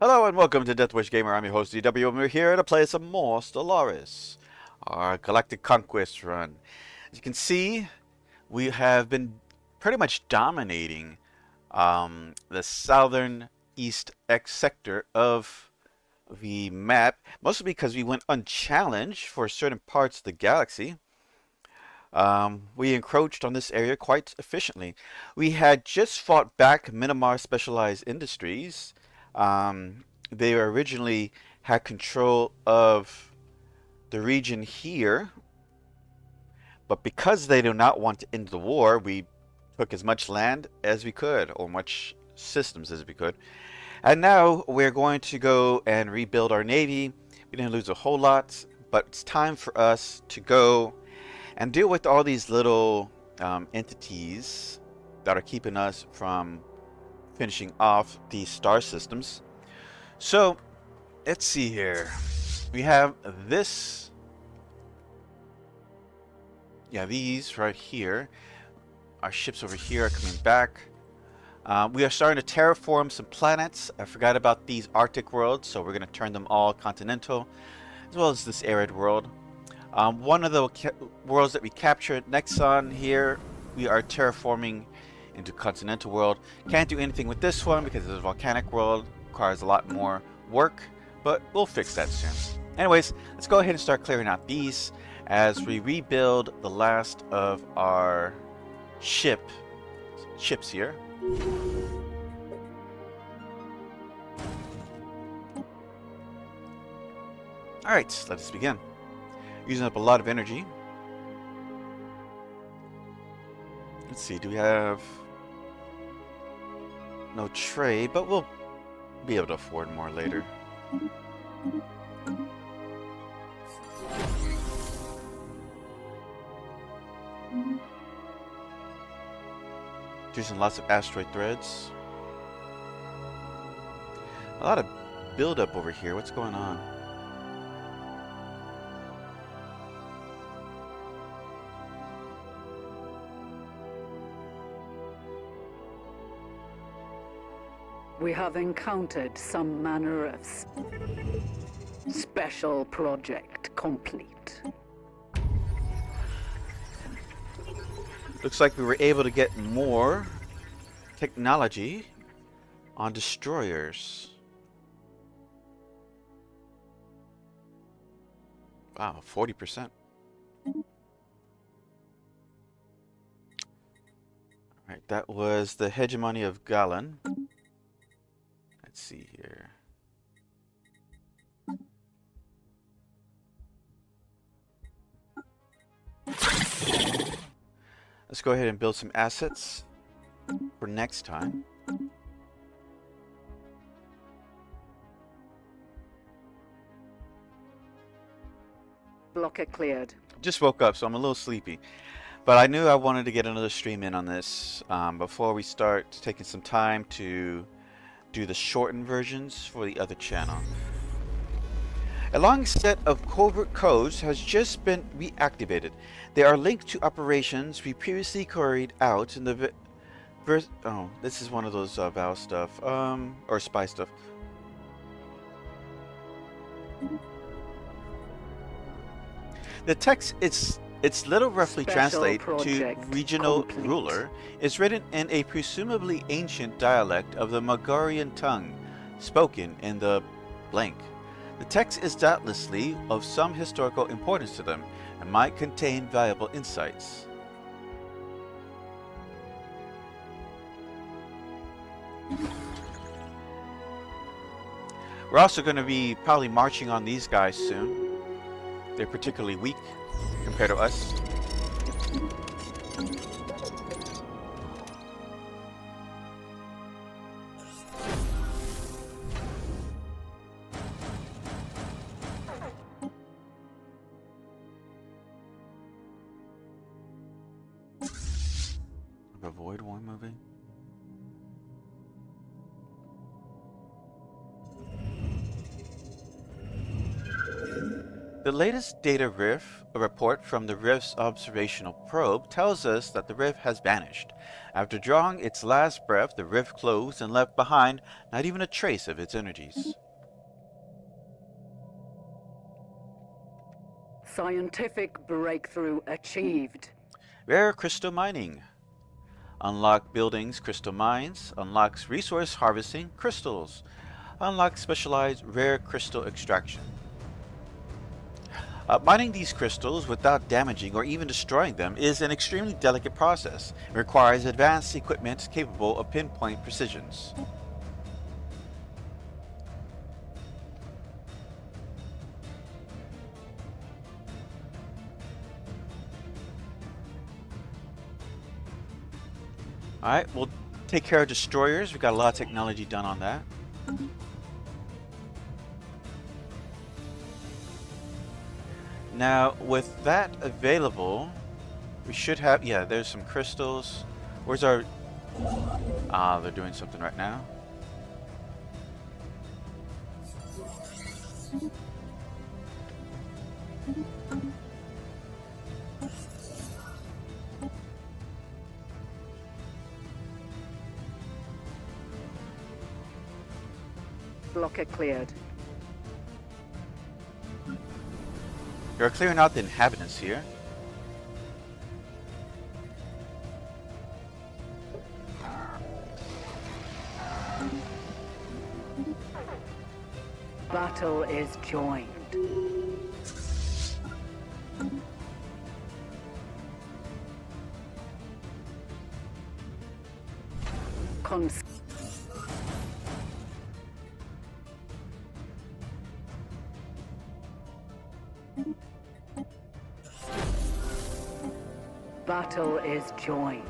Hello and welcome to Deathwish Gamer. I'm your host DW, and we're here to play some more Stellaris, our Galactic Conquest run. As you can see, we have been pretty much dominating the southern east X sector of the map, mostly because we went unchallenged for certain parts of the galaxy. We encroached on this area quite efficiently. We had just fought back Minimar Specialized Industries. They originally had control of the region here, but because they do not want to end the war, we took as much land as we could, or much systems as we could. And now we're going to go and rebuild our navy. We didn't lose a whole lot, but it's time for us to go and deal with all these little entities that are keeping us from finishing off these star systems. So let's see here. We have this, these right here. Our ships over here are coming back. We are starting to terraform some planets. I forgot about these Arctic worlds, so we're going to turn them all continental, as well as this arid world. One of the worlds that we captured, Nexon here, we are terraforming into continental world. Can't do anything with this one because it's a volcanic world. Requires a lot more work, but we'll fix that soon. Anyways, let's go ahead and start clearing out these as we rebuild the last of our ships here. Alright, let us begin. Using up a lot of energy. Let's see, do we have no trade, but we'll be able to afford more later. Using lots of asteroid threads. A lot of buildup over here. What's going on? We have encountered some manner of special project complete. Looks like we were able to get more technology on destroyers. Wow, 40%. Alright, that was the hegemony of Galan. Let's see here. Let's go ahead and build some assets for next time. Blocker cleared. Just woke up, so I'm a little sleepy. But I knew I wanted to get another stream in on this before we start taking some time to do the shortened versions for the other channel. A long set of covert codes has just been reactivated. They are linked to operations we previously carried out in the oh, this is one of those Val stuff, or spy stuff. The text it's little roughly translate to regional ruler is written in a presumably ancient dialect of the Magarian tongue, spoken in the blank. The text is doubtlessly of some historical importance to them and might contain valuable insights. We're also going to be probably marching on these guys soon. They're particularly weak compared to us. Avoid war moving. The latest data riff, a report from the riff's observational probe, tells us that the riff has vanished. After drawing its last breath, the riff closed and left behind not even a trace of its energies. Scientific breakthrough achieved. Rare crystal mining. Unlock buildings, crystal mines. Unlocks resource harvesting, crystals. Unlock specialized rare crystal extraction. Mining these crystals without damaging or even destroying them is an extremely delicate process. It requires advanced equipment capable of pinpoint precisions. Alright, we'll take care of destroyers. We've got a lot of technology done on that. Now, with that available, we should have... Yeah, there's some crystals. Where's our... Ah, they're doing something right now. Blocker cleared. You're clearing out the inhabitants here. Battle is joined. Battle is joined.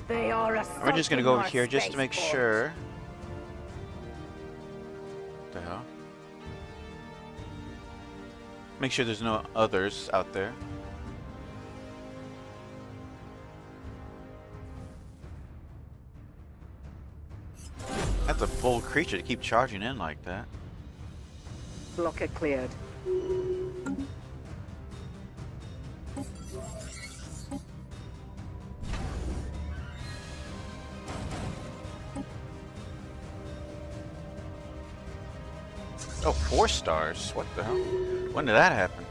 They are We're just gonna go over assaulting here our just to make spaceport. sure. What the hell? Make sure there's no others out there. That's a bold creature to keep charging in like that. Blocker cleared. Oh, 4 stars. What the hell? When did that happen?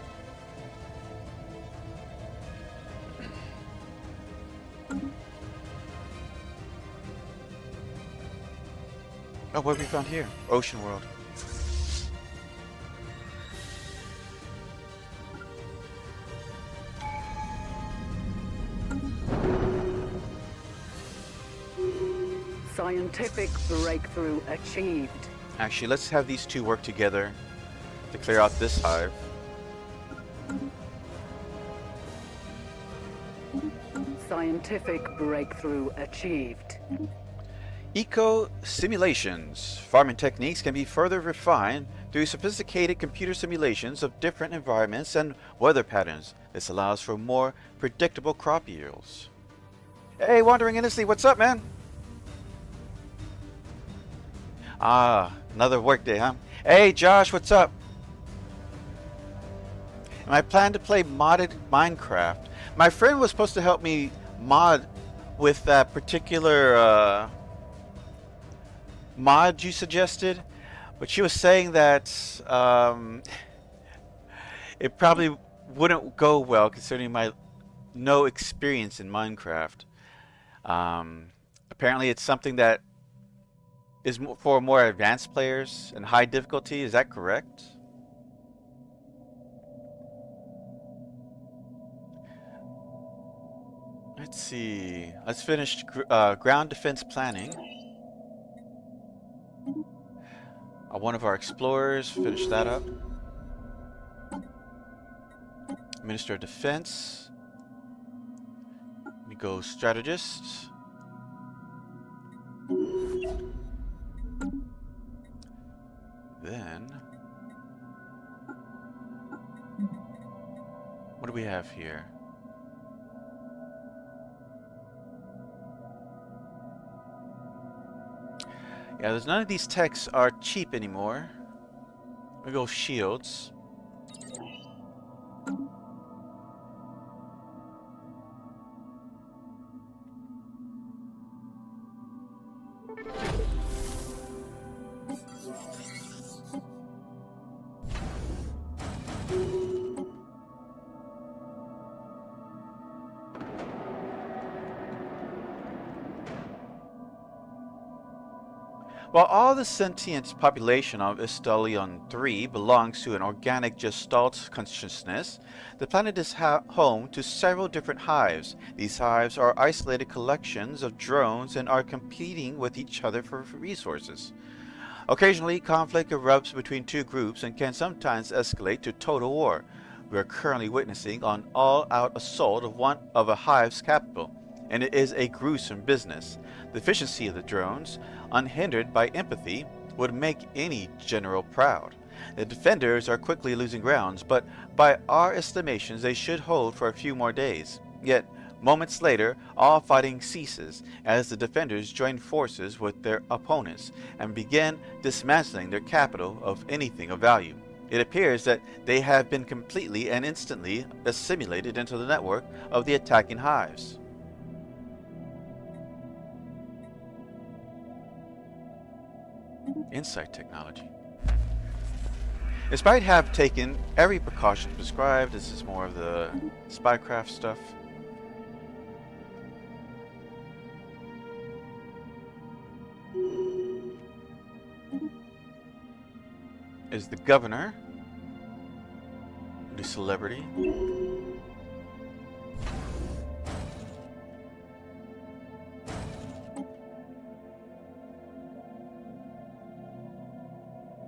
Oh, what have we found here? Ocean World. Scientific breakthrough achieved. Actually, let's have these two work together to clear out this hive. Scientific breakthrough achieved. Eco simulations. Farming techniques can be further refined through sophisticated computer simulations of different environments and weather patterns. This allows for more predictable crop yields. Hey, Wandering Industry, what's up, man? Ah, another work day, huh? Hey, Josh, what's up? And I plan to play modded Minecraft. My friend was supposed to help me mod with that particular mod you suggested, but she was saying that it probably wouldn't go well considering my no experience in Minecraft. Apparently it's something that is for more advanced players and high difficulty. Is that correct? Let's see. Let's finish ground defense planning. One of our explorers, finish that up. Minister of Defense. We go strategist. Then, what do we have here? Yeah, there's none of these techs are cheap anymore. We go shields. While all the sentient population of Stellion 3 belongs to an organic gestalt consciousness, the planet is home to several different hives. These hives are isolated collections of drones and are competing with each other for resources. Occasionally, conflict erupts between two groups and can sometimes escalate to total war. We are currently witnessing an all-out assault of one of a hive's capital, and it is a gruesome business. The efficiency of the drones, unhindered by empathy, would make any general proud. The defenders are quickly losing grounds, but by our estimations they should hold for a few more days. Yet, moments later, all fighting ceases as the defenders join forces with their opponents and begin dismantling their capital of anything of value. It appears that they have been completely and instantly assimilated into the network of the attacking hives. Insight technology. Despite have taken every precaution prescribed, this is more of the spycraft stuff. Is the governor, the celebrity.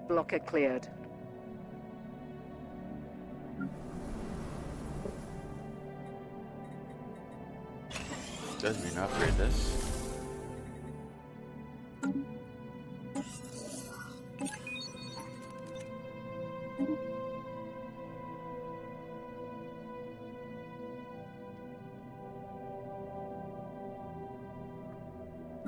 Blocker cleared. Doesn't mean upgrade this.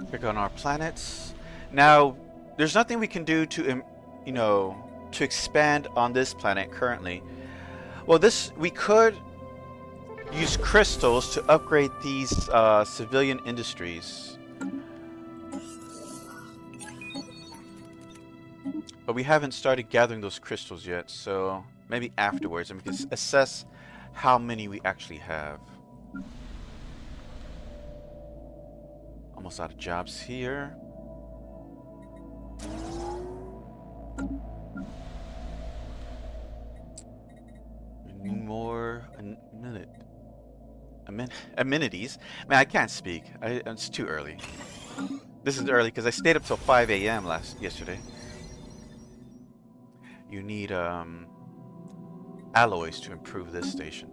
Click on our planets. Now, there's nothing we can do to, to expand on this planet currently. Well, we could use crystals to upgrade these civilian industries. But we haven't started gathering those crystals yet, so maybe afterwards, and we can assess how many we actually have. Almost out of jobs here. We need more amenities. Man, I can't speak. It's too early. This is early because I stayed up till 5 a.m. yesterday. You need alloys to improve this station.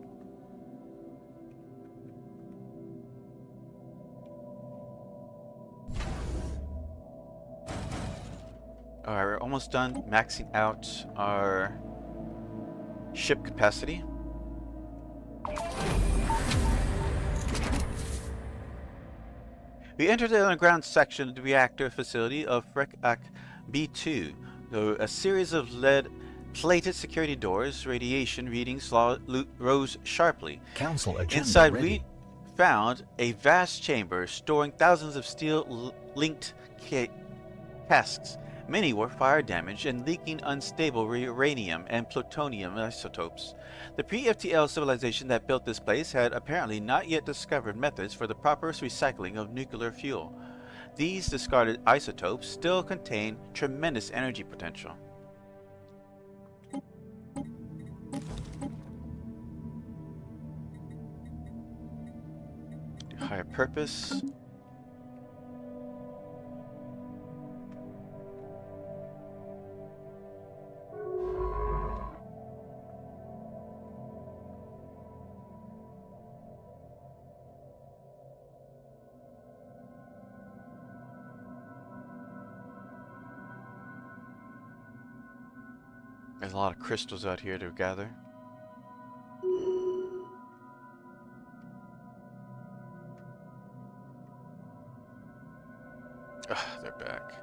Alright, we're almost done maxing out our ship capacity. We entered the underground section of the reactor facility of Frek-Ak B2. Though a series of lead-plated security doors, radiation readings rose sharply. Council agenda Inside, ready. we found a vast chamber storing thousands of steel-linked casks. Many were fire damaged and leaking unstable uranium and plutonium isotopes. The pre-FTL civilization that built this place had apparently not yet discovered methods for the proper recycling of nuclear fuel. These discarded isotopes still contain tremendous energy potential. Higher purpose. There's a lot of crystals out here to gather. Ugh, they're back.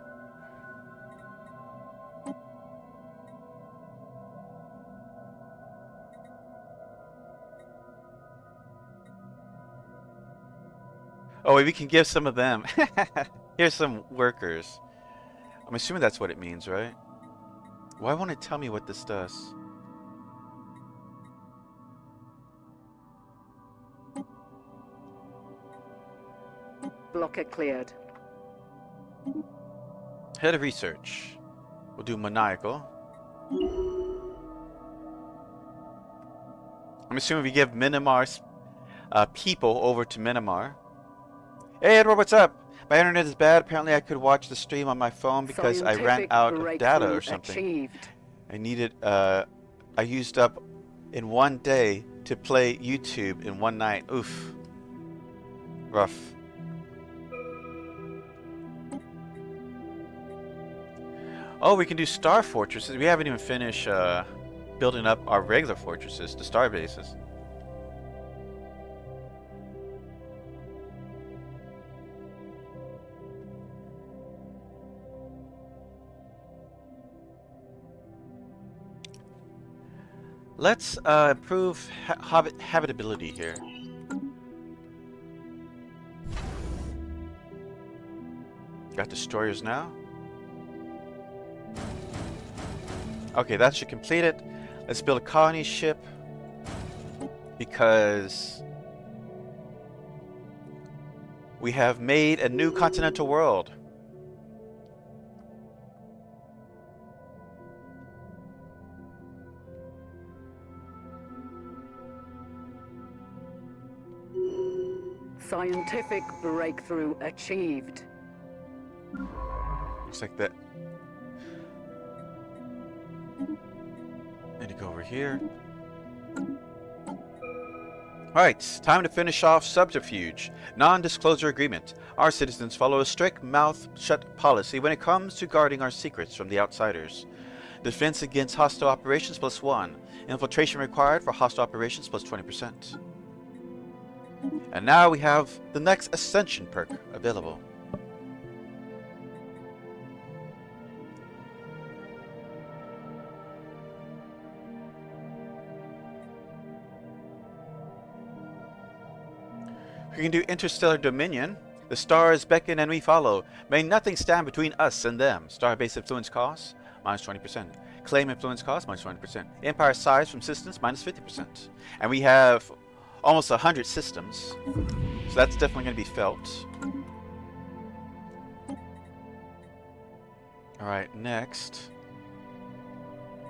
Oh, wait, we can give some of them. Here's some workers. I'm assuming that's what it means, right? Why won't it tell me what this does? Blocker cleared. Head of research. We'll do maniacal. I'm assuming we give Minimar's people over to Minimar. Hey Edward, what's up? My internet is bad. Apparently I could watch the stream on my phone because I ran out of data or something. Achieved. I needed, I used up in one day to play YouTube in one night. Oof. Rough. Oh, we can do star fortresses. We haven't even finished building up our regular fortresses, the star bases. Let's improve habitability here. Got destroyers now. Okay, that should complete it. Let's build a colony ship because we have made a new continental world. Scientific breakthrough achieved. Looks like that. Need to go over here. Alright, time to finish off subterfuge. Non-disclosure agreement. Our citizens follow a strict mouth-shut policy when it comes to guarding our secrets from the outsiders. Defense against hostile operations +1. Infiltration required for hostile operations +20%. And now we have the next Ascension perk available. We can do Interstellar Dominion. The stars beckon and we follow. May nothing stand between us and them. Starbase influence cost, -20%. Claim influence cost, -20%. Empire size from systems, -50%. And we have almost 100 systems. So that's definitely going to be felt. Alright, next.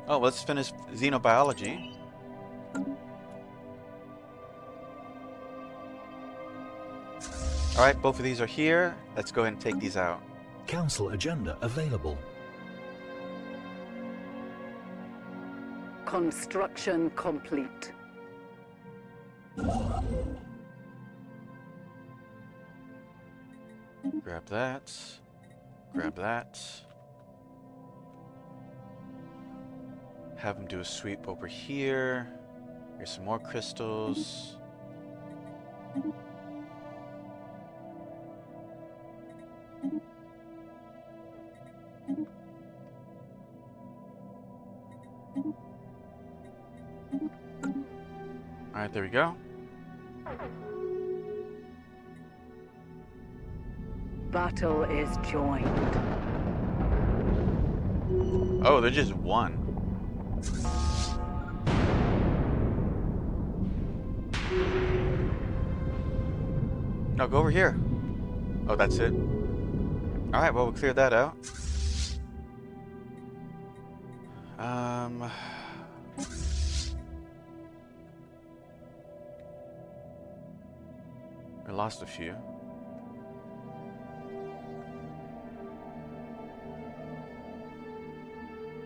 Oh, let's finish xenobiology. Alright, both of these are here. Let's go ahead and take these out. Council agenda available. Construction complete. Grab that. Grab that. Have them do a sweep over here. Here's some more crystals. Alright, there we go. Battle is joined. Oh, they're just one. No, go over here. Oh, that's it. Alright, well, we'll clear that out. I lost a few.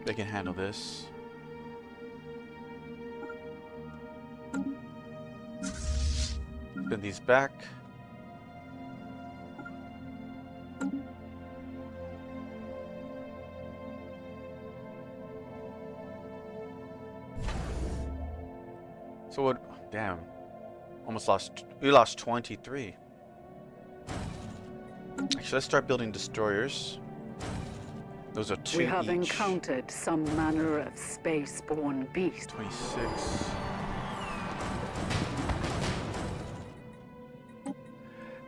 They can handle this. Spin these back. So what? Damn. Almost lost. We lost 23. Actually, let's start building destroyers. Those are 2 We have each. encountered some manner of space-borne beast. 26.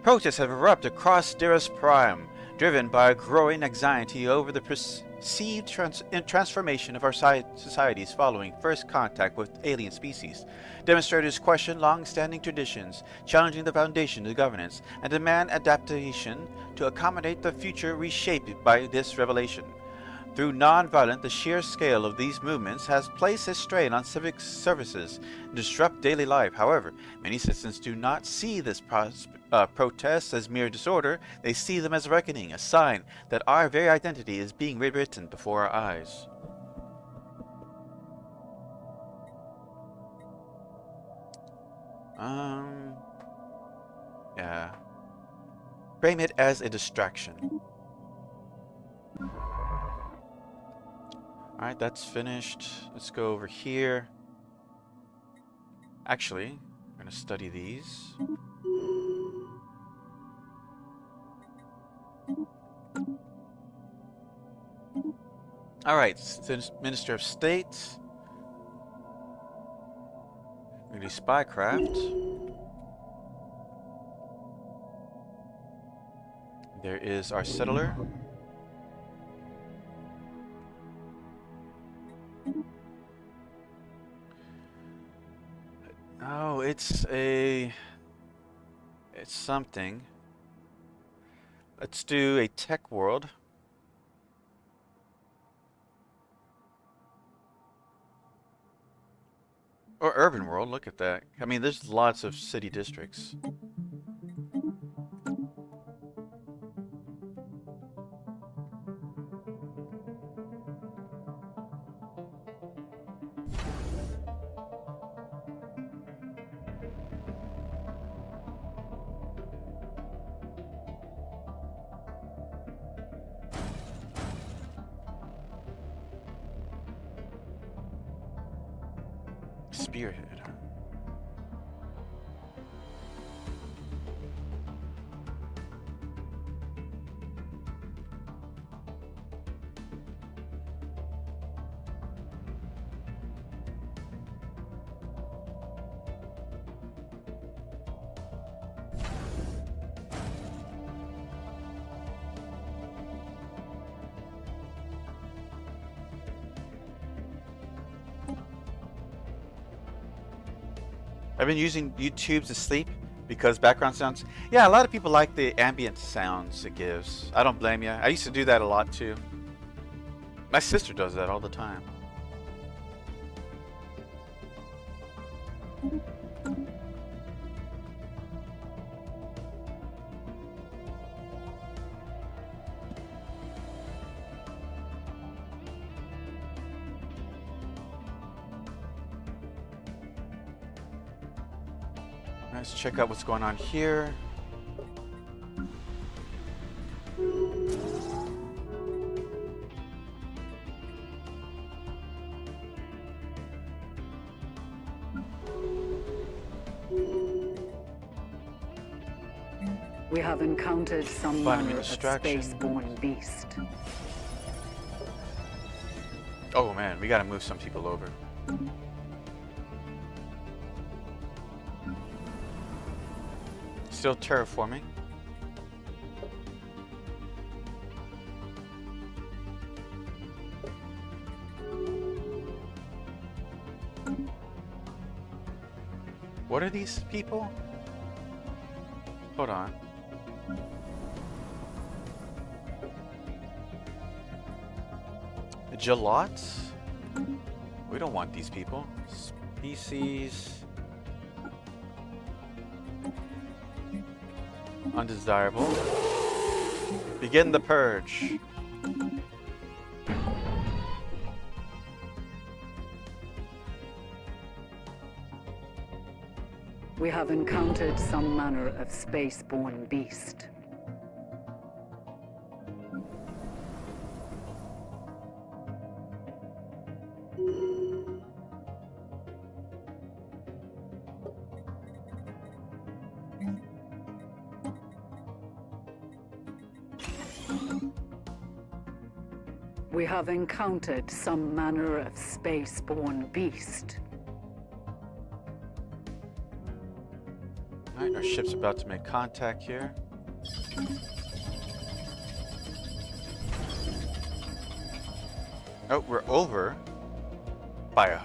Protests have erupted across Stellaris Prime, driven by a growing anxiety over the perceived transformation of our societies following first contact with alien species. Demonstrators question long-standing traditions, challenging the foundation of governance, and demand adaptation to accommodate the future reshaped by this revelation. Through non-violence, the sheer scale of these movements has placed a strain on civic services and disrupt daily life. However, many citizens do not see this protests as mere disorder. They see them as a reckoning, a sign that our very identity is being rewritten before our eyes. Yeah. Frame it as a distraction. Alright, that's finished. Let's go over here. Actually, I'm going to study these. Alright, Minister of State. We do spycraft. There is our settler. Oh, it's something. Let's do a tech world. Or urban world, look at that. I mean, there's lots of city districts. Spearhead, huh? I've been using YouTube to sleep because background sounds. Yeah, a lot of people like the ambient sounds it gives. I don't blame you. I used to do that a lot too. My sister does that all the time. Let's check out what's going on here. We have encountered some Finding manner a of distraction. spaceborne beast. Oh man, we gotta move some people over. Still terraforming. What are these people? Hold on. Galots? We don't want these people. Species. Undesirable. Begin the purge. We have encountered some manner of spaceborne beast. We have encountered some manner of spaceborne beast. Alright, our ship's about to make contact here. Oh, we're over by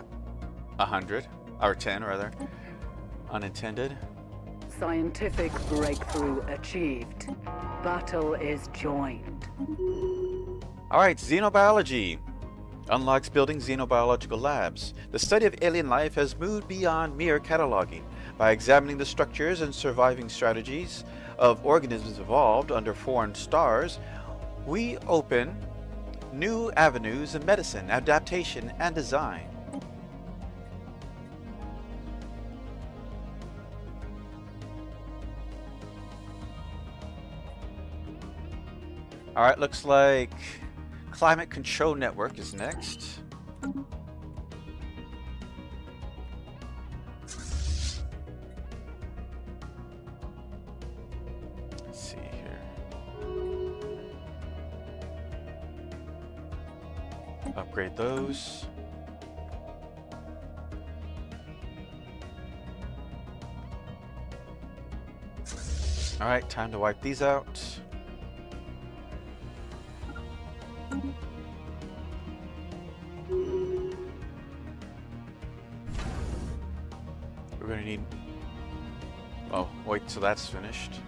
100, or 10 rather. Unintended. Scientific breakthrough achieved. Battle is joined. Alright, xenobiology. Unlocks building xenobiological labs. The study of alien life has moved beyond mere cataloging. By examining the structures and surviving strategies of organisms evolved under foreign stars, we open new avenues in medicine, adaptation, and design. Alright, looks like Climate Control Network is next. Let's see here. Upgrade those. Alright, time to wipe these out. We're gonna need... Oh, wait till that's finished.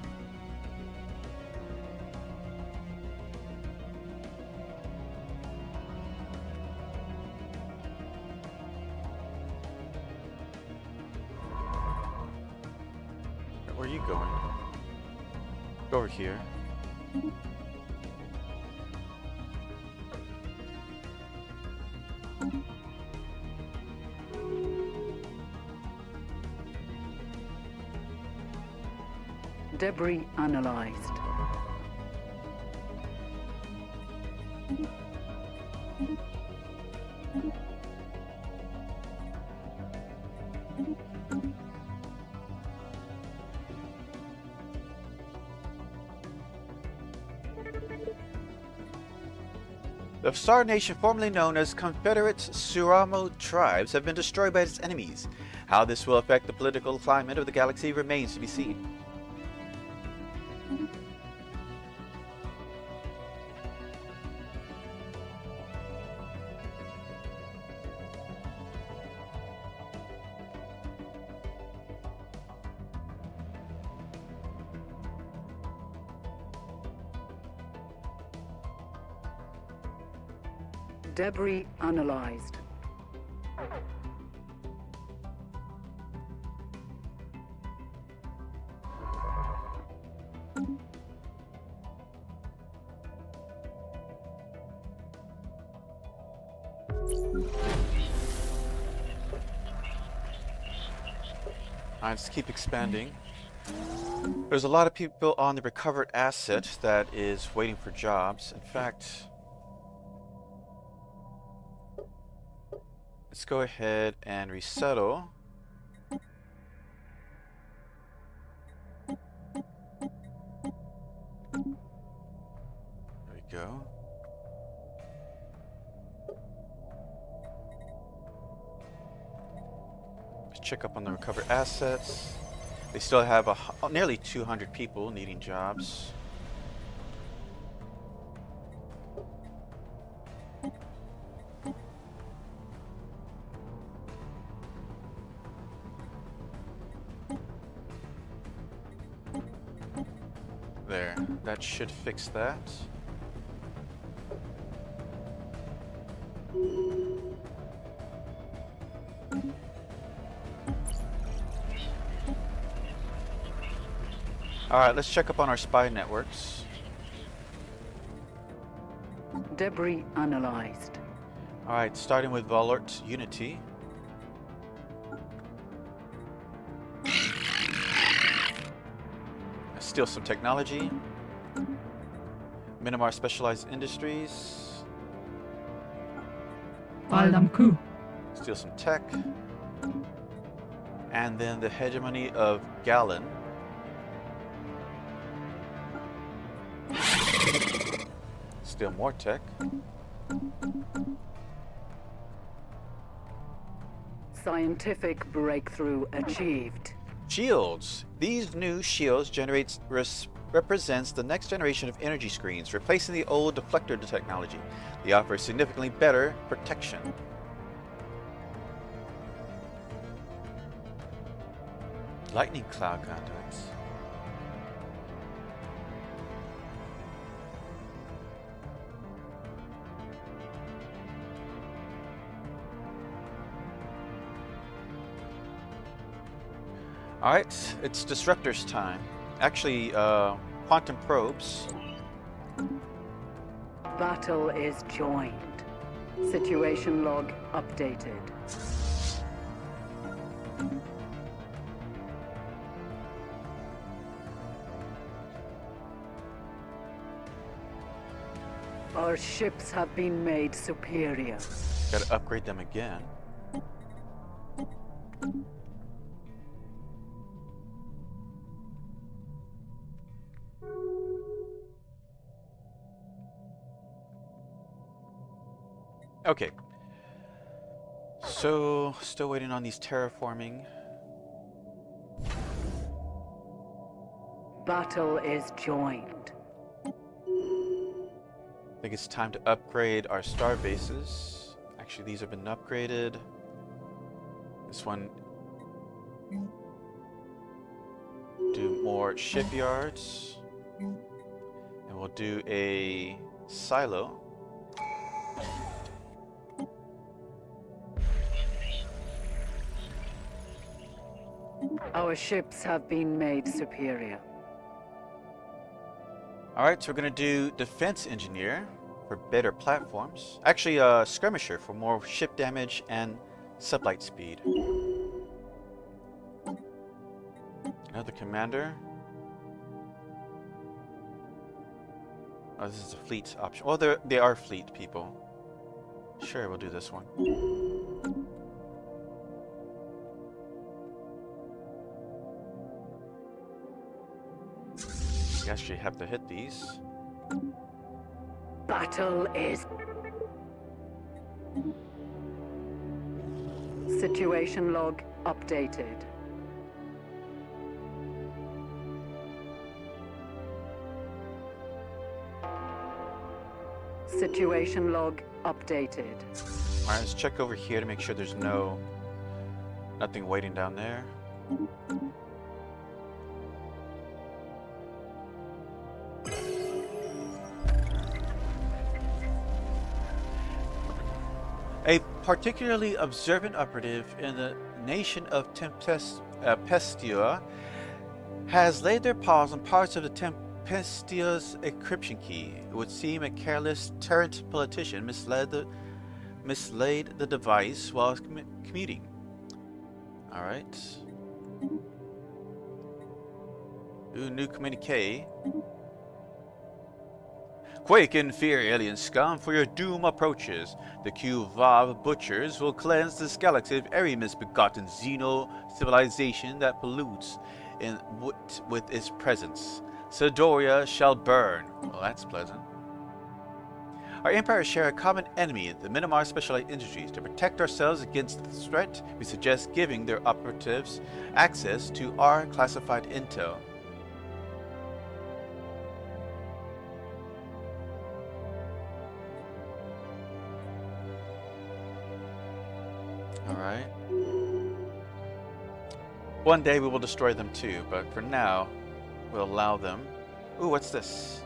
Where are you going? Go over here. Debris analyzed. The Star Nation, formerly known as Confederate Suramo tribes, have been destroyed by its enemies. How this will affect the political climate of the galaxy remains to be seen. Debris analyzed. Alright, let's keep expanding. There's a lot of people on the recovered asset that is waiting for jobs. In fact, let's go ahead and resettle. There we go. Let's check up on the recovered assets. They still have nearly 200 people needing jobs. There, that should fix that. Alright, let's check up on our spy networks. Debris analyzed. Alright, starting with Valort Unity. Steal some technology. Minimar Specialized Industries. Aldamku. Steal some tech. And then the hegemony of Gallon. Steal more tech. Scientific breakthrough achieved. Shields. These new shields represents the next generation of energy screens, replacing the old deflector technology. They offer significantly better protection. Lightning cloud contacts. Alright, it's disruptors time. Actually, quantum probes. Battle is joined. Situation log updated. Our ships have been made superior. Gotta upgrade them again. Okay. So, still waiting on these terraforming. Battle is joined. I think it's time to upgrade our star bases. Actually, these have been upgraded. This one. Do more shipyards. And we'll do a silo. Our ships have been made superior. Alright, so we're going to do defense engineer for better platforms. Actually, skirmisher for more ship damage and sublight speed. Another commander. Oh, this is a fleet option. Oh, they are fleet people. Sure, we'll do this one. You actually have to hit these. Battle is... Situation log updated. Situation log updated. Alright, let's check over here to make sure there's nothing waiting down there. A particularly observant operative in the nation of Tempestia has laid their paws on parts of the Tempestia's encryption key. It would seem a careless Terran politician mislaid the device while commuting. Alright. Ooh, new communique. Quake in fear, alien scum, for your doom approaches. The Q-Vav butchers will cleanse this galaxy of every misbegotten xeno-civilization that pollutes with its presence. Sidoria shall burn. Well, that's pleasant. Our empires share a common enemy, the Minimar Specialized Industries. To protect ourselves against the threat, we suggest giving their operatives access to our classified intel. Alright. One day we will destroy them too, but for now, we'll allow them. Ooh, what's this?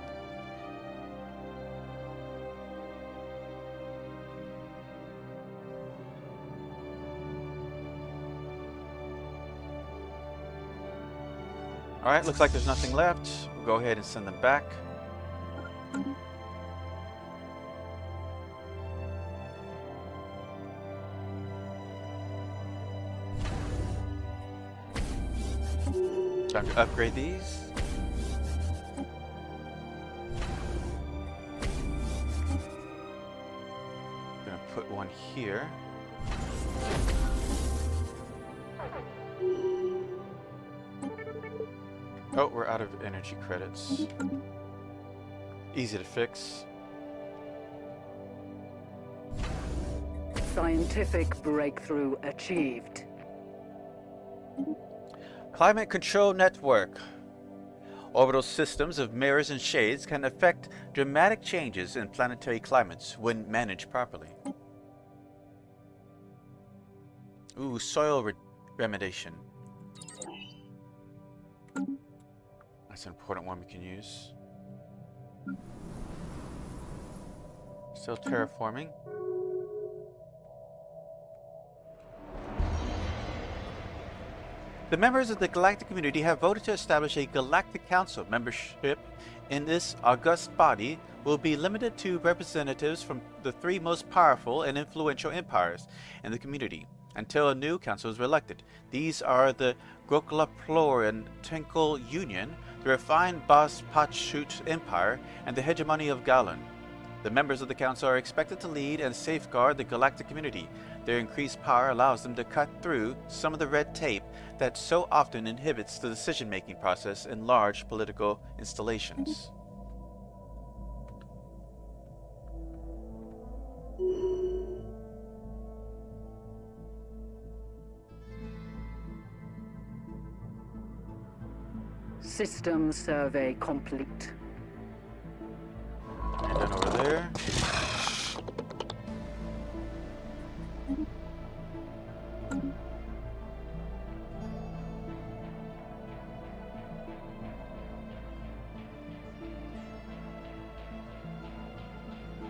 Alright, looks like there's nothing left. We'll go ahead and send them back. Time to upgrade these. Gonna put one here. Oh, we're out of energy credits. Easy to fix. Scientific breakthrough achieved. Climate Control Network. Orbital systems of mirrors and shades can affect dramatic changes in planetary climates when managed properly. Ooh, soil remediation. That's an important one we can use. Still terraforming. The members of the Galactic community have voted to establish a Galactic Council. Membership in this august body will be limited to representatives from the 3 most powerful and influential empires in the community until a new council is elected. These are the Groklaplorian Tinkle Union, the refined Bas Patchut Empire, and the hegemony of Galan. The members of the council are expected to lead and safeguard the galactic community. Their increased power allows them to cut through some of the red tape that so often inhibits the decision-making process in large political installations. System survey complete. And then over there.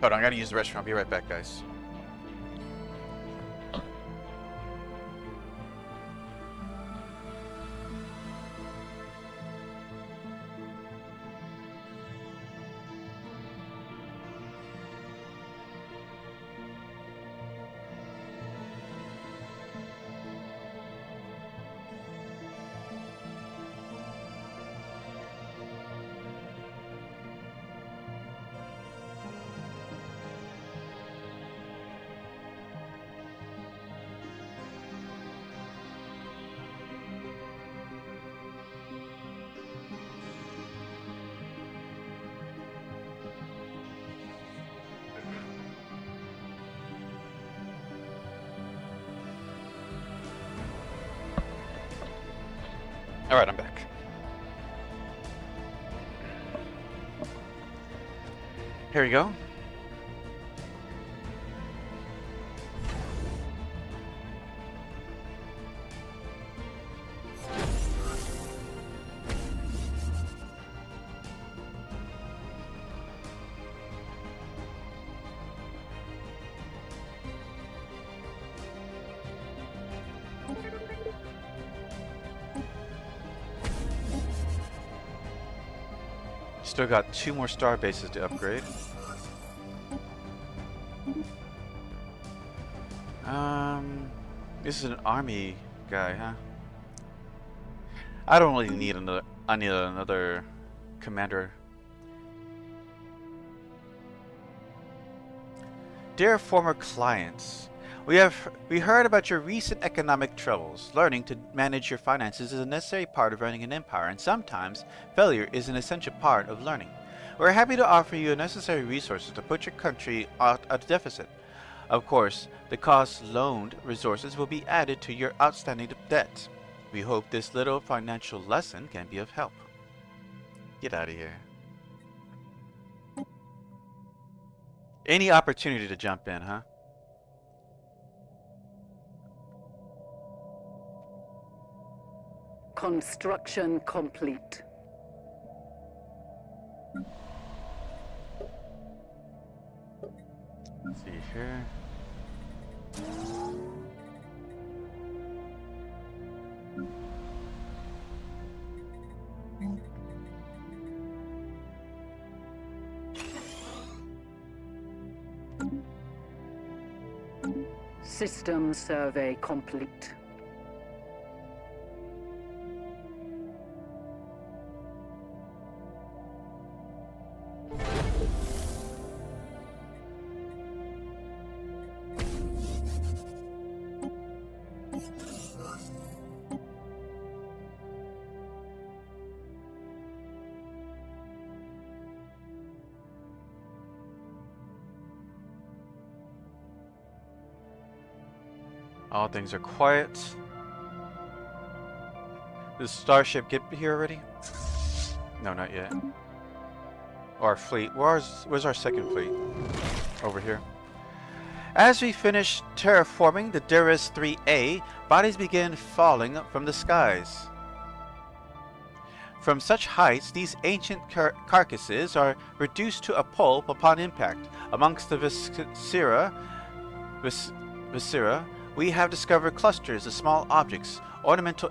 Hold on, I gotta use the restroom. I'll be right back, guys. Alright, I'm back. Here we go. Still got 2 more star bases to upgrade. This is an army guy, huh? I don't really need another. I need another commander. Dear former clients, we heard about your recent economic troubles. Learning to manage your finances is a necessary part of running an empire, and sometimes failure is an essential part of learning. We're happy to offer you necessary resources to put your country out of deficit. Of course, the cost-loaned resources will be added to your outstanding debt. We hope this little financial lesson can be of help. Get out of here. Any opportunity to jump in, huh? Construction complete. Let's see here. System survey complete. All things are quiet. Does Starship get here already? No, not yet. Our fleet. Where's our second fleet? Over here. As we finish terraforming the Stellaris 3A, bodies begin falling from the skies. From such heights, these ancient carcasses are reduced to a pulp upon impact. Amongst the viscera, we have discovered clusters of small objects, ornamental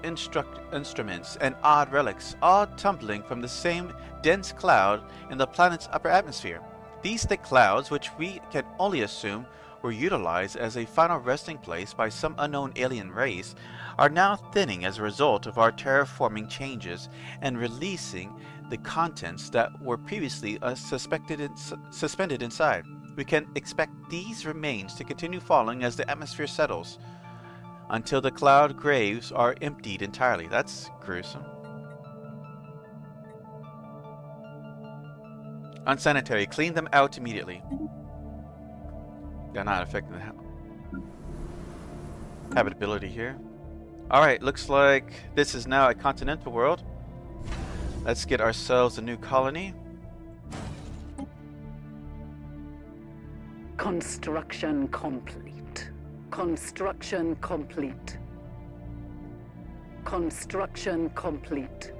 instruments, and odd relics, all tumbling from the same dense cloud in the planet's upper atmosphere. These thick clouds, which we can only assume were utilized as a final resting place by some unknown alien race, are now thinning as a result of our terraforming changes and releasing the contents that were previously suspended inside. We can expect these remains to continue falling as the atmosphere settles, until the cloud graves are emptied entirely. That's gruesome. Unsanitary. Clean them out immediately. They're not affecting the habitability here. Alright, looks like this is now a continental world. Let's get ourselves a new colony. Construction complete. Construction complete. Construction complete.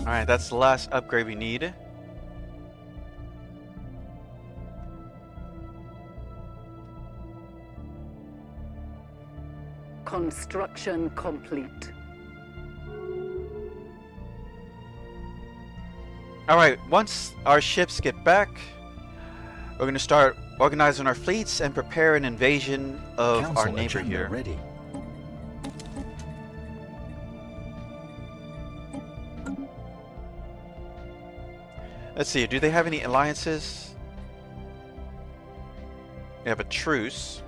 Alright, that's the last upgrade we need. Construction complete. Alright, once our ships get back, we're going to start organizing our fleets and prepare an invasion of Council our neighbor agenda here. ready. Let's see, do they have any alliances? They have a truce,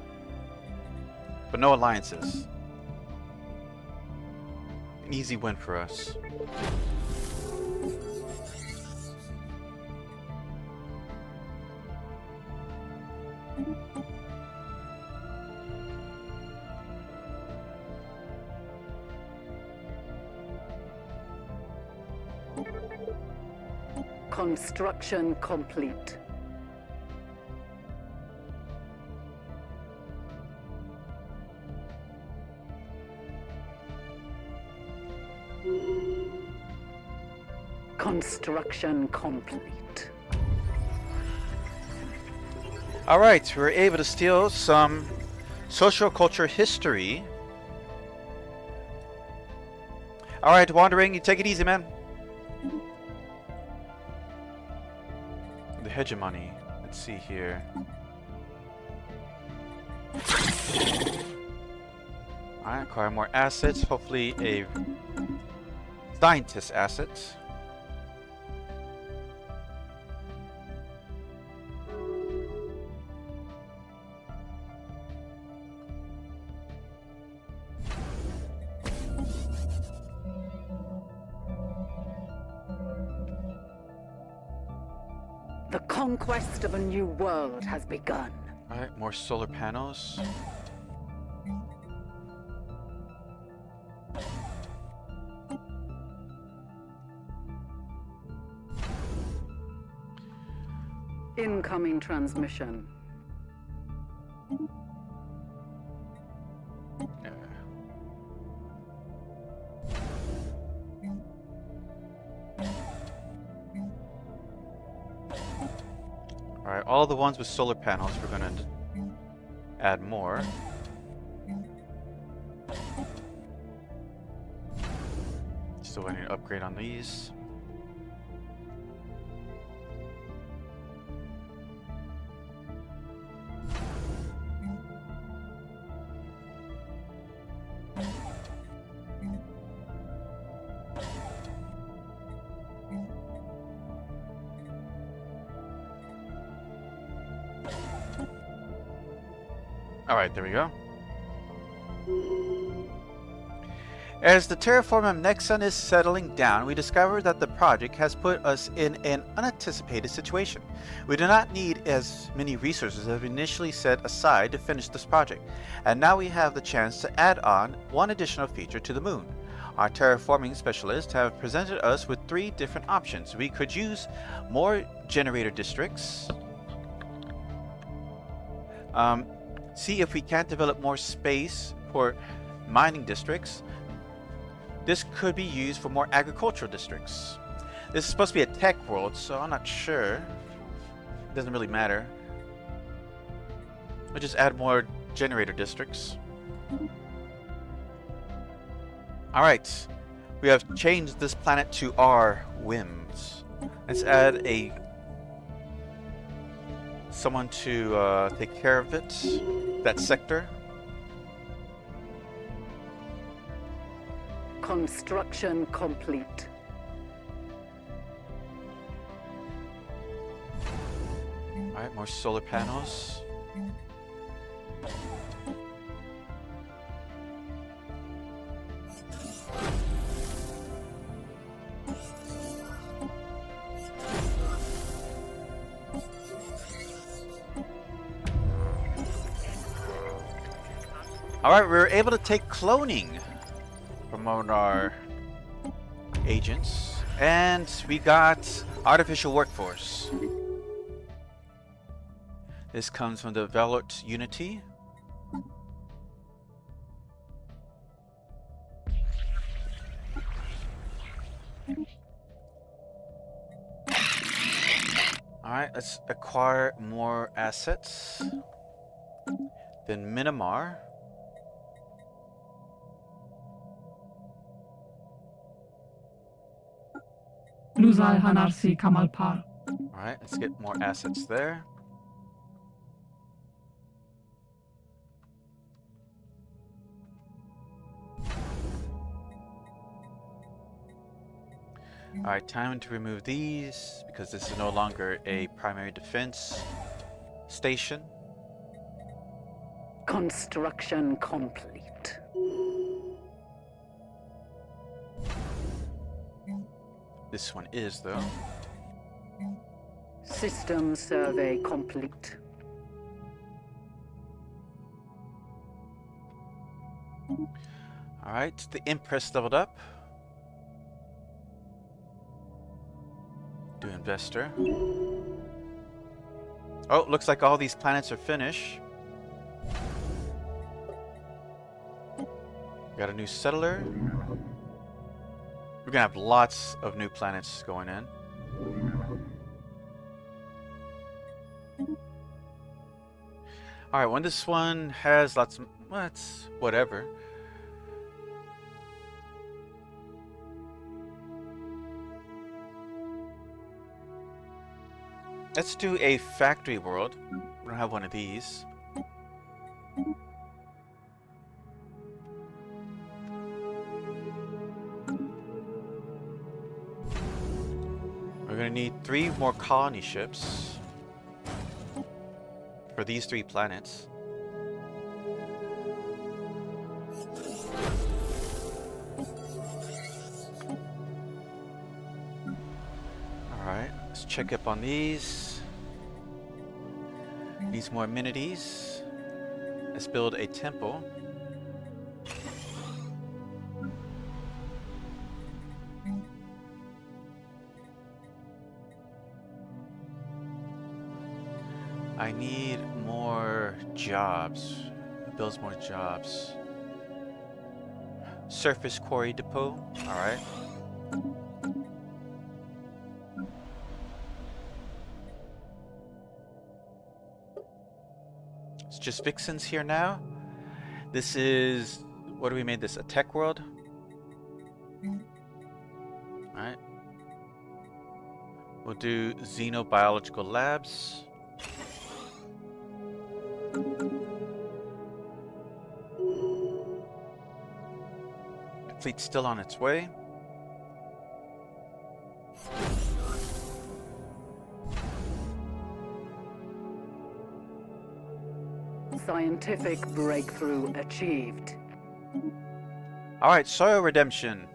but no alliances. An easy win for us. Construction complete. Construction complete. Alright, we were able to steal some social culture history. Alright, Wandering, you take it easy, man. The hegemony. Let's see here. Alright, acquire more assets. Hopefully a scientist asset. The conquest of a new world has begun. Alright, more solar panels. Incoming transmission. Alright, all the ones with solar panels, we're gonna add more. Still waiting to upgrade on these. Alright, there we go. As the terraforming Nexon is settling down, we discover that the project has put us in an unanticipated situation. We do not need as many resources as we initially set aside to finish this project, and now we have the chance to add on one additional feature to the moon. Our terraforming specialists have presented us with 3 different options. We could use more generator districts, see if we can't develop more space for mining districts. This could be used for more agricultural districts. This is supposed to be a tech world, so I'm not sure. It doesn't really matter. We'll just add more generator districts. Alright, we have changed this planet to our whims. Let's add someone to take care of it, that sector. Construction complete. Alright, more solar panels. Alright, we were able to take cloning from our agents, and we got artificial workforce. This comes from the Valort Unity. Alright, let's acquire more assets. Then Minimar. Luzal Hanarsi Kamalpar. Alright, let's get more assets there. Alright, time to remove these because this is no longer a primary defense station. Construction complete. This one is, though. System survey complete. Alright, the Impress leveled up. Do Investor. Oh, looks like all these planets are finished. Got a new settler. We're gonna have lots of new planets going in. Alright, when this one has lots of... well, it's whatever. Let's do a factory world. We don't have one of these. We're gonna need 3 more colony ships for these 3 planets. Alright, let's check up on these. Needs more amenities. Let's build a temple. I need more jobs. It builds more jobs. Surface quarry depot. Alright. It's just Vixens here now. This is... what do we made this? A tech world? Alright. We'll do xenobiological labs. Fleet's still on its way. Scientific breakthrough achieved. Alright, soil redemption,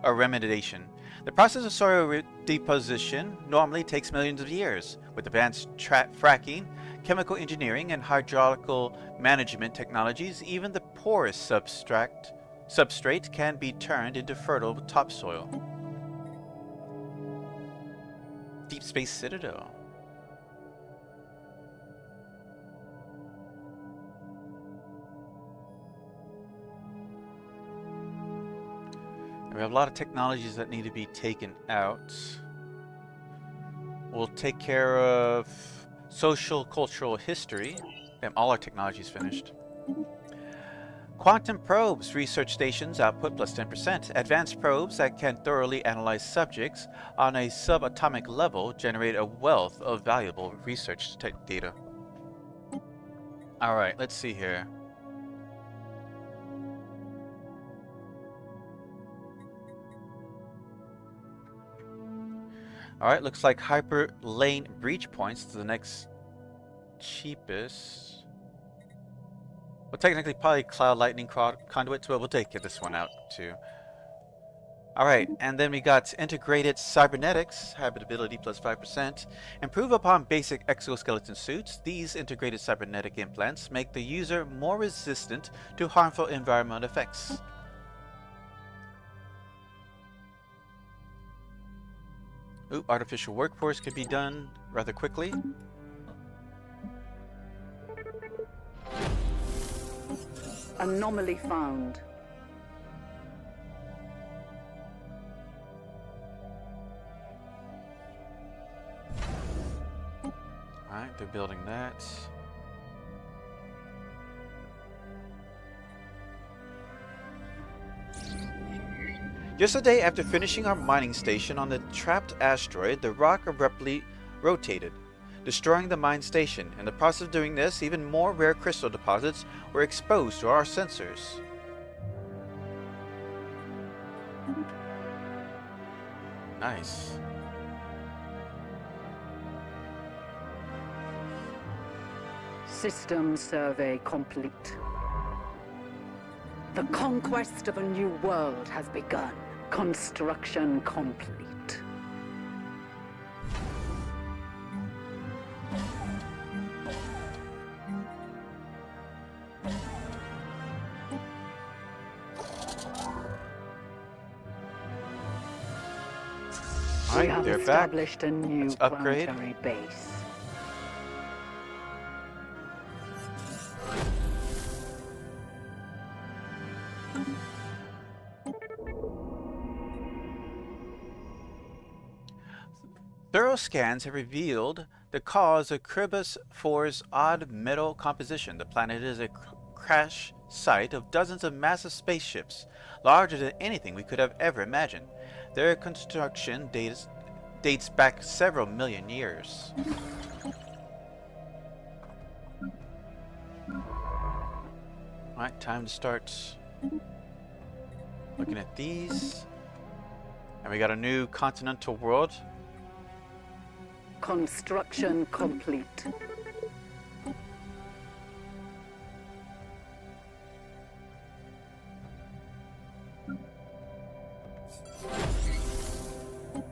or remediation. The process of soil deposition normally takes millions of years. With advanced fracking, chemical engineering, and hydraulical management technologies, even the poorest substrate can be turned into fertile topsoil. Deep Space Citadel. We have a lot of technologies that need to be taken out. We'll take care of social, cultural history. Damn, all our technology is finished. Quantum probes, research stations, output plus 10%. Advanced probes that can thoroughly analyze subjects on a subatomic level generate a wealth of valuable research data. Alright, let's see here. Alright, looks like hyper lane breach points to the next cheapest. Well, technically probably cloud lightning conduits, but we'll take this one out too. Alright, and then we got integrated cybernetics, habitability plus 5%. Improve upon basic exoskeleton suits. These integrated cybernetic implants make the user more resistant to harmful environmental effects. Ooh, artificial workforce could be done rather quickly. Anomaly found. Alright, they're building that. Just a day after finishing our mining station on the trapped asteroid, the rock abruptly rotated, destroying the mine station. In the process of doing this, even more rare crystal deposits were exposed to our sensors. Nice. System survey complete. The conquest of a new world has begun. Construction complete. We have they're back. established a new Let's upgrade. planetary base. Thorough scans have revealed the cause of Kribus 4's odd metal composition. The planet is a crash site of dozens of massive spaceships, larger than anything we could have ever imagined. Their construction dates back several million years. Alright, time to start looking at these. And we got a new continental world. Construction complete.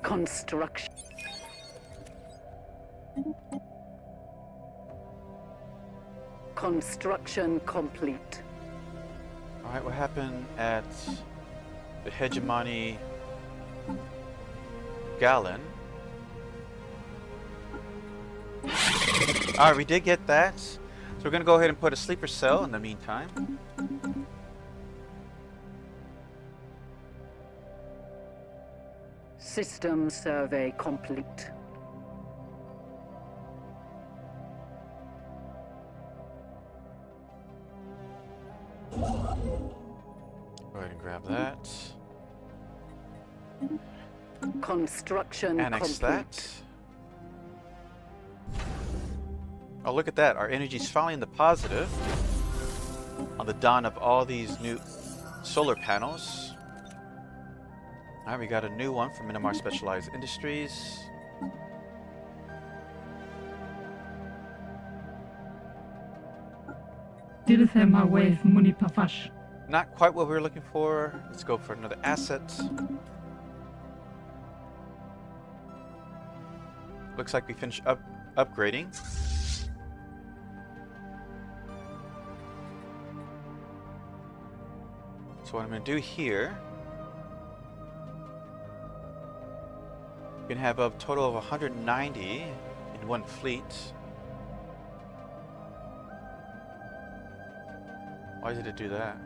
Construction. Construction complete. Alright, what happened at the Hegemony Gallon? Alright, we did get that. So we're going to go ahead and put a sleeper cell in the meantime. System survey complete. Go ahead and grab that. Construction Annex complete. that. Oh, look at that. Our energy's finally in the positive on the dawn of all these new solar panels. Alright, we got a new one from Minimar Specialized Industries. Dirthema wave Munipafash. Not quite what we were looking for. Let's go for another asset. Looks like we finished upgrading. So what I'm going to do here, we can have a total of 190 in one fleet. Why did it do that?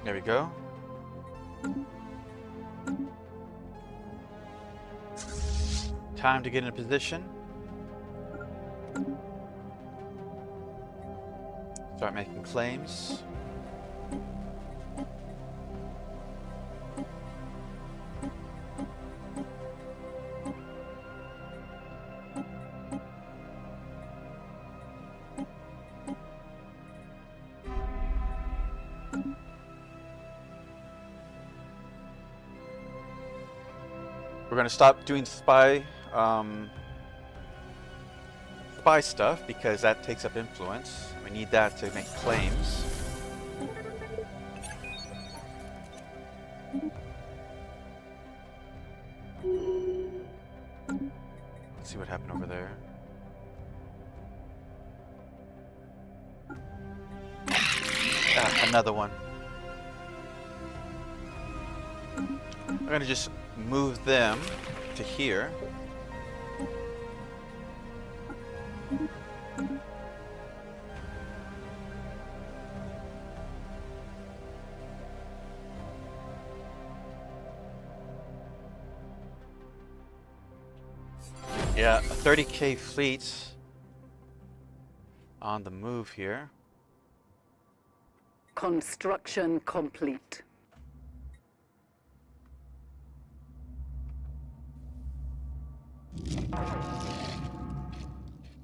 There we go. Time to get in a position. Start making claims. We're going to stop doing spy stuff because that takes up influence. We need that to make claims. Let's see what happened over there. Ah, another one. I'm going to just move them to here. Yeah, a 30k fleet on the move here. Construction complete.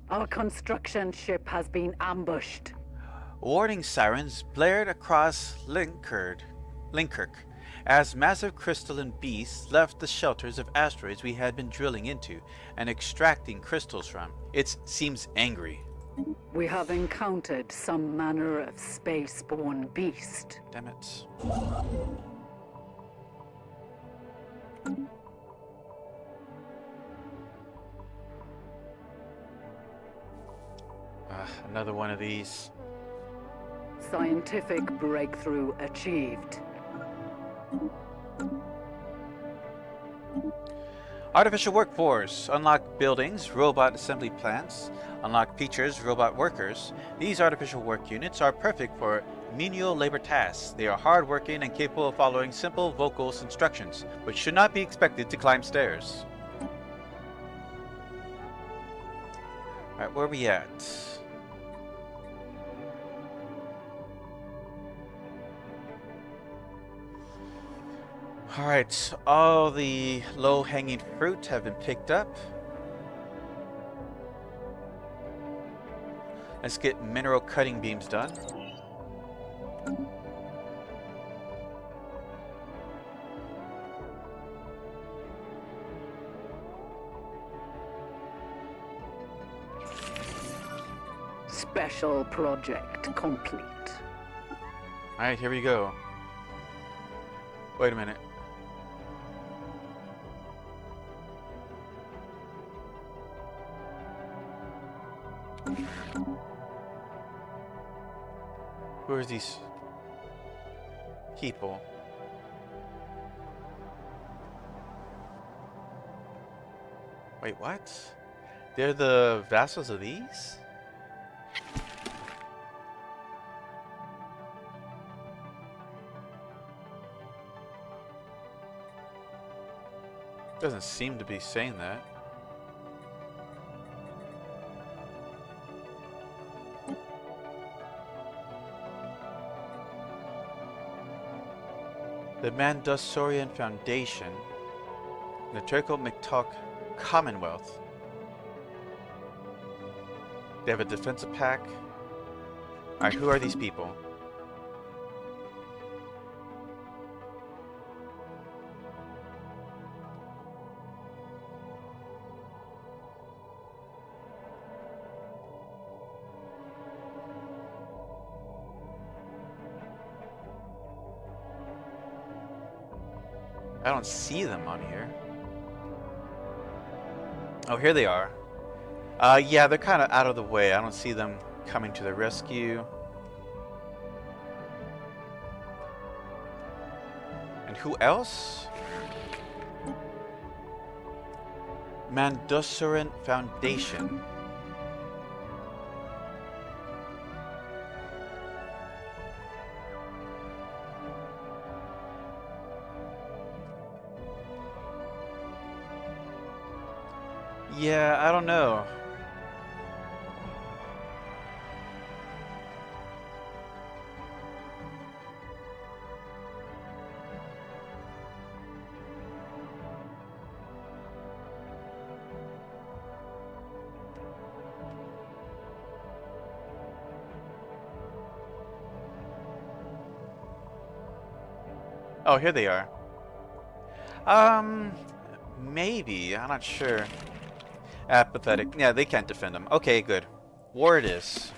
Our construction ship has been ambushed. Warning sirens blared across Linkirk as massive crystalline beasts left the shelters of asteroids we had been drilling into and extracting crystals from. It seems angry. We have encountered some manner of space-borne beast. Damn it. Another one of these. Scientific breakthrough achieved. Artificial workforce. Unlock buildings, robot assembly plants. Unlock features, robot workers. These artificial work units are perfect for menial labor tasks. They are hardworking and capable of following simple vocal instructions, but should not be expected to climb stairs. Alright, where are we at? Alright, all the low-hanging fruit have been picked up. Let's get mineral cutting beams done. Special project complete. Alright, here we go. Wait a minute. Who are these people? Wait, what? They're the vassals of these? Doesn't seem to be saying that. The Mandossorian Foundation, the Turco-Mictalk Commonwealth. They have a defensive pack. Alright, who are these people? I don't see them on here. Oh, here they are. Yeah, they're kind of out of the way. I don't see them coming to the rescue. And who else? Mandusaran Foundation. Yeah, I don't know. Oh, here they are. Maybe. I'm not sure. Apathetic. Yeah, they can't defend them. Okay, good. War it is.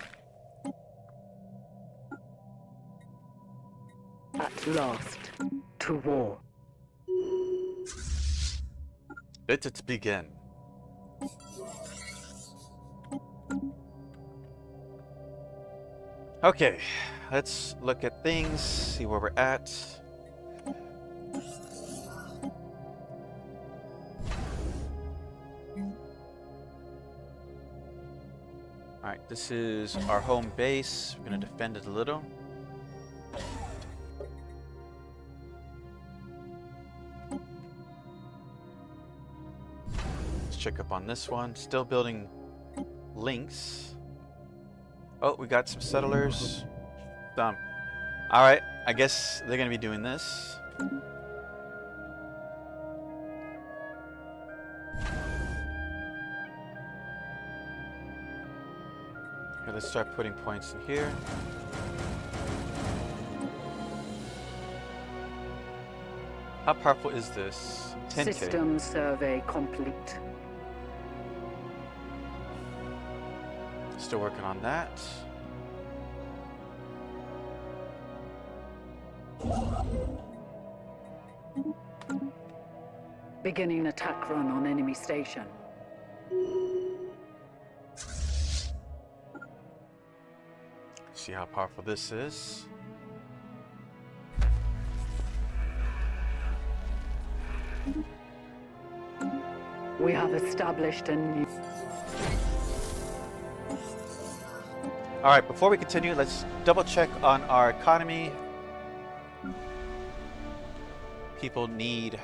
At last, to war. Let it begin. Okay, let's look at things, see where we're at. Alright, this is our home base. We're going to defend it a little. Let's check up on this one. Still building links. Oh, we got some settlers. Done. Alright, I guess they're going to be doing this. Okay, let's start putting points in here. How powerful is this? 10K. System survey complete. Still working on that. Beginning attack run on enemy station. See how powerful this is. We have established a new... Alright, before we continue, let's double check on our economy. People need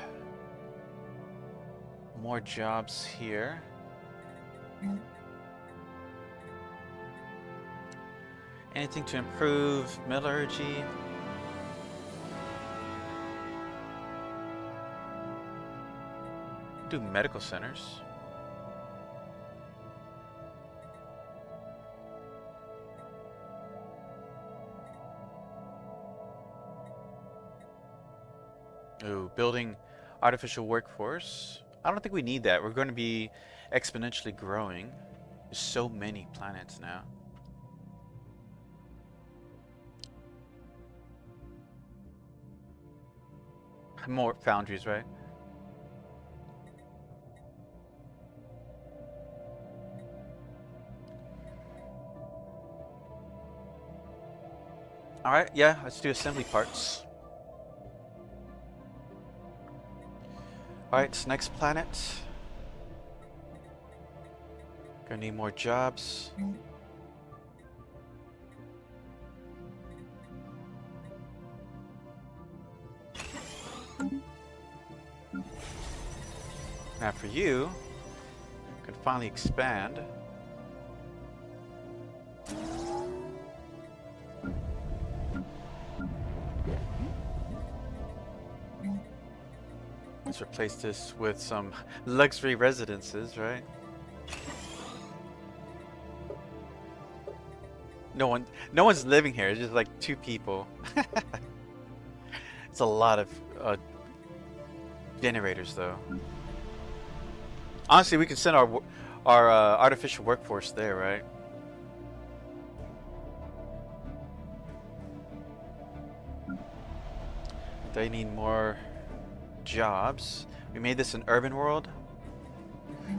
more jobs here. Anything to improve metallurgy? Do medical centers. Ooh, building artificial workforce. I don't think we need that. We're going to be exponentially growing. There's so many planets now. More foundries, right? Alright, yeah, let's do assembly parts. Alright, so next planet. Gonna need more jobs. Now for you, can finally expand. Let's replace this with some luxury residences, right? No one's living here. It's just like 2 people. It's a lot of generators, though. Honestly, we could send our artificial workforce there, right? They need more jobs. We made this an urban world.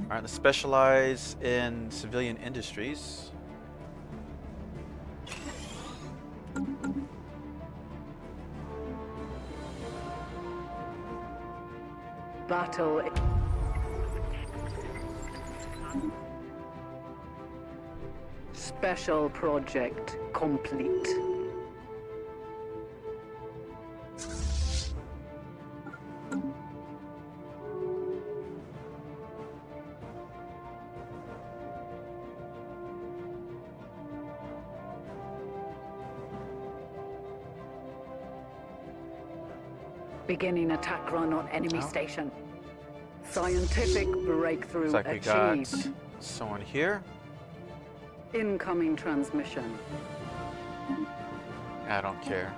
Alright, let's specialize in civilian industries. Battle. Special project complete. Beginning attack run on enemy station. Scientific breakthrough Looks like we got achieved. someone here. Incoming transmission. I don't care.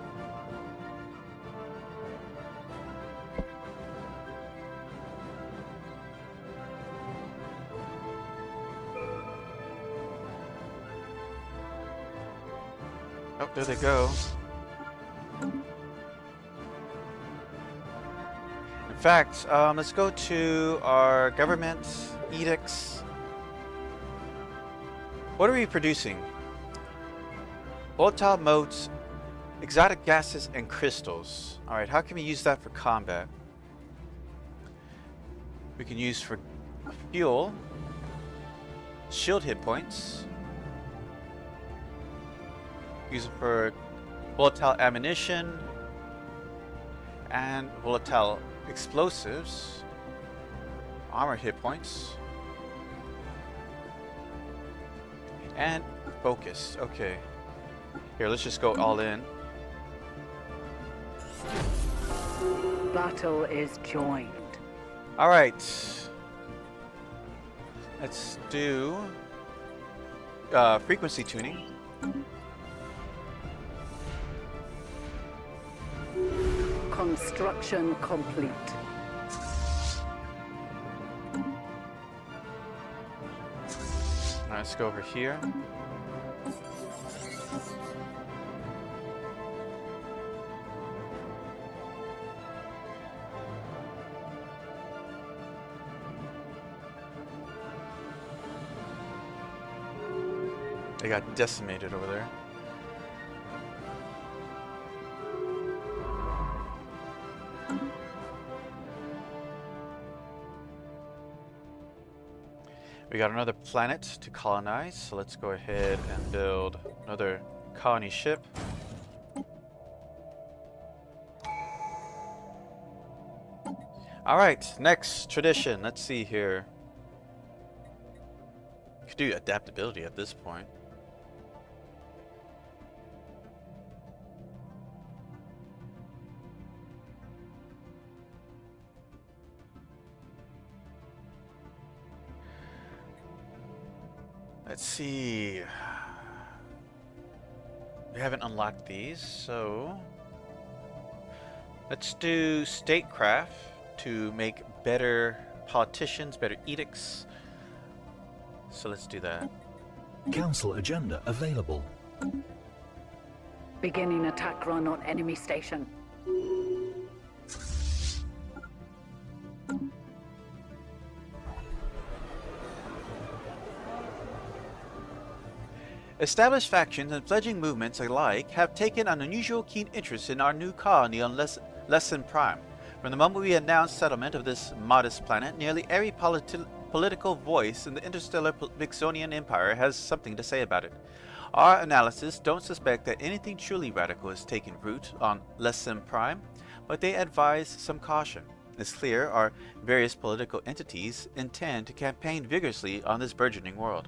Oh, there they go. In fact, let's go to our government edicts. What are we producing? Volatile modes, exotic gases, and crystals. Alright, how can we use that for combat? We can use for fuel, shield hit points, use it for volatile ammunition, and volatile explosives, armor hit points, and focus. Okay. Here, let's just go all in. Battle is joined. Alright. Let's do frequency tuning. Construction complete. Alright, let's go over here. They got decimated over there. We got another planet to colonize, so let's go ahead and build another colony ship. Alright, next tradition. Let's see here. Could do adaptability at this point. Let's see. We haven't unlocked these, so let's do statecraft to make better politicians, better edicts. So let's do that. Council agenda available. Beginning attack run on enemy station. Established factions and fledgling movements alike have taken an unusual keen interest in our new colony on Lesson Prime. From the moment we announced settlement of this modest planet, nearly every political voice in the interstellar Vixonian Empire has something to say about it. Our analysis don't suspect that anything truly radical has taken root on Lesson Prime, but they advise some caution. It's clear our various political entities intend to campaign vigorously on this burgeoning world.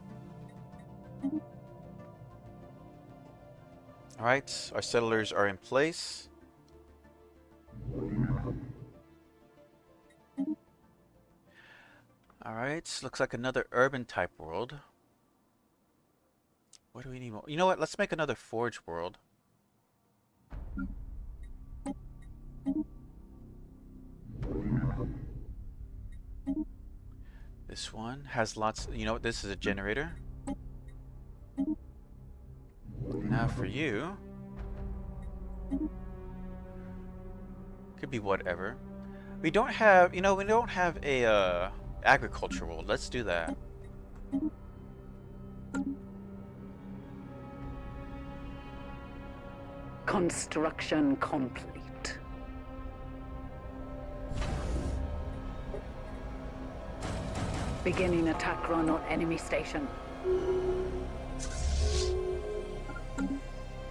Alright, our settlers are in place. Alright, looks like another urban type world. What do we need more? You know what, let's make another forge world. This one has lots, you know what, this is a generator. Now for you, could be whatever. We don't have, you know, we don't have a agricultural. Let's do that. Construction complete. Beginning attack run on enemy station.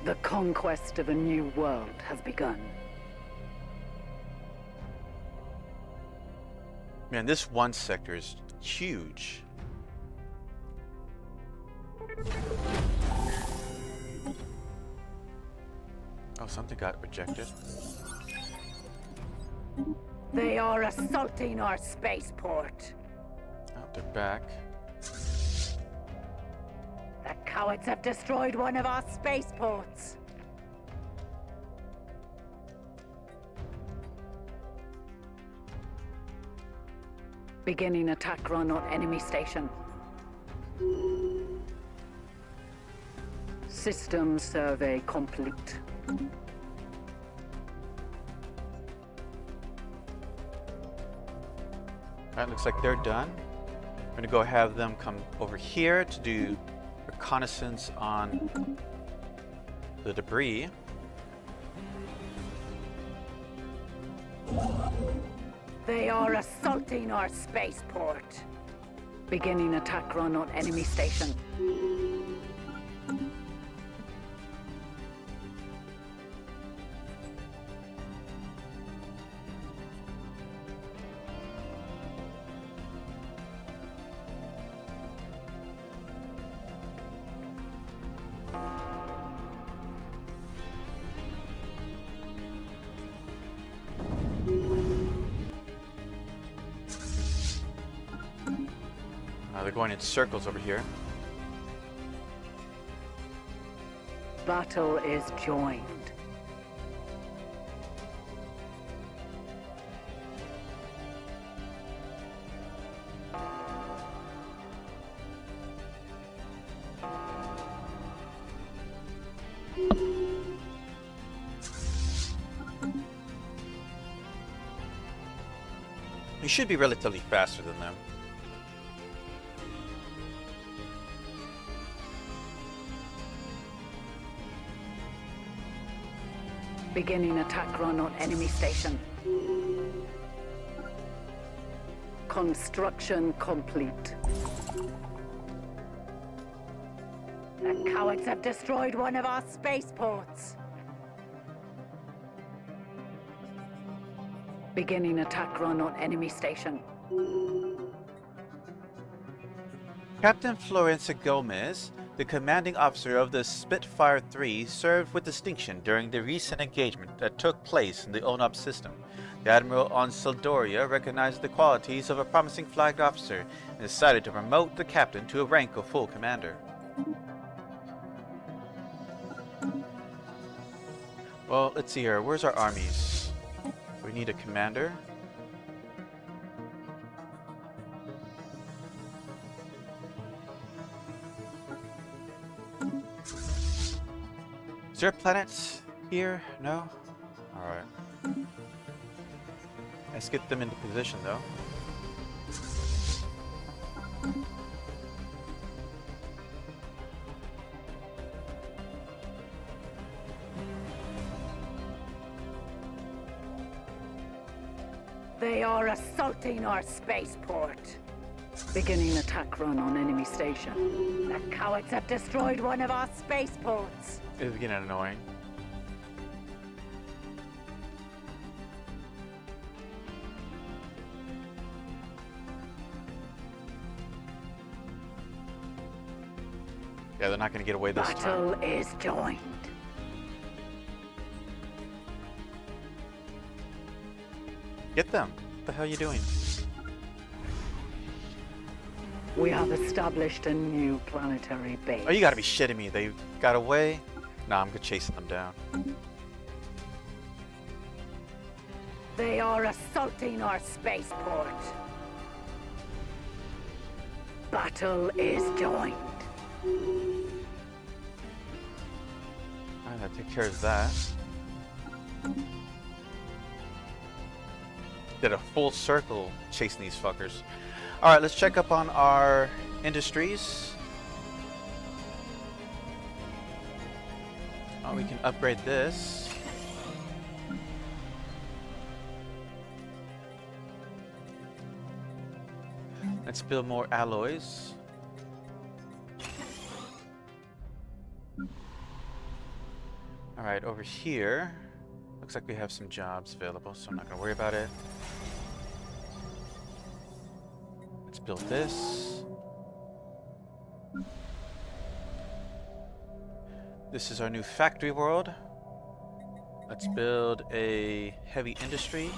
The conquest of a new world has begun. Man, this one sector is huge. Oh, something got rejected. They are assaulting our spaceport. Oh, they're back. The cowards have destroyed one of our spaceports. Beginning attack run on enemy station. System survey complete. Alright, looks like they're done. I'm gonna go have them come over here to do reconnaissance on the debris. They are assaulting our spaceport. Beginning attack run on enemy station. They're going in circles over here. Battle is joined. We should be relatively faster than them. Beginning attack run on enemy station. Construction complete. The cowards have destroyed one of our spaceports. Beginning attack run on enemy station. Captain Florencia Gomez, the commanding officer of the Spitfire 3, served with distinction during the recent engagement that took place in the ONOP system. The Admiral on Sildoria recognized the qualities of a promising flagged officer and decided to promote the captain to a rank of full commander. Well, let's see here. Where's our armies? We need a commander. Is there planets here? No? Alright. Let's get them into position though. They are assaulting our spaceport. Beginning attack run on enemy station. The cowards have destroyed one of our spaceports. It's getting annoying. Yeah, they're not going to get away this time. Battle is joined. Get them. What the hell are you doing? We have established a new planetary base. Oh, you gotta be shitting me. They got away? Nah, I'm chasing them down. They are assaulting our spaceport. Battle is joined. Alright, that takes care of that. Did a full circle chasing these fuckers. Alright, let's check up on our industries. Oh, we can upgrade this. Let's build more alloys. Alright, over here, looks like we have some jobs available, so I'm not going to worry about it. Let's build this. This is our new factory world. Let's build a heavy industry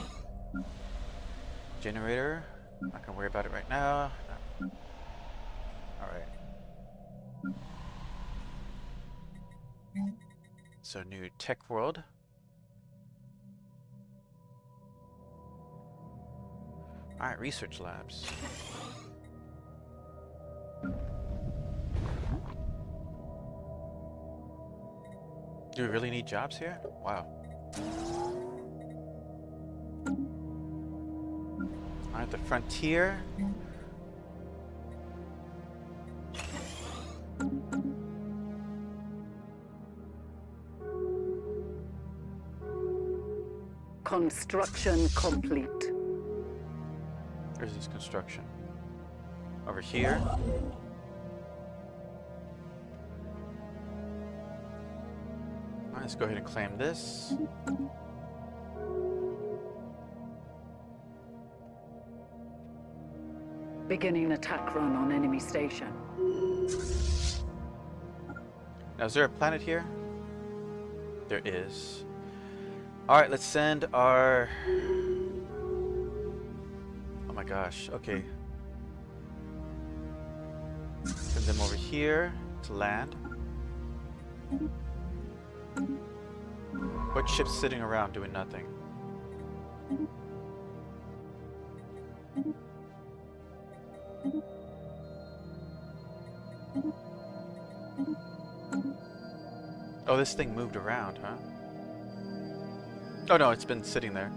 generator. I'm not going to worry about it right now. Alright. So new tech world. Alright, research labs. Do we really need jobs here? Wow. Alright, the frontier. Construction complete. Where's this construction? Over here. Alright, let's go ahead and claim this. Beginning attack run on enemy station. Now, is there a planet here? There is. Alright, let's send our... Oh my gosh, okay. Send them over here to land. What ship's sitting around doing nothing? Oh, this thing moved around, huh? Oh no, it's been sitting there.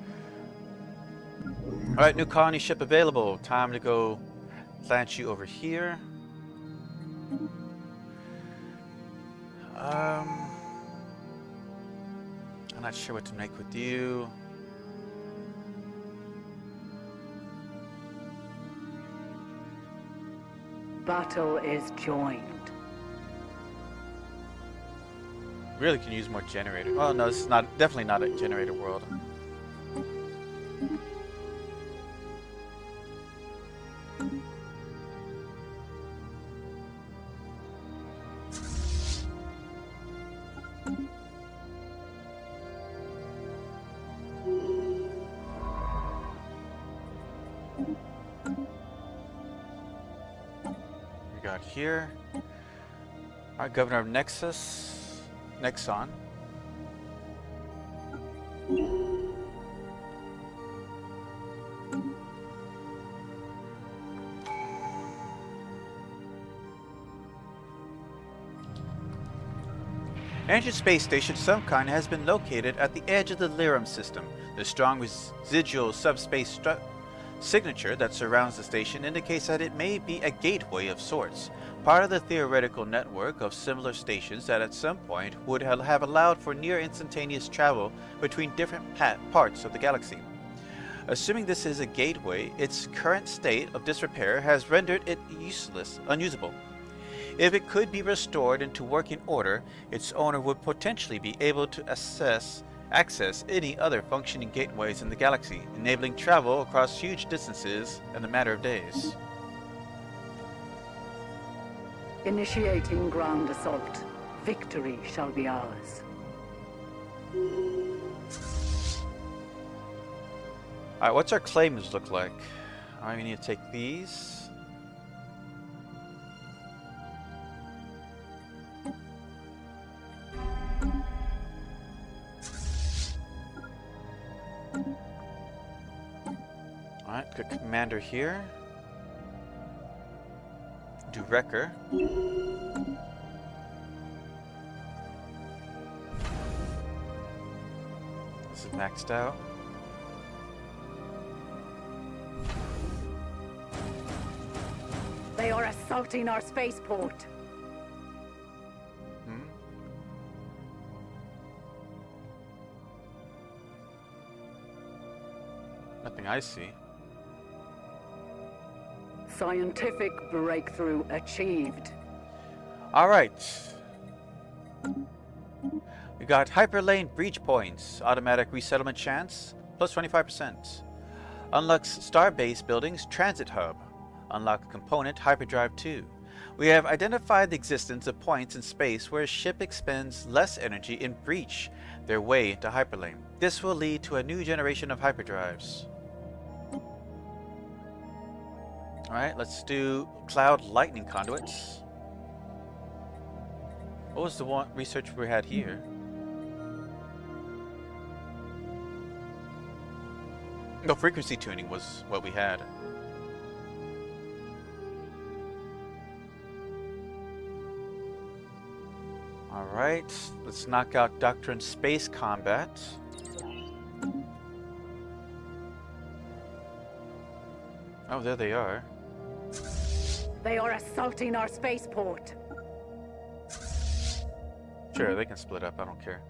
Alright, new colony ship available. Time to go plant you over here. I'm not sure what to make with you. Battle is joined. Really can use more generator. Oh no, this is definitely not a generator world. We got here. Our governor of Nexon. An ancient space station of some kind has been located at the edge of the Lyrum system. The strong residual subspace signature that surrounds the station indicates that it may be a gateway of sorts, part of the theoretical network of similar stations that at some point would have allowed for near instantaneous travel between different parts of the galaxy. Assuming this is a gateway, its current state of disrepair has rendered it unusable. If it could be restored into working order, its owner would potentially be able to access any other functioning gateways in the galaxy, enabling travel across huge distances in a matter of days. Initiating ground assault. Victory shall be ours. Alright, what's our claims look like? Alright, we need to take these. Alright, good commander here. Do wrecker. This is maxed out. assaulting our spaceport. Hmm? Nothing I see. Scientific breakthrough achieved. All right. We got hyperlane breach points, automatic resettlement chance, plus 25%. Unlocks starbase buildings, transit hub. Unlocked component, hyperdrive 2. We have identified the existence of points in space where a ship expends less energy in breach their way into hyperlane. This will lead to a new generation of hyperdrives. Alright, let's do cloud lightning conduits. What was the one research we had here? No, frequency tuning was what we had. Alright, let's knock out Doctrine Space Combat. Oh, there they are. They are assaulting our spaceport. Sure, they can split up, I don't care.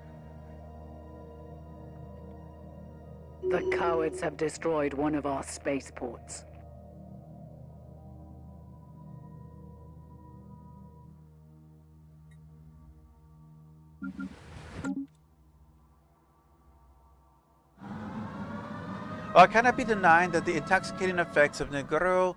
The cowards have destroyed one of our spaceports. Well, it cannot be denied that the intoxicating effects of Negro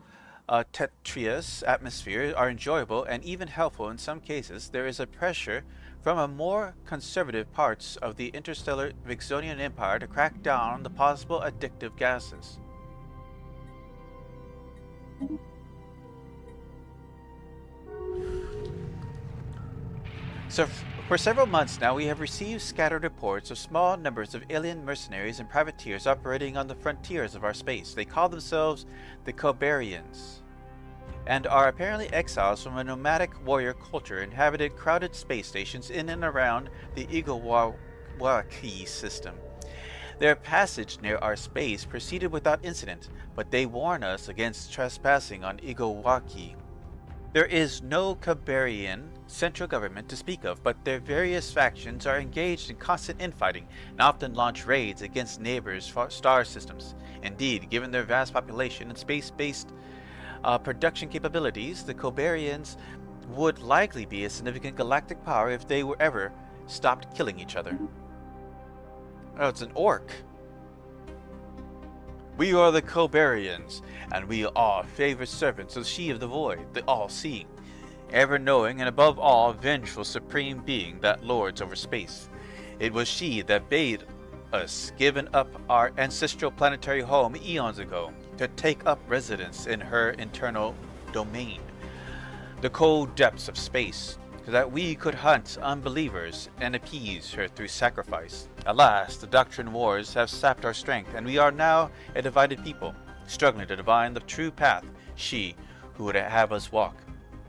Tetrius atmosphere are enjoyable and even helpful in some cases. There is a pressure from a more conservative parts of the interstellar Vixonian Empire to crack down on the possible addictive gases. So, for several months now, we have received scattered reports of small numbers of alien mercenaries and privateers operating on the frontiers of our space. They call themselves the Cobarians, and are apparently exiles from a nomadic warrior culture inhabited crowded space stations in and around the Igawaki system. Their passage near our space proceeded without incident, but they warn us against trespassing on Igawaki. There is no Cobarian central government to speak of, but their various factions are engaged in constant infighting and often launch raids against neighbors' star systems. Indeed, given their vast population and space-based production capabilities, the Cobarians would likely be a significant galactic power if they were ever stopped killing each other. Oh, it's an orc. We are the Cobarians, and we are favored servants of She of the Void, the all-seeing, ever-knowing, and above all, vengeful supreme being that lords over space. It was she that bade us give up our ancestral planetary home eons ago to take up residence in her internal domain, the cold depths of space, so that we could hunt unbelievers and appease her through sacrifice. Alas, the doctrine wars have sapped our strength, and we are now a divided people, struggling to divine the true path she who would have us walk.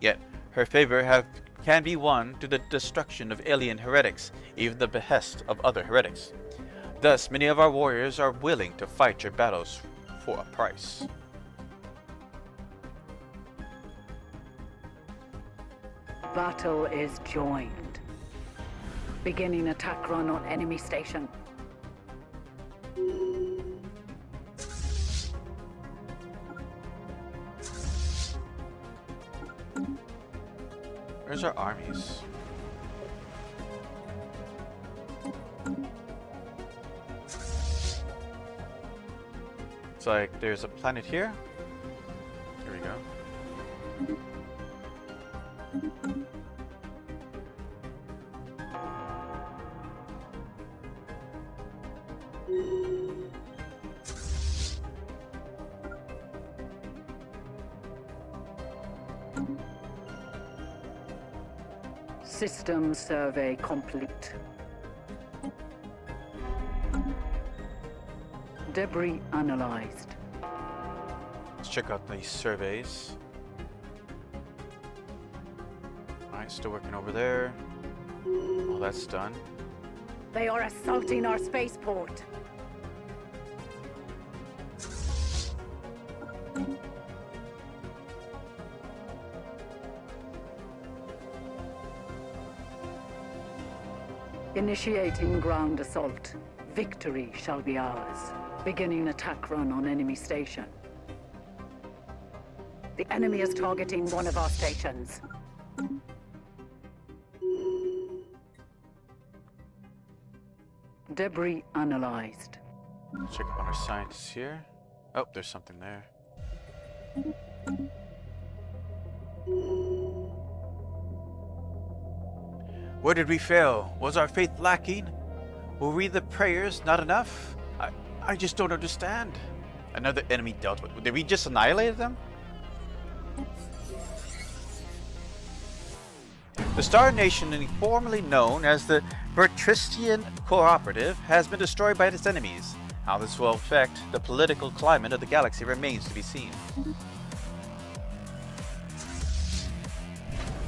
Yet her favor can be won through the destruction of alien heretics, even the behest of other heretics. Thus, many of our warriors are willing to fight your battles for a price. Battle is joined. Beginning attack run on enemy station. Where's our armies? It's like there's a planet here. Here we go. System survey complete. Debris analyzed. Let's check out these surveys. Alright, still working over there. Well, that's done. They are assaulting our spaceport. Initiating ground assault. Victory shall be ours. Beginning attack run on enemy station. The enemy is targeting one of our stations. Debris analyzed. Check up on our scientists here. Oh, there's something there. Where did we fail? Was our faith lacking? Were we the prayers not enough? I just don't understand. Another enemy dealt with. Did we just annihilate them? The Star Nation, formerly known as the Bertristian Cooperative, has been destroyed by its enemies. How this will affect the political climate of the galaxy remains to be seen.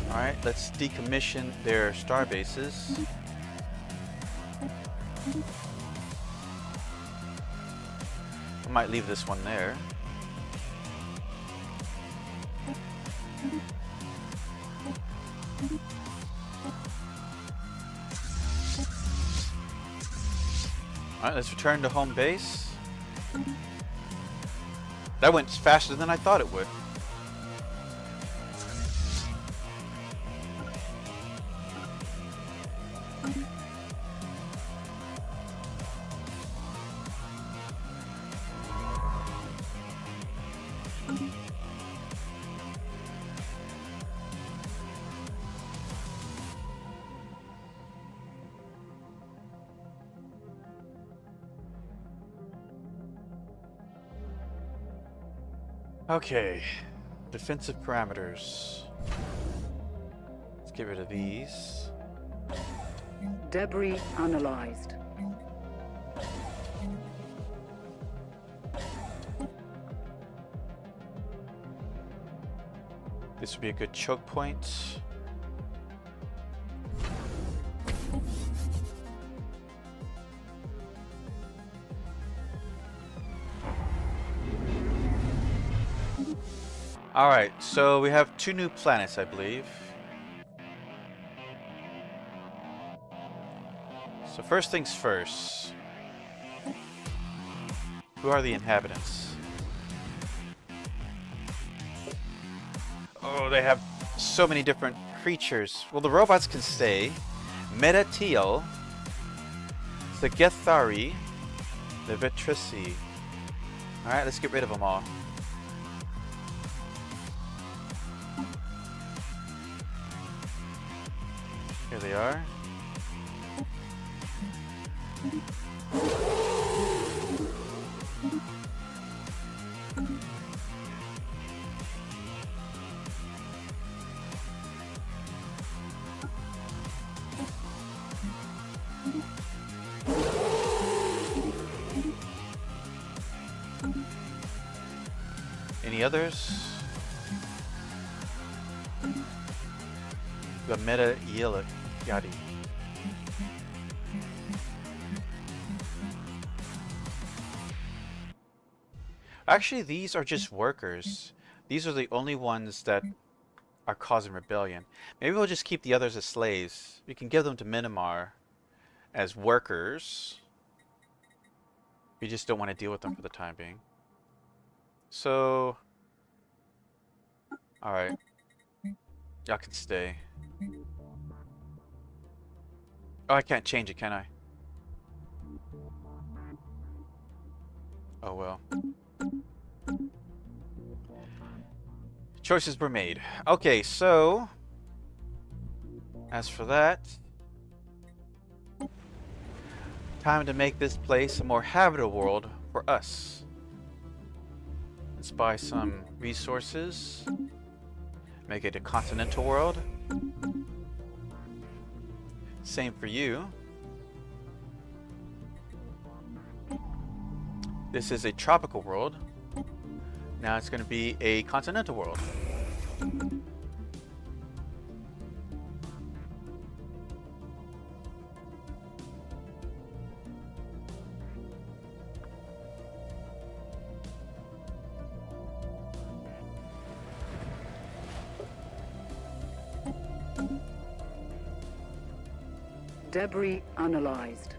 Alright, let's decommission their star bases. I might leave this one there. Alright, let's return to home base. That went faster than I thought it would. Okay, defensive parameters. Let's get rid of these. Debris analyzed. This would be a good choke point. Alright, so we have 2 new planets, I believe. So first things first. Who are the inhabitants? Oh, they have so many different creatures. Well, the robots can stay. Metatiel, the Gethari, the Vetrisi. Alright, let's get rid of them all. Here they are. Any others? The Meta Yadi. Actually, these are just workers. These are the only ones that are causing rebellion. Maybe we'll just keep the others as slaves. We can give them to Minimar as workers. We just don't want to deal with them for the time being. So, alright. Y'all can stay. Oh, I can't change it, can I? Oh well. Choices were made. Okay, so as for that, time to make this place a more habitable world for us. Let's buy some resources. Make it a continental world. Same for you. This is a tropical world. Now it's going to be a continental world. Debris analyzed.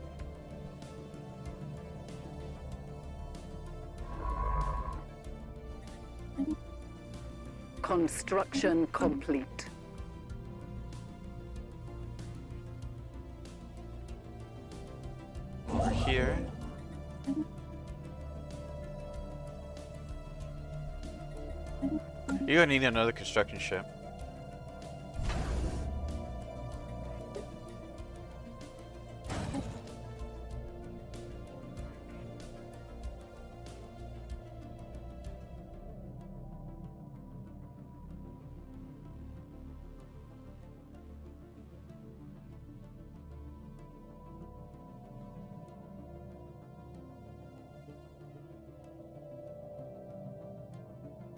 Construction complete. Over here. You're gonna need another construction ship.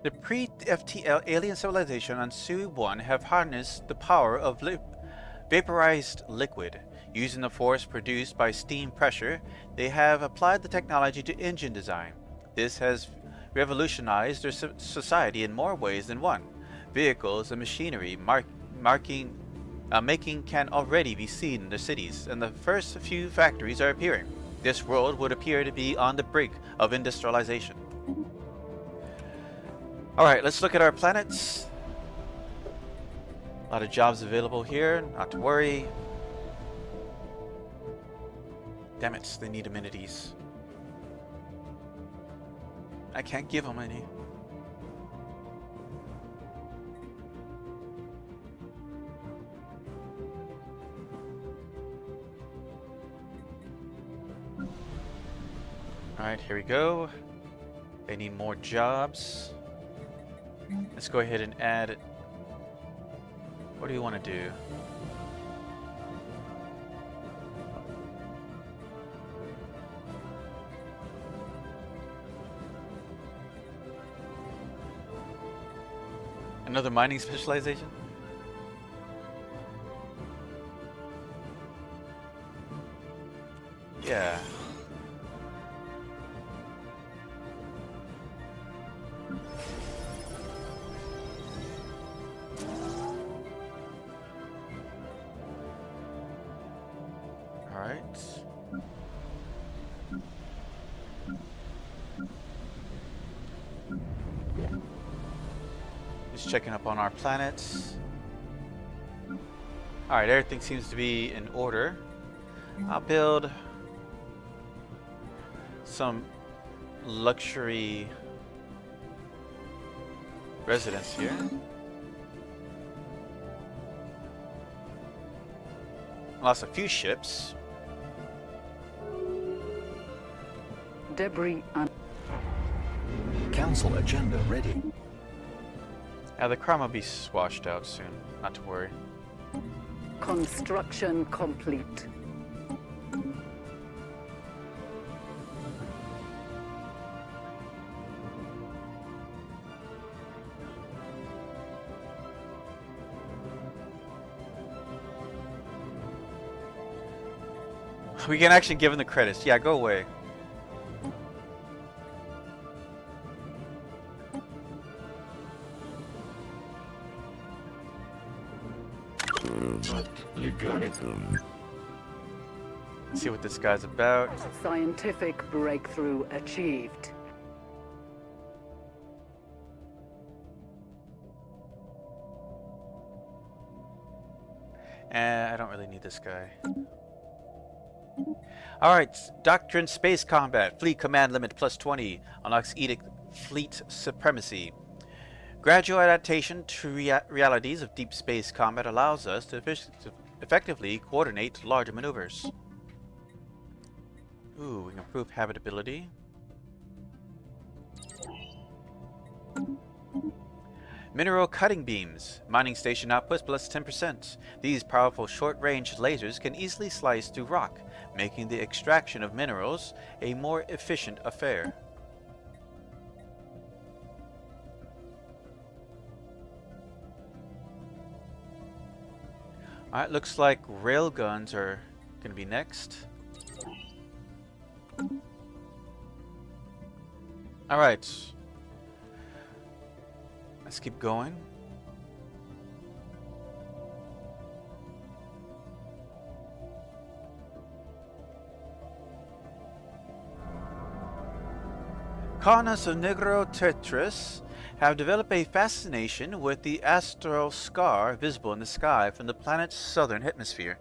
The pre-FTL alien civilization on Sui 1 have harnessed the power of vaporized liquid. Using the force produced by steam pressure, they have applied the technology to engine design. This has revolutionized their society in more ways than one. Vehicles and machinery making can already be seen in the cities, and the first few factories are appearing. This world would appear to be on the brink of industrialization. Alright, let's look at our planets. A lot of jobs available here, not to worry. Damn it, they need amenities. I can't give them any. Alright, here we go. They need more jobs. Let's go ahead and add. What do you want to do? Another mining specialization? Yeah. Just checking up on our planets. Alright, everything seems to be in order. I'll build some luxury residence here. Lost a few ships. Debris on. Council agenda ready. The crime will be washed out soon, not to worry. Construction complete. We can actually give him the credits. Yeah, go away. Let's see what this guy's about. Scientific breakthrough achieved. I don't really need this guy. Alright, Doctrine Space Combat. Fleet Command Limit plus 20. Unlocks Edict Fleet Supremacy. Gradual adaptation to realities of deep space combat allows us to effectively coordinate larger maneuvers. Ooh, we can improve habitability. Mineral cutting beams. Mining station output plus 10%. These powerful short-range lasers can easily slice through rock, making the extraction of minerals a more efficient affair. Alright, looks like railguns are going to be next. Alright. Let's keep going. colonists of Negro Tetris have developed a fascination with the astral scar visible in the sky from the planet's southern hemisphere.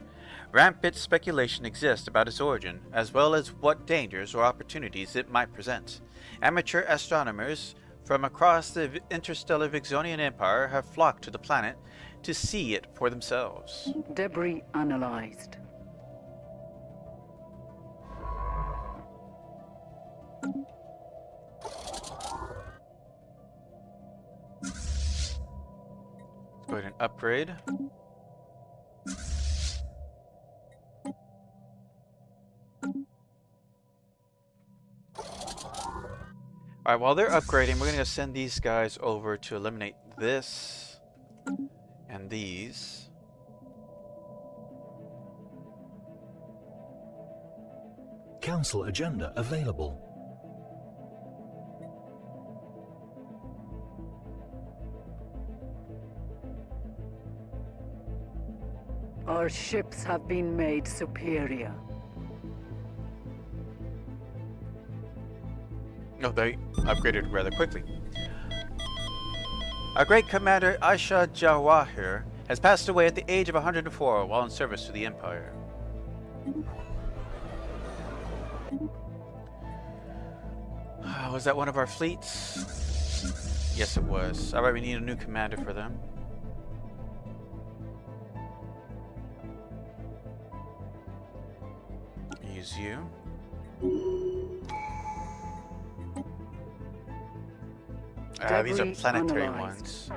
Rampant speculation exists about its origin, as well as what dangers or opportunities it might present. Amateur astronomers from across the interstellar Vixonian Empire have flocked to the planet to see it for themselves. Debris analyzed. Let's go ahead and upgrade. Alright, while they're upgrading, we're going to send these guys over to eliminate this and these. Council agenda available. Our ships have been made superior. Oh, they upgraded rather quickly. Our great commander Aisha Jawahir has passed away at the age of 104 while in service to the Empire. Was that one of our fleets? Yes, it was. Alright, we need a new commander for them. Use you. These are planetary ones.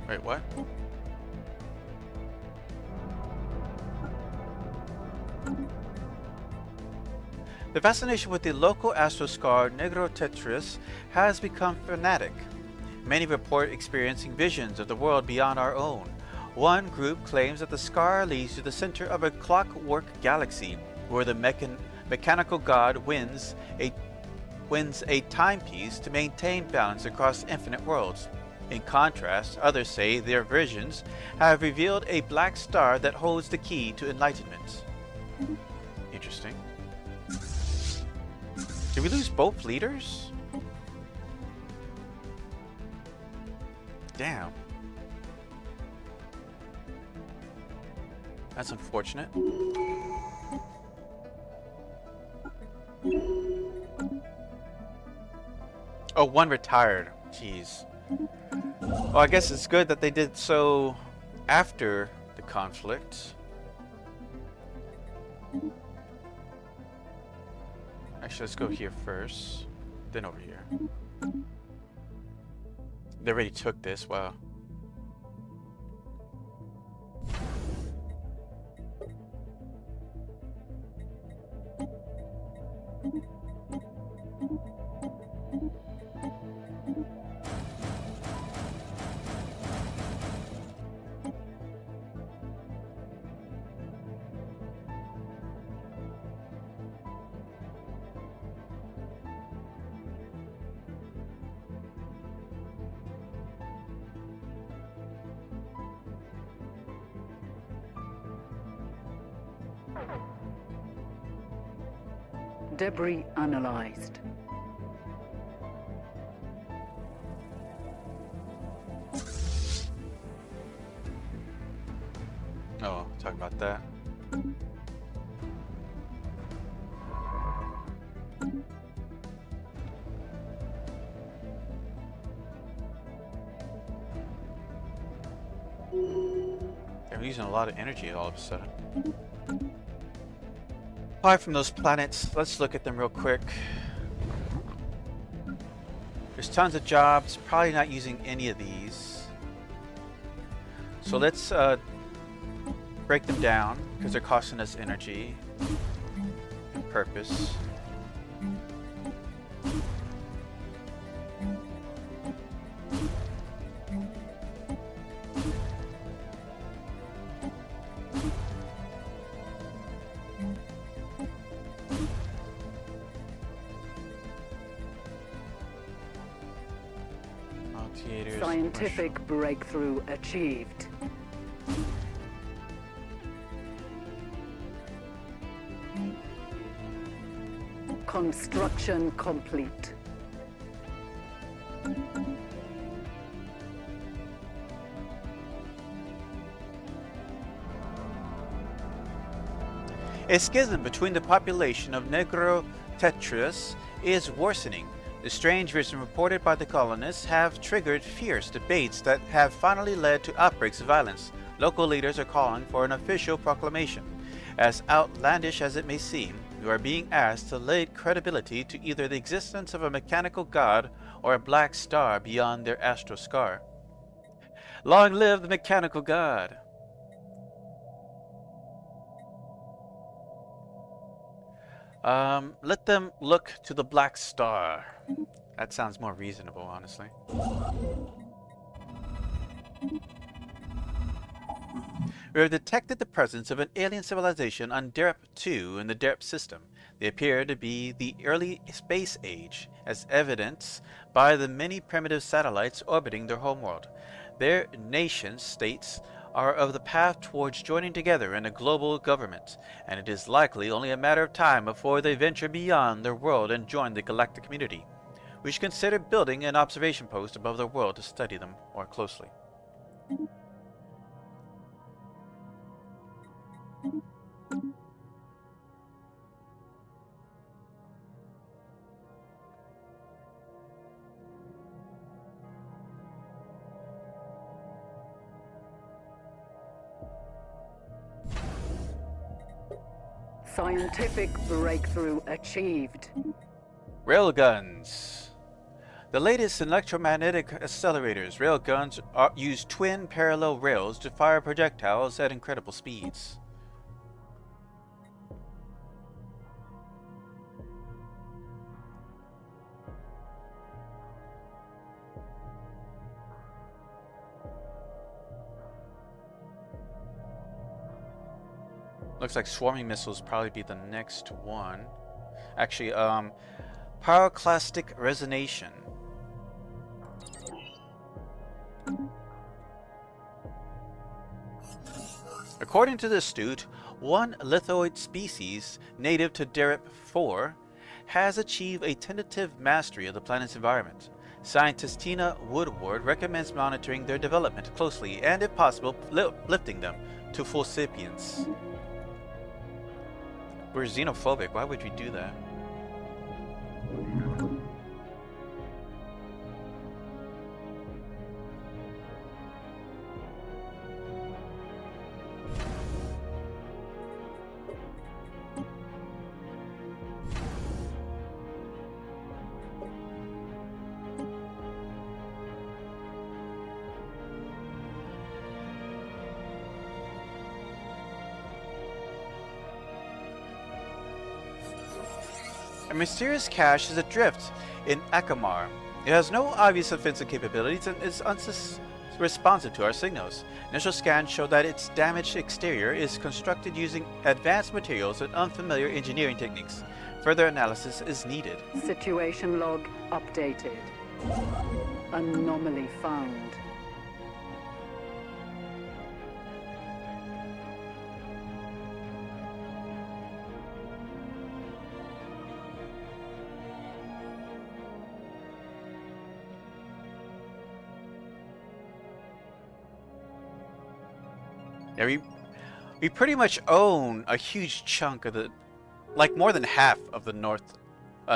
Wait, what? The fascination with the local astroscar Negro Tetris has become fanatic. Many report experiencing visions of the world beyond our own. One group claims that the scar leads to the center of a clockwork galaxy, where the mechanical god wins a timepiece to maintain balance across infinite worlds. In contrast, others say their visions have revealed a black star that holds the key to enlightenment. Interesting. Did we lose both leaders? Damn. That's unfortunate. Oh, one retired. Jeez. Well, I guess it's good that they did so after the conflict. Actually, let's go here first, then over here. They already took this, wow. Debris analyzed. Oh, talk about that. They're using a lot of energy all of a sudden. Apart from those planets, let's look at them real quick. There's tons of jobs, probably not using any of these. So let's break them down, because they're costing us energy and purpose. Scientific breakthrough achieved. Construction complete. A schism between the population of Negro Tetris is worsening. The strange vision reported by the colonists have triggered fierce debates that have finally led to outbreaks of violence. Local leaders are calling for an official proclamation. As outlandish as it may seem, you are being asked to lay credibility to either the existence of a mechanical god or a black star beyond their astral scar. Long live the mechanical god! Let them look to the black star. That sounds more reasonable, honestly. We have detected the presence of an alien civilization on Derp-2 in the Derp system. They appear to be the early space age, as evidenced by the many primitive satellites orbiting their homeworld. Their nation-states are of the path towards joining together in a global government, and it is likely only a matter of time before they venture beyond their world and join the galactic community. We should consider building an observation post above their world to study them more closely. Scientific breakthrough achieved. Railguns. The latest in electromagnetic accelerators, railguns use twin parallel rails to fire projectiles at incredible speeds. Looks like swarming missiles probably be the next one. Actually, pyroclastic resonation. According to the astute, one lithoid species native to Derp-4 has achieved a tentative mastery of the planet's environment. Scientist Tina Woodward recommends monitoring their development closely and, if possible, lifting them to full sapience. We're xenophobic. Why would we do that? A mysterious cache is adrift in Akamar. It has no obvious offensive capabilities and is unresponsive to our signals. Initial scans show that its damaged exterior is constructed using advanced materials and unfamiliar engineering techniques. Further analysis is needed. Situation log updated. Anomaly found. Yeah, we pretty much own a huge chunk of the, like more than half of the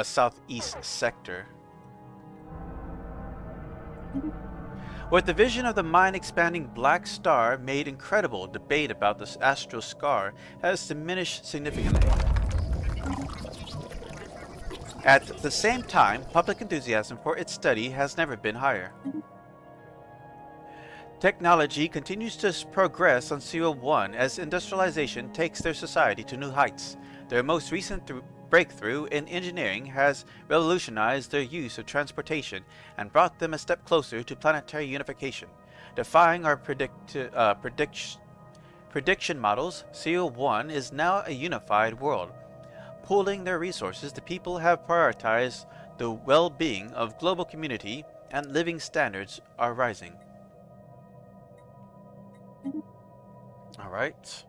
southeast sector. With the vision of the mind-expanding black star made incredible, debate about this astral scar has diminished significantly. At the same time, public enthusiasm for its study has never been higher. Technology continues to progress on Serial 1 as industrialization takes their society to new heights. Their most recent breakthrough in engineering has revolutionized their use of transportation and brought them a step closer to planetary unification. Defying our prediction models, Serial 1 is now a unified world. Pooling their resources, the people have prioritized the well-being of global community and living standards are rising. Alright.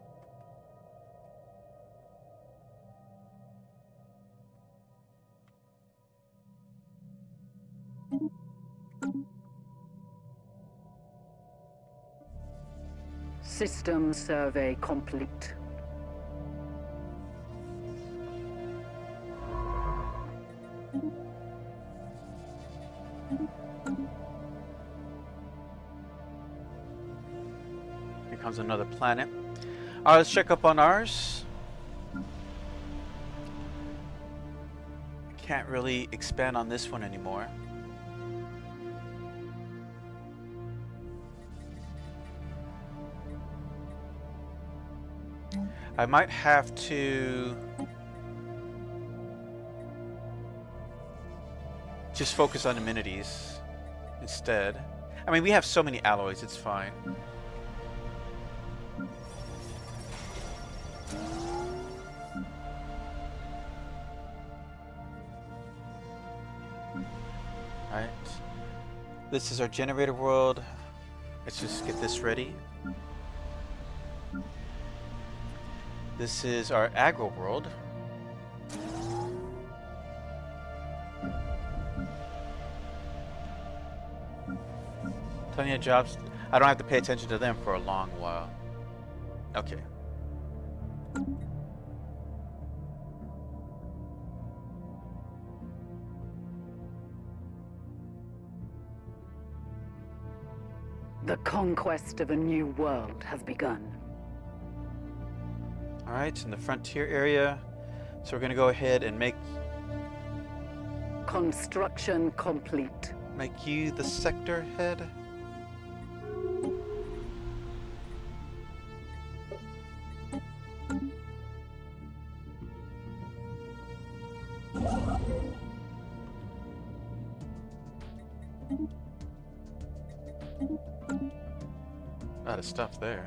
System survey complete. Here comes another planet. Alright, let's check up on ours. Can't really expand on this one anymore. I might have to just focus on amenities instead. I mean, we have so many alloys, it's fine. Alright. This is our generator world. Let's just get this ready. This is our aggro world. Plenty of jobs. I don't have to pay attention to them for a long while. Okay. The conquest of a new world has begun. Alright, in the frontier area. So we're gonna go ahead and make Construction complete. you the sector head. A lot of stuff there.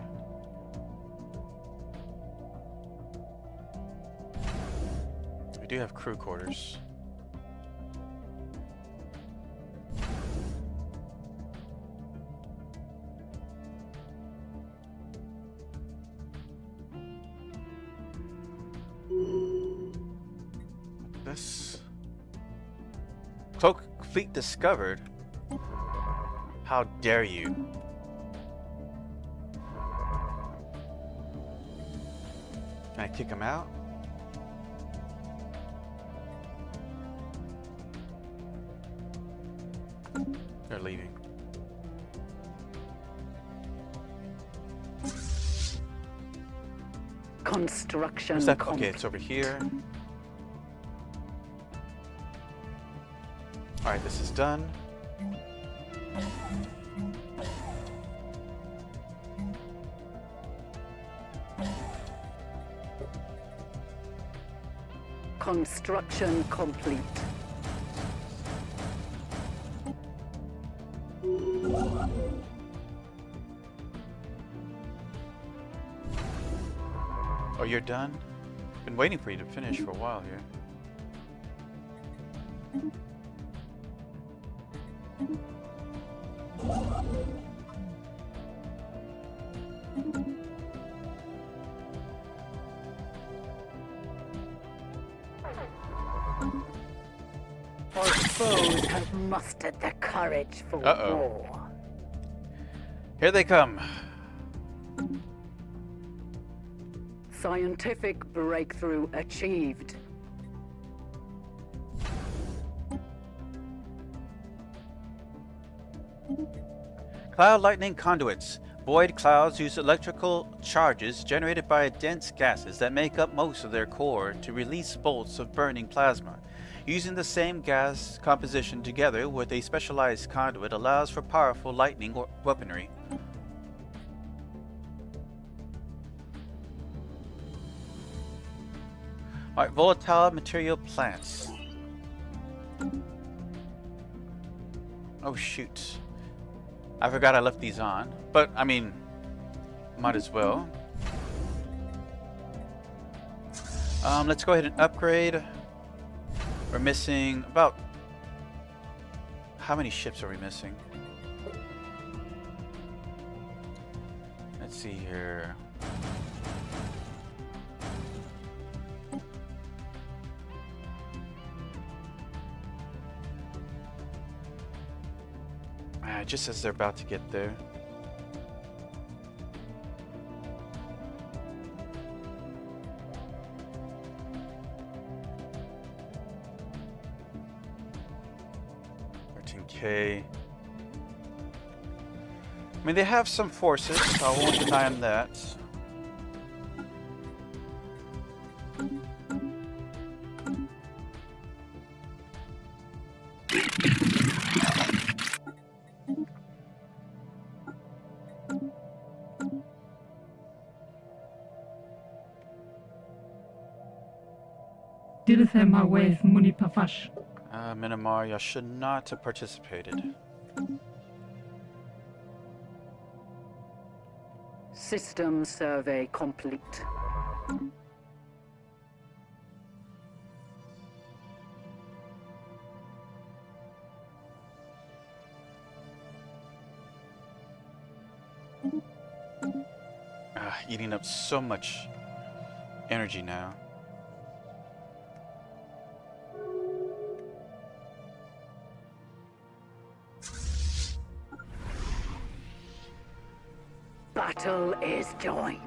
We do have crew quarters. This cloak fleet discovered. How dare you? Can I kick him out? They're leaving. Construction What's that? complete. Okay, it's over here. Alright, this is done. Construction complete. Oh, you're done? Been waiting for you to finish for a while here. Our foes have mustered the courage for war. Here they come. Scientific breakthrough achieved. Cloud lightning conduits. Void clouds use electrical charges generated by dense gases that make up most of their core to release bolts of burning plasma. Using the same gas composition together with a specialized conduit allows for powerful lightning weaponry. Alright, volatile material plants. Oh shoot. I forgot I left these on, but I mean, might as well. Let's go ahead and upgrade. We're missing about how many ships are we missing? Let's see here. Just as they're about to get there. I mean, they have some forces, so I won't deny them that. Dilithema with Munipafash. Minamaria should not have participated. System survey complete. Eating up so much energy now. Battle is joined.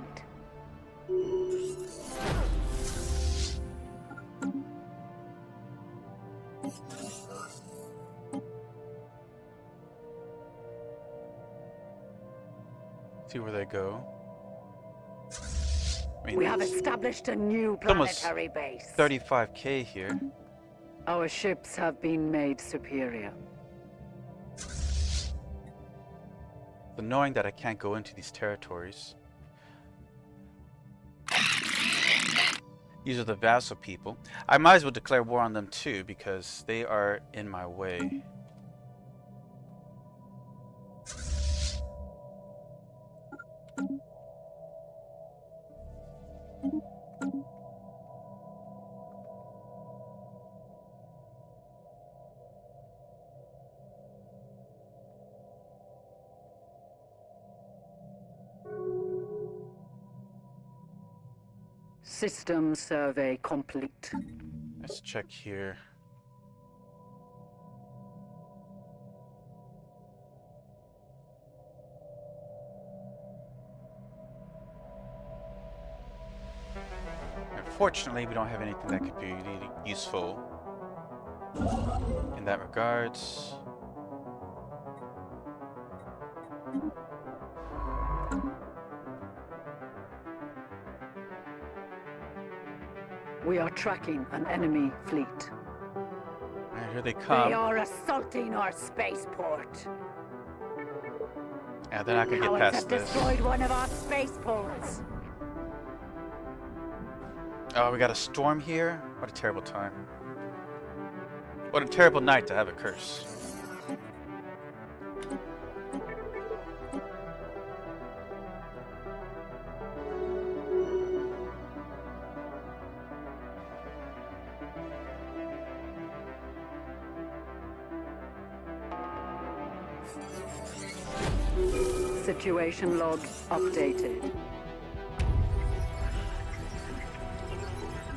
See where they go. I mean, We have established a new almost planetary base. 35k here. Our ships have been made superior. But knowing that I can't go into these territories. These are the vassal people. I might as well declare war on them too, because they are in my way. System survey complete. Let's check here. Unfortunately, we don't have anything that could be really useful in that regards. We are tracking an enemy fleet. Alright, here they They come. are assaulting our spaceport. Yeah, they're not gonna get Cowards past have this. destroyed one of our spaceports. Oh, we got a storm here? What a terrible time. What a terrible night to have a curse. Situation log updated.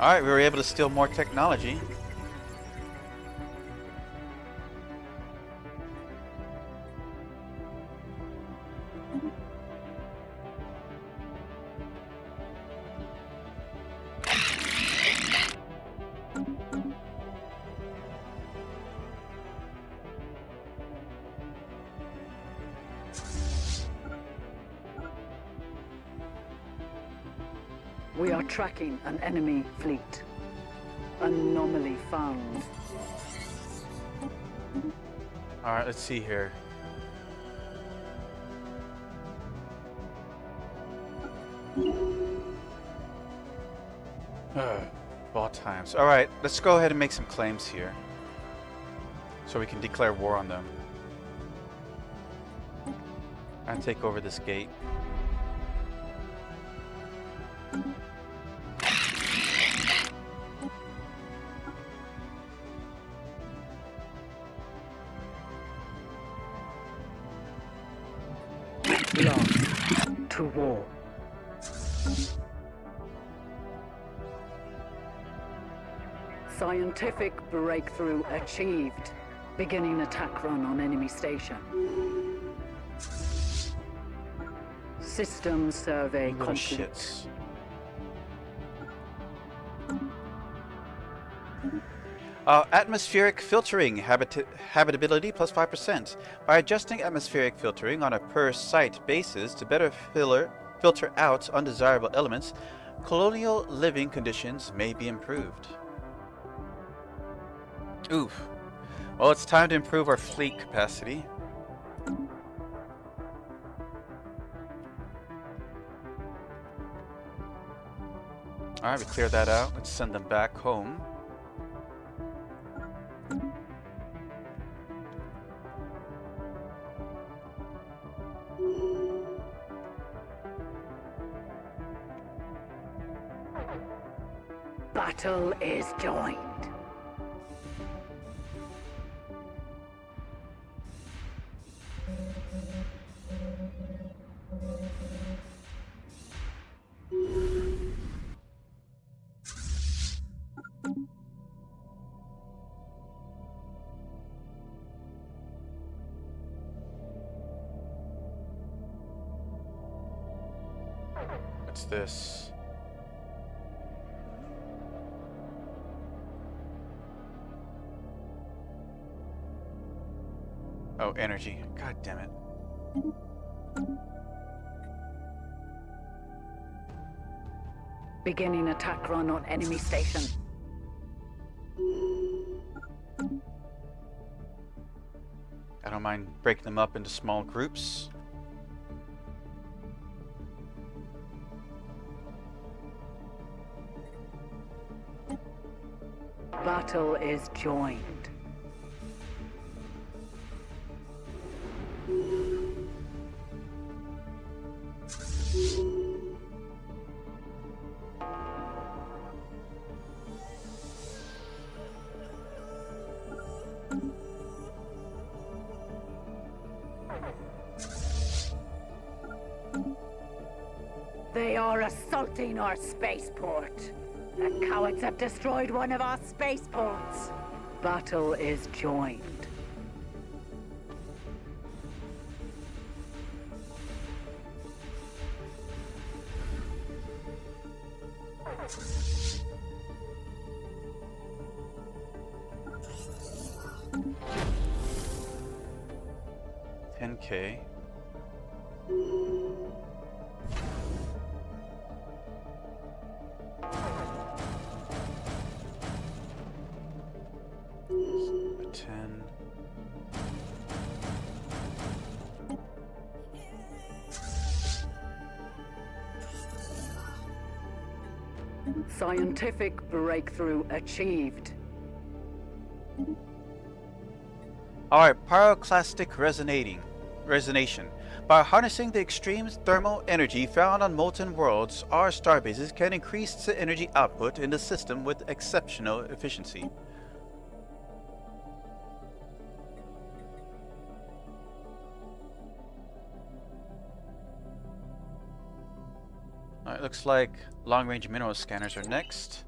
Alright, we were able to steal more technology. We are tracking an enemy fleet. Anomaly found. Alright, let's see here. Ball times. Alright, let's go ahead and make some claims here. So we can declare war on them. And take over this gate. war. Scientific breakthrough achieved. Beginning attack run on enemy station. System survey Little complete. shits. Atmospheric filtering habitability plus 5%. By adjusting atmospheric filtering on a per-site basis to better filter out undesirable elements, colonial living conditions may be improved. Oof. Well, it's time to improve our fleet capacity. Alright, we cleared that out. Let's send them back home. Battle is joined. What's this? Oh, energy. God damn it. Beginning attack run on enemy station. I don't mind breaking them up into small groups. Battle is joined. They are assaulting our spaceport. The cowards have destroyed one of our spaceports. Battle is joined. $10K. A 10. Scientific breakthrough achieved. Alright, pyroclastic resonation. By harnessing the extreme thermal energy found on molten worlds, our starbases can increase the energy output in the system with exceptional efficiency. Alright, looks like long-range mineral scanners are next.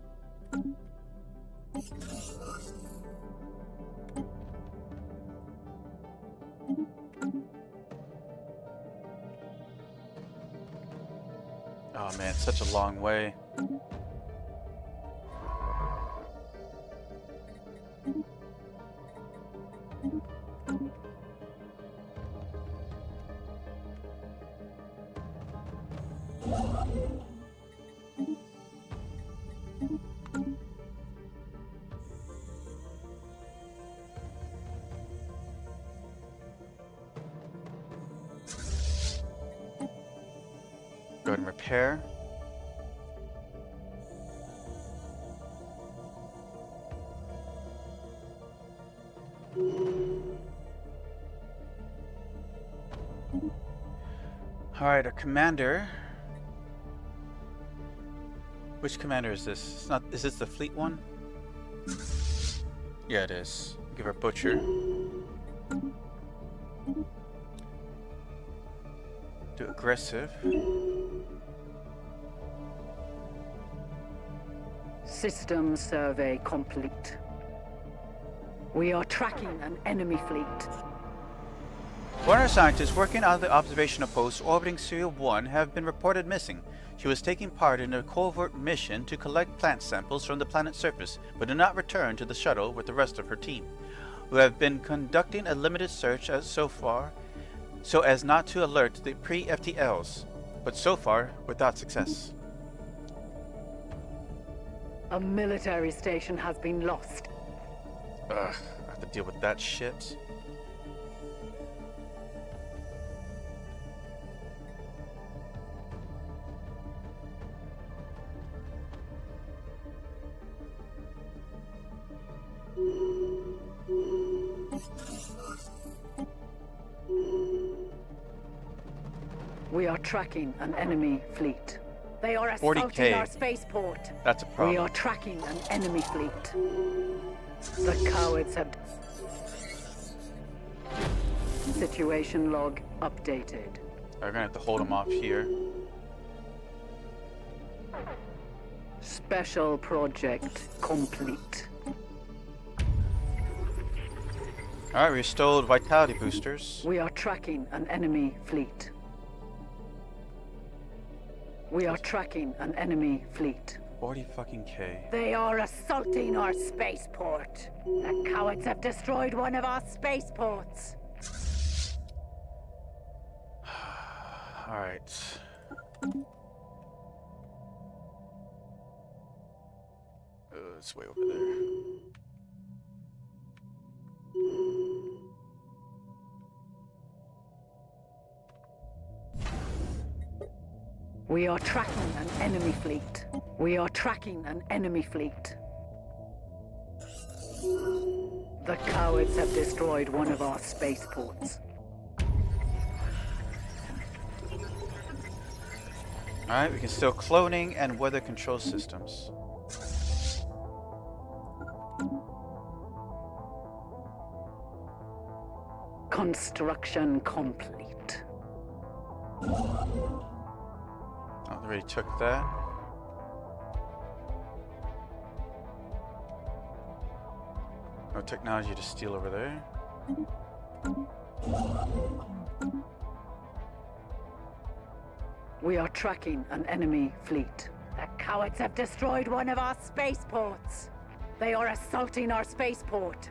Oh man, it's such a long way. Go ahead and repair. Alright, our commander. Which commander is this? It's not. Is this the fleet one? Yeah, it is. Give her butcher. Do aggressive. System survey complete. We are tracking an enemy fleet. One of our scientists working out of the observational post orbiting Serial 1 have been reported missing. She was taking part in a covert mission to collect plant samples from the planet's surface, but did not return to the shuttle with the rest of her team, who have been conducting a limited search so far, so as not to alert the pre-FTLs, but so far without success. A military station has been lost. Ugh, I have to deal with that shit. We are tracking an enemy fleet. They are 40K. assaulting our spaceport. That's a problem. We are tracking an enemy fleet. The cowards have... Situation log updated. We're gonna have to hold them off here. Special project complete. Alright, we restored vitality boosters. We are tracking an enemy fleet. We are tracking an enemy fleet. 40 fucking K. They are assaulting our spaceport. The cowards have destroyed one of our spaceports. Alright. It's way over there. We are tracking an enemy fleet. We are tracking an enemy fleet. The cowards have destroyed one of our spaceports. Alright, we can still cloning and weather control systems. Construction complete. Oh, they already took that. No technology to steal over there. We are tracking an enemy fleet. The cowards have destroyed one of our spaceports. They are assaulting our spaceport.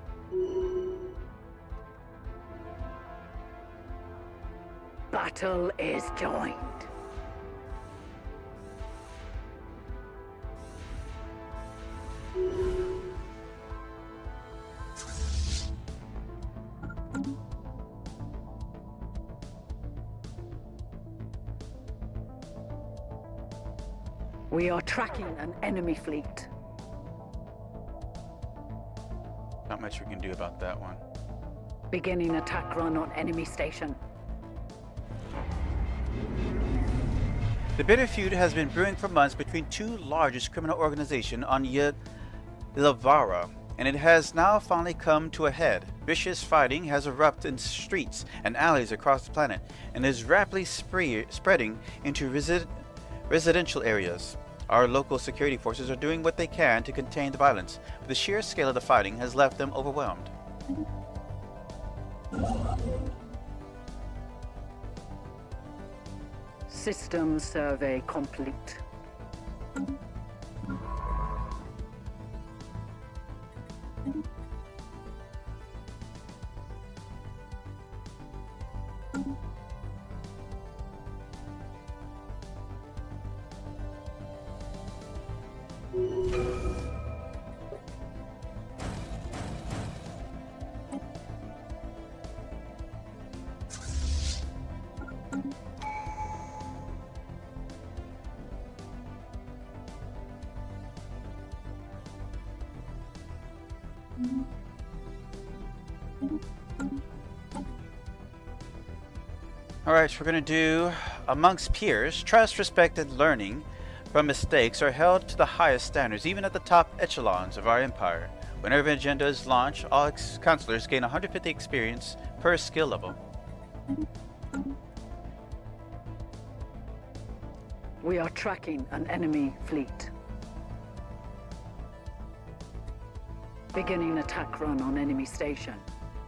Battle is joined. We are tracking an enemy fleet. Not much we can do about that one. Beginning attack run on enemy station. The bitter feud has been brewing for months between two largest criminal organizations on Yelvara, and it has now finally come to a head. Vicious fighting has erupted in streets and alleys across the planet, and is rapidly spreading into residential areas. Our local security forces are doing what they can to contain the violence, but the sheer scale of the fighting has left them overwhelmed. System survey complete. Alright, we're going to do amongst peers. Trust, respect, and learning from mistakes are held to the highest standards, even at the top echelons of our empire. Whenever an agenda is launched, all counselors gain 150 experience per skill level. We are tracking an enemy fleet. Beginning attack run on enemy station.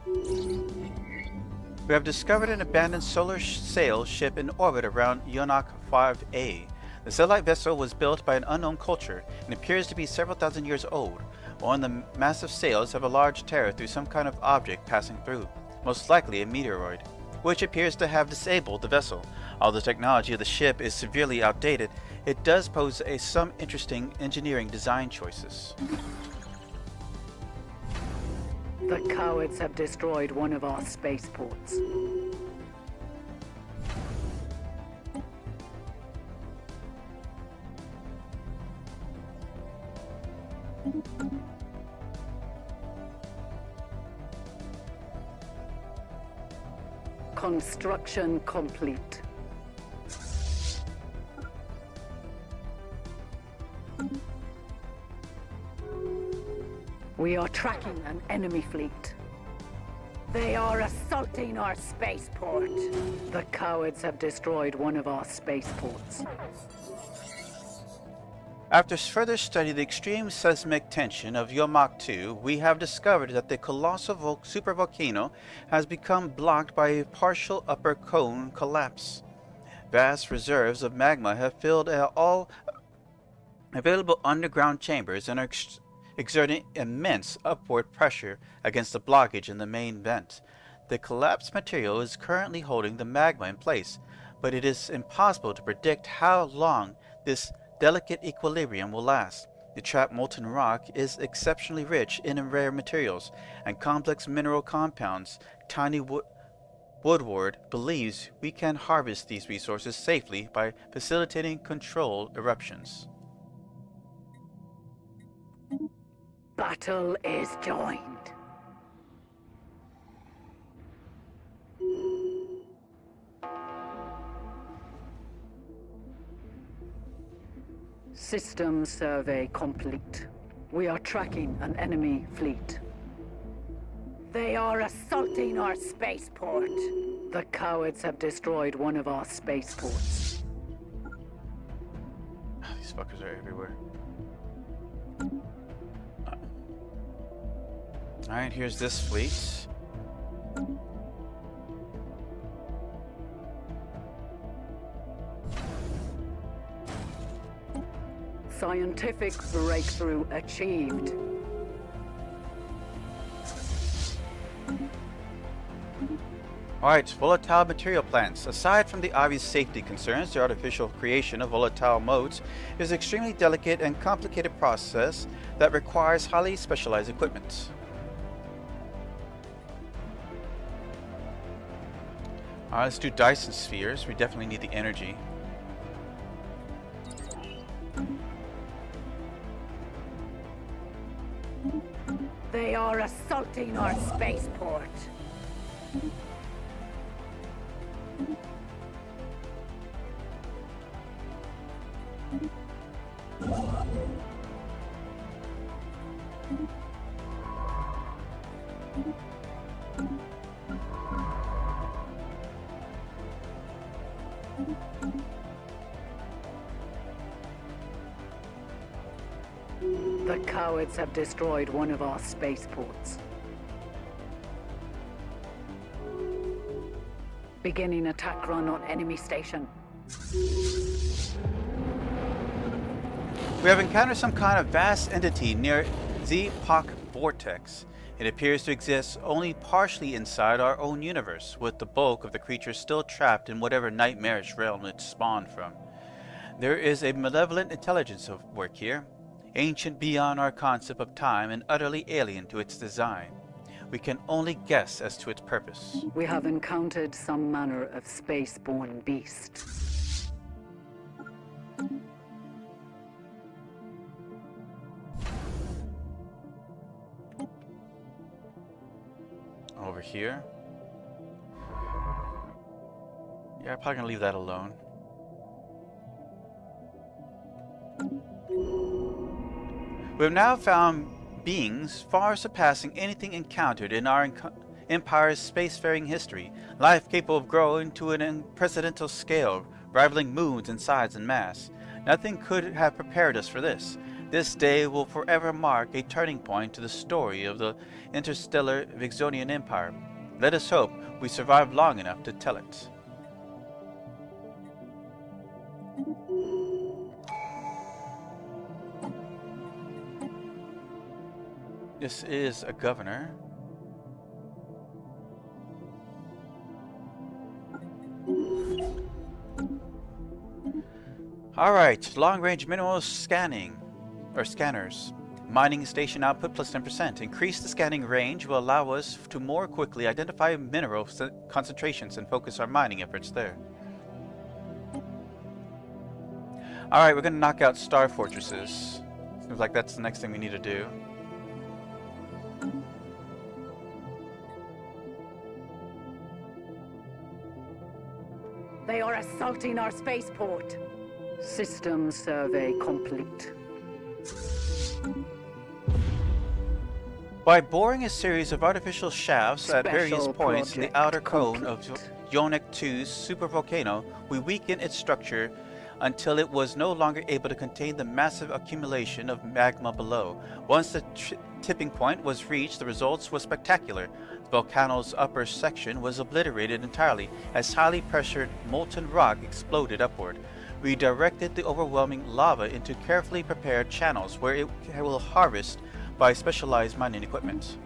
We have discovered an abandoned solar sail ship in orbit around Yonok 5A. The satellite vessel was built by an unknown culture and appears to be several thousand years old. One of the massive sails have a large tear through some kind of object passing through, most likely a meteoroid, which appears to have disabled the vessel. Although the technology of the ship is severely outdated, it does pose some interesting engineering design choices. The cowards have destroyed one of our spaceports. Construction complete. We are tracking an enemy fleet. They are assaulting our spaceport. The cowards have destroyed one of our spaceports. After further study of the extreme seismic tension of Yomak 2, we have discovered that the colossal supervolcano has become blocked by a partial upper cone collapse. Vast reserves of magma have filled all available underground chambers and are exerting immense upward pressure against the blockage in the main vent. The collapsed material is currently holding the magma in place, but it is impossible to predict how long this delicate equilibrium will last. The trapped molten rock is exceptionally rich in rare materials and complex mineral compounds. Tiny Woodward believes we can harvest these resources safely by facilitating controlled eruptions. Battle is joined. System survey complete. We are tracking an enemy fleet. They are assaulting our spaceport. The cowards have destroyed one of our spaceports. These fuckers are everywhere. Alright, here's this fleet. Scientific breakthrough achieved. Alright, volatile material plants. Aside from the obvious safety concerns, the artificial creation of volatile modes is an extremely delicate and complicated process that requires highly specialized equipment. Alright, let's do Dyson spheres. We definitely need the energy. They are assaulting our spaceport. The cowards have destroyed one of our spaceports. Beginning attack run on enemy station. We have encountered some kind of vast entity near the Epoch Vortex. It appears to exist only partially inside our own universe, with the bulk of the creatures still trapped in whatever nightmarish realm it spawned from. There is a malevolent intelligence at work here, ancient beyond our concept of time and utterly alien to its design. We can only guess as to its purpose. We have encountered some manner of space-borne beast. Over here. Yeah, I'm probably gonna leave that alone. We have now found beings far surpassing anything encountered in our Empire's spacefaring history, life capable of growing to an unprecedented scale, rivaling moons in size and mass. Nothing could have prepared us for this. This day will forever mark a turning point to the story of the interstellar Vixonian Empire. Let us hope we survive long enough to tell it. This is a governor. Alright, long-range mineral scanning, or scanners. Mining station output plus 10%. Increase the scanning range will allow us to more quickly identify mineral concentrations and focus our mining efforts there. Alright, we're going to knock out star fortresses. Seems like that's the next thing we need to do. They are assaulting our spaceport. System survey complete. By boring a series of artificial shafts at various Special points in the project outer cone complete. of Yonek 2's supervolcano, we weakened its structure until it was no longer able to contain the massive accumulation of magma below. Once the tipping point was reached, the results were spectacular. The volcano's upper section was obliterated entirely as highly pressured molten rock exploded upward. We directed the overwhelming lava into carefully prepared channels where it will harvest by specialized mining equipment.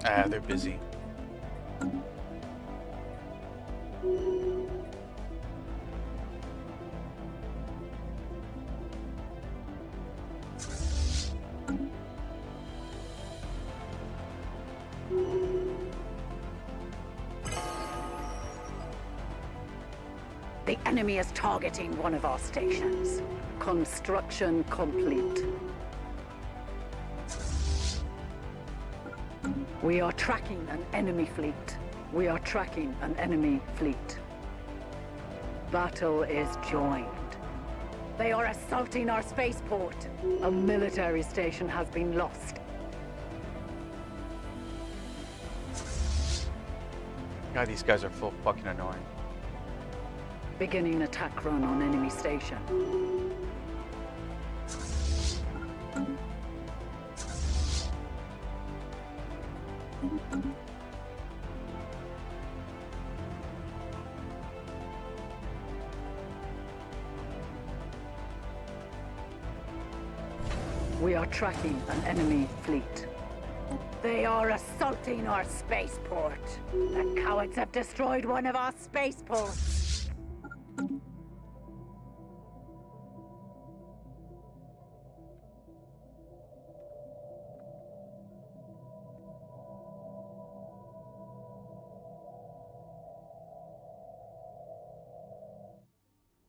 Ah, they're busy. The enemy is targeting one of our stations. Construction complete. We are tracking an enemy fleet. We are tracking an enemy fleet. Battle is joined. They are assaulting our spaceport. A military station has been lost. God, these guys are full fucking annoying. Beginning attack run on enemy station. We are tracking an enemy fleet. They are assaulting our spaceport. The cowards have destroyed one of our spaceports.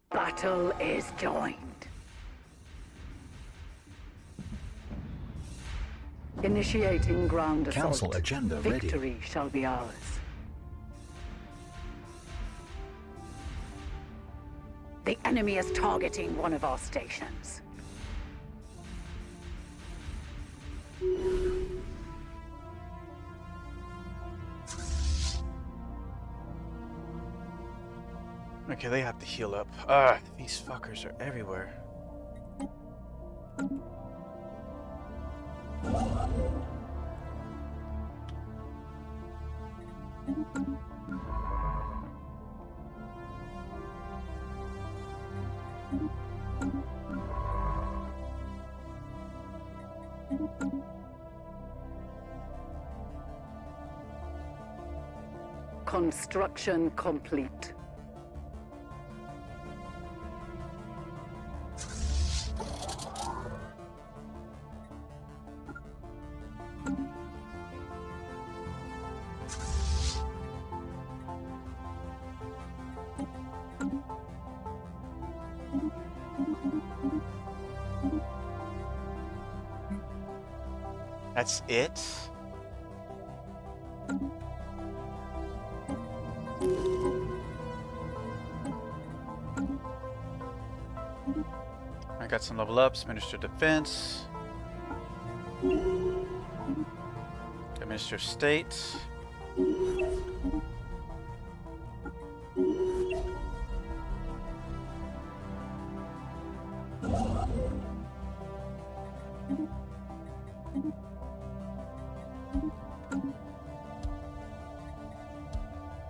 Battle is joined. Initiating ground assault. Council agenda ready. Victory shall be ours. The enemy is targeting one of our stations. Okay, they have to heal up. Ah, these fuckers are everywhere. Construction complete. That's it? I got some level ups, Minister of Defense. Minister of State.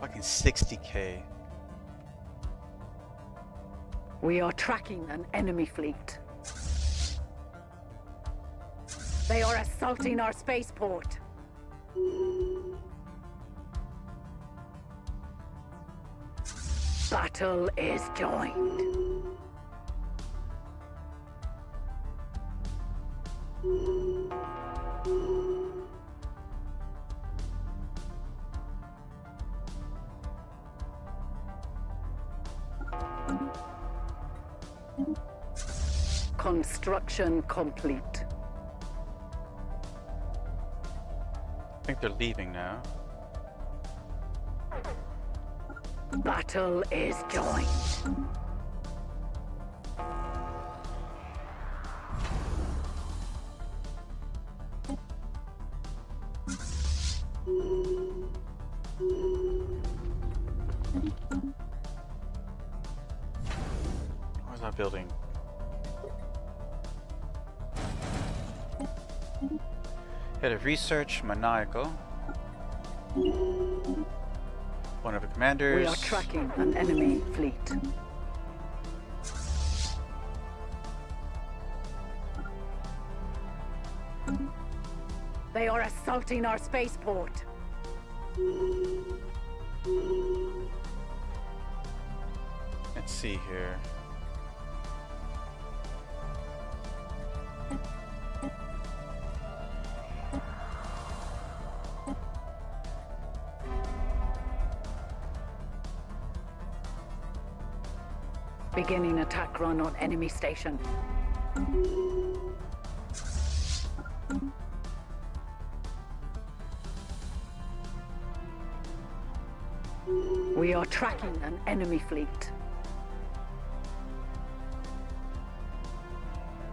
Fucking 60K. We are tracking an enemy fleet. They are assaulting our spaceport. Battle is joined. Construction complete. I think they're leaving now. Battle is joined. Where's that building? Head of Research, Maniacal. One of the commanders. We are tracking an enemy fleet. They are assaulting our spaceport. Let's see here. Beginning attack run on enemy station. We are tracking an enemy fleet.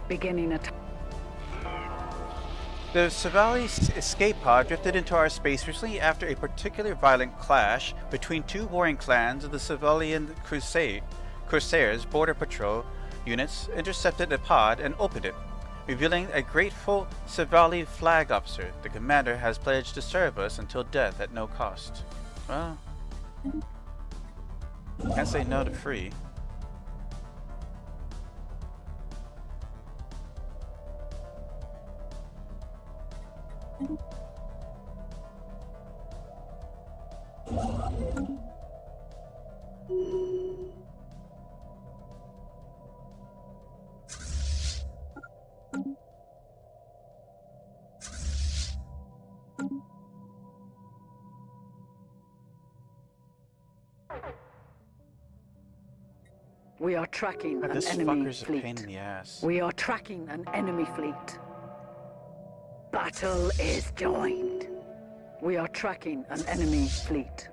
Beginning attack. The Stellaris escape pod drifted into our space recently after a particularly violent clash between two warring clans of the civilian Corsairs Border Patrol units intercepted the pod and opened it, revealing a grateful Sevali flag officer. The commander has pledged to serve us until death at no cost. Well, can't say no to free. We are tracking an This enemy fucker's a fleet. pain in the ass. We are tracking an enemy fleet. Battle is joined. We are tracking an enemy fleet.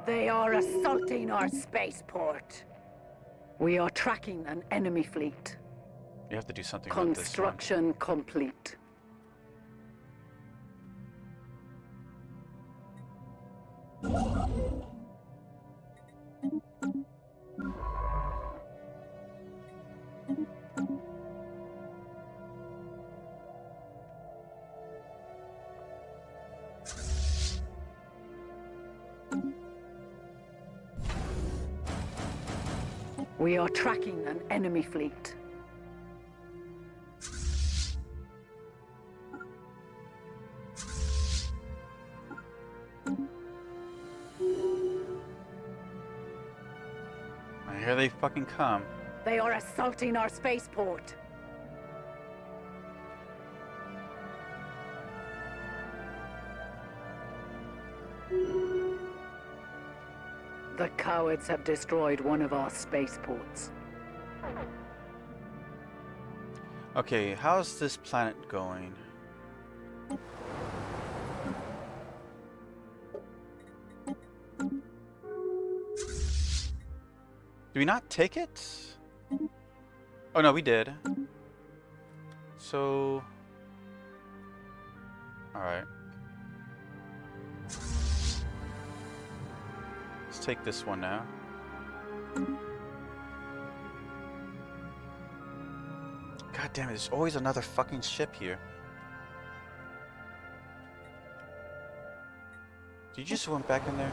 They are assaulting our spaceport. We are tracking an enemy fleet. You have to do something about this one. Construction complete. We are tracking an enemy fleet. Here they fucking come. They are assaulting our spaceport. The cowards have destroyed one of our spaceports. Okay, how's this planet going? Did we not take it? Oh no, we did. So Alright. Let's take this one now. God damn it, there's always another fucking ship here. Did you just swim back in there?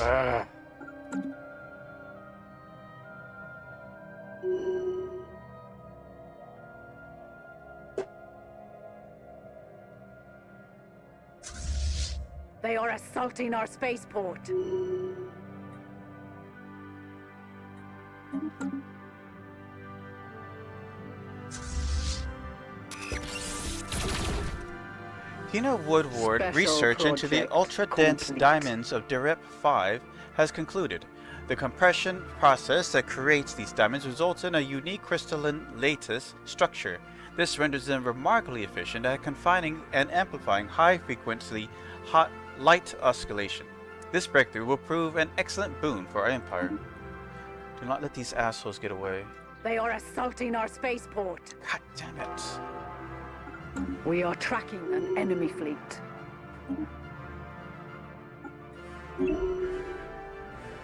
Ah. They are assaulting our spaceport. Tina Woodward Special research into the project ultra-dense complete. diamonds of Direp 5 has concluded. The compression process that creates these diamonds results in a unique crystalline lattice structure. This renders them remarkably efficient at confining and amplifying high-frequency light oscillation. This breakthrough will prove an excellent boon for our empire. Do not let these assholes get away. They are assaulting our spaceport. God damn it. We are tracking an enemy fleet.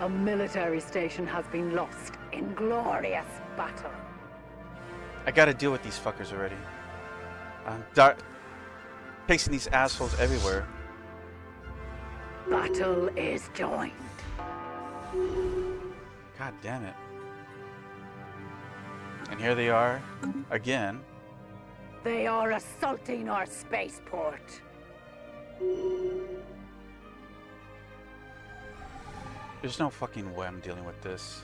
A military station has been lost in glorious battle. I gotta deal with these fuckers already. I'm placing these assholes everywhere. Battle is joined. God damn it. And here they are, again. They are assaulting our spaceport. There's no fucking way I'm dealing with this.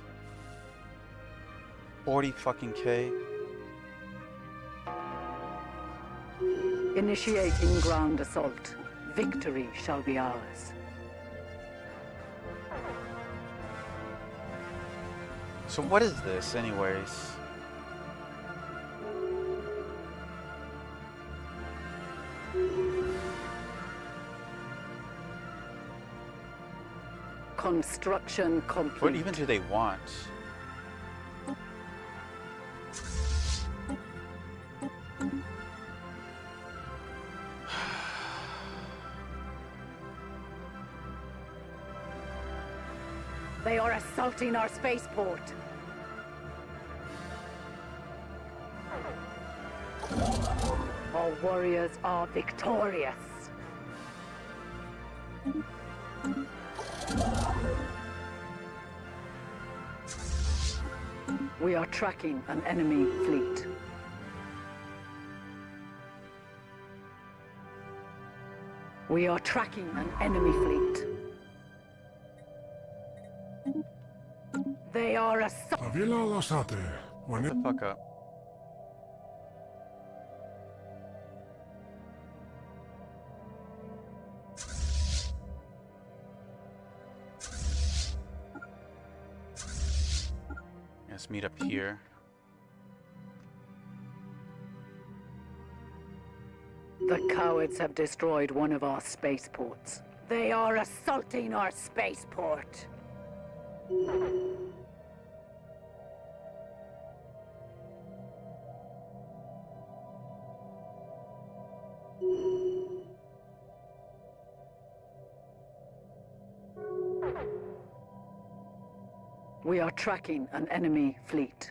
40 fucking K. Initiating ground assault. Victory shall be ours. So what is this anyways? Construction complete. What even do they want? They are assaulting our spaceport. Our warriors are victorious. We are tracking an enemy fleet. We are tracking an enemy fleet. They are assaulting. Shut the fuck up. Let's meet up here. The cowards have destroyed one of our spaceports. They are assaulting our spaceport. We are tracking an enemy fleet.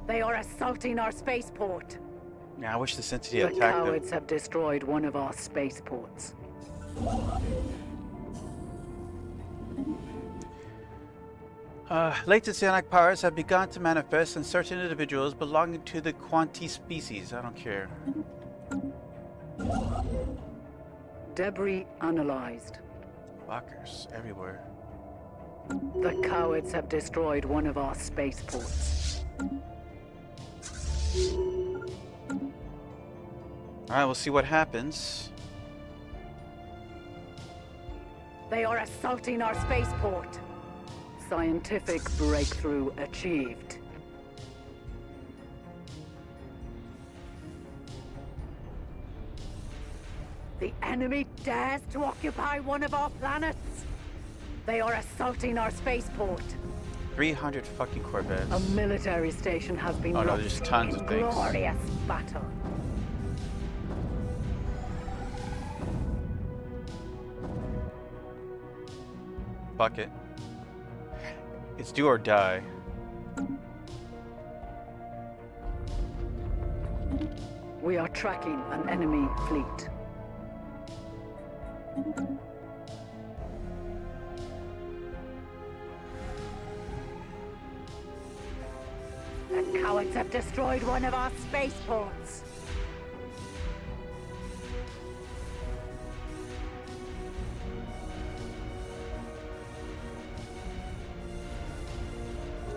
They are assaulting our spaceport. Yeah, I wish this entity The attacked them. cowards have destroyed one of our spaceports. Latent psionic powers have begun to manifest in certain individuals belonging to the Quanti species. I don't care. Debris analyzed. Fuckers everywhere. The cowards have destroyed one of our spaceports. Alright, we'll see what happens. They are assaulting our spaceport. Scientific breakthrough achieved. The enemy dares to occupy one of our planets. They are assaulting our spaceport. 300 fucking Corvettes. A military station has been Oh no, lost there's tons in of things. glorious battle. Fuck it. It's do or die. We are tracking an enemy fleet. The cowards have destroyed one of our spaceports.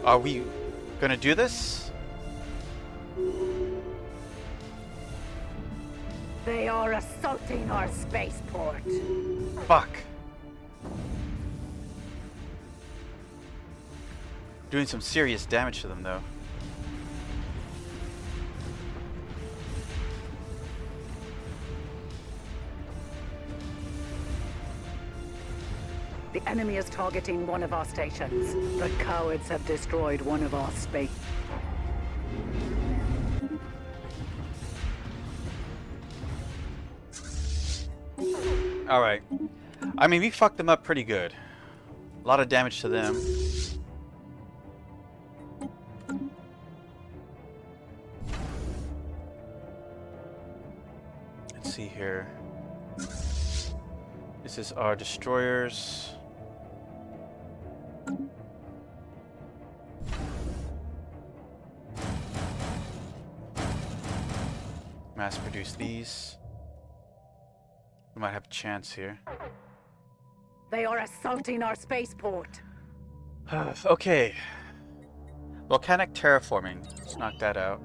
Are we gonna do this? They are assaulting our spaceport. Fuck. Doing some serious damage to them though. The enemy is targeting one of our stations. The cowards have destroyed one of our space. Alright. I mean, we fucked them up pretty good. A lot of damage to them. Let's see here. This is our destroyers. Mass produce these. We might have a chance here. They are assaulting our spaceport. Okay. Volcanic terraforming. Let's knock that out.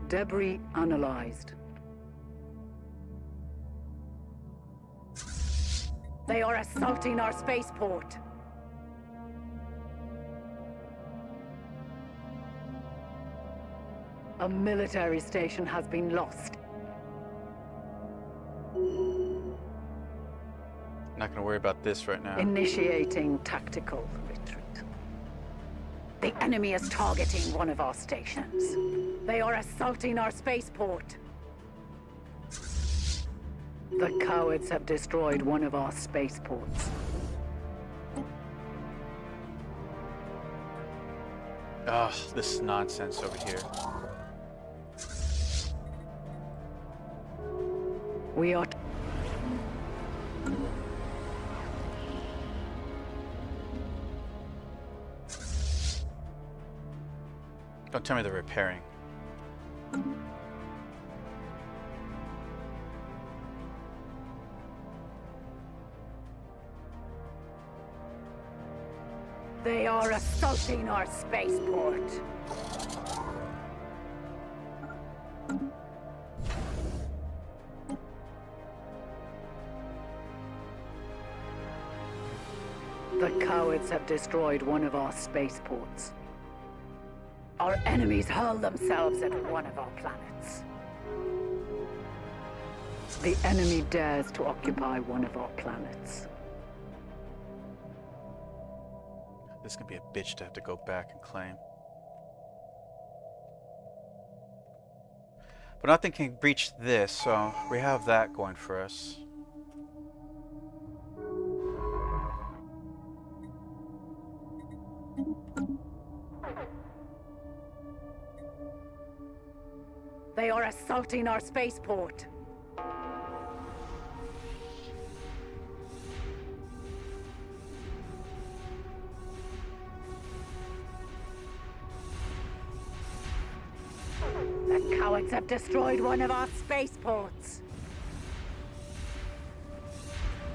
Debris analyzed. They are assaulting our spaceport. A military station has been lost. Not gonna worry about this right now. Initiating tactical retreat. The enemy is targeting one of our stations. They are assaulting our spaceport. The cowards have destroyed one of our spaceports. Ugh, this is nonsense over here. We are... Don't tell me they're repairing. They are assaulting our spaceport. The cowards have destroyed one of our spaceports. Our enemies hurl themselves at one of our planets. The enemy dares to occupy one of our planets. This is gonna be a bitch to have to go back and claim. But nothing can breach this, so we have that going for us. They are assaulting our spaceport. The cowards have destroyed one of our spaceports.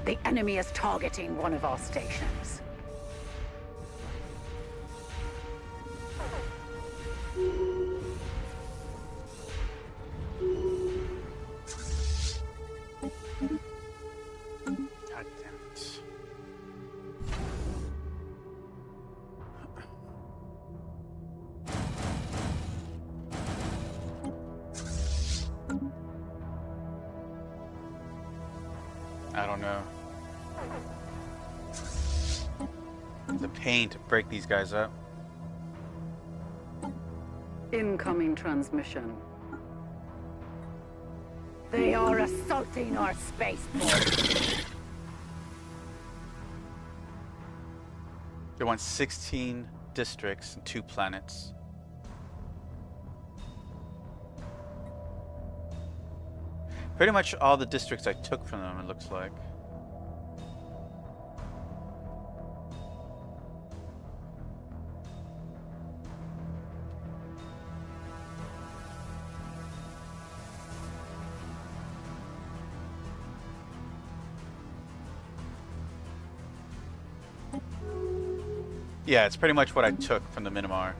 The enemy is targeting one of our stations. I don't know. It's a pain to break these guys up. Incoming transmission. They are assaulting our spaceport. They want 16 districts and 2 planets. Pretty much all the districts I took from them, it looks like. Yeah, it's pretty much what I took from the Myanmar.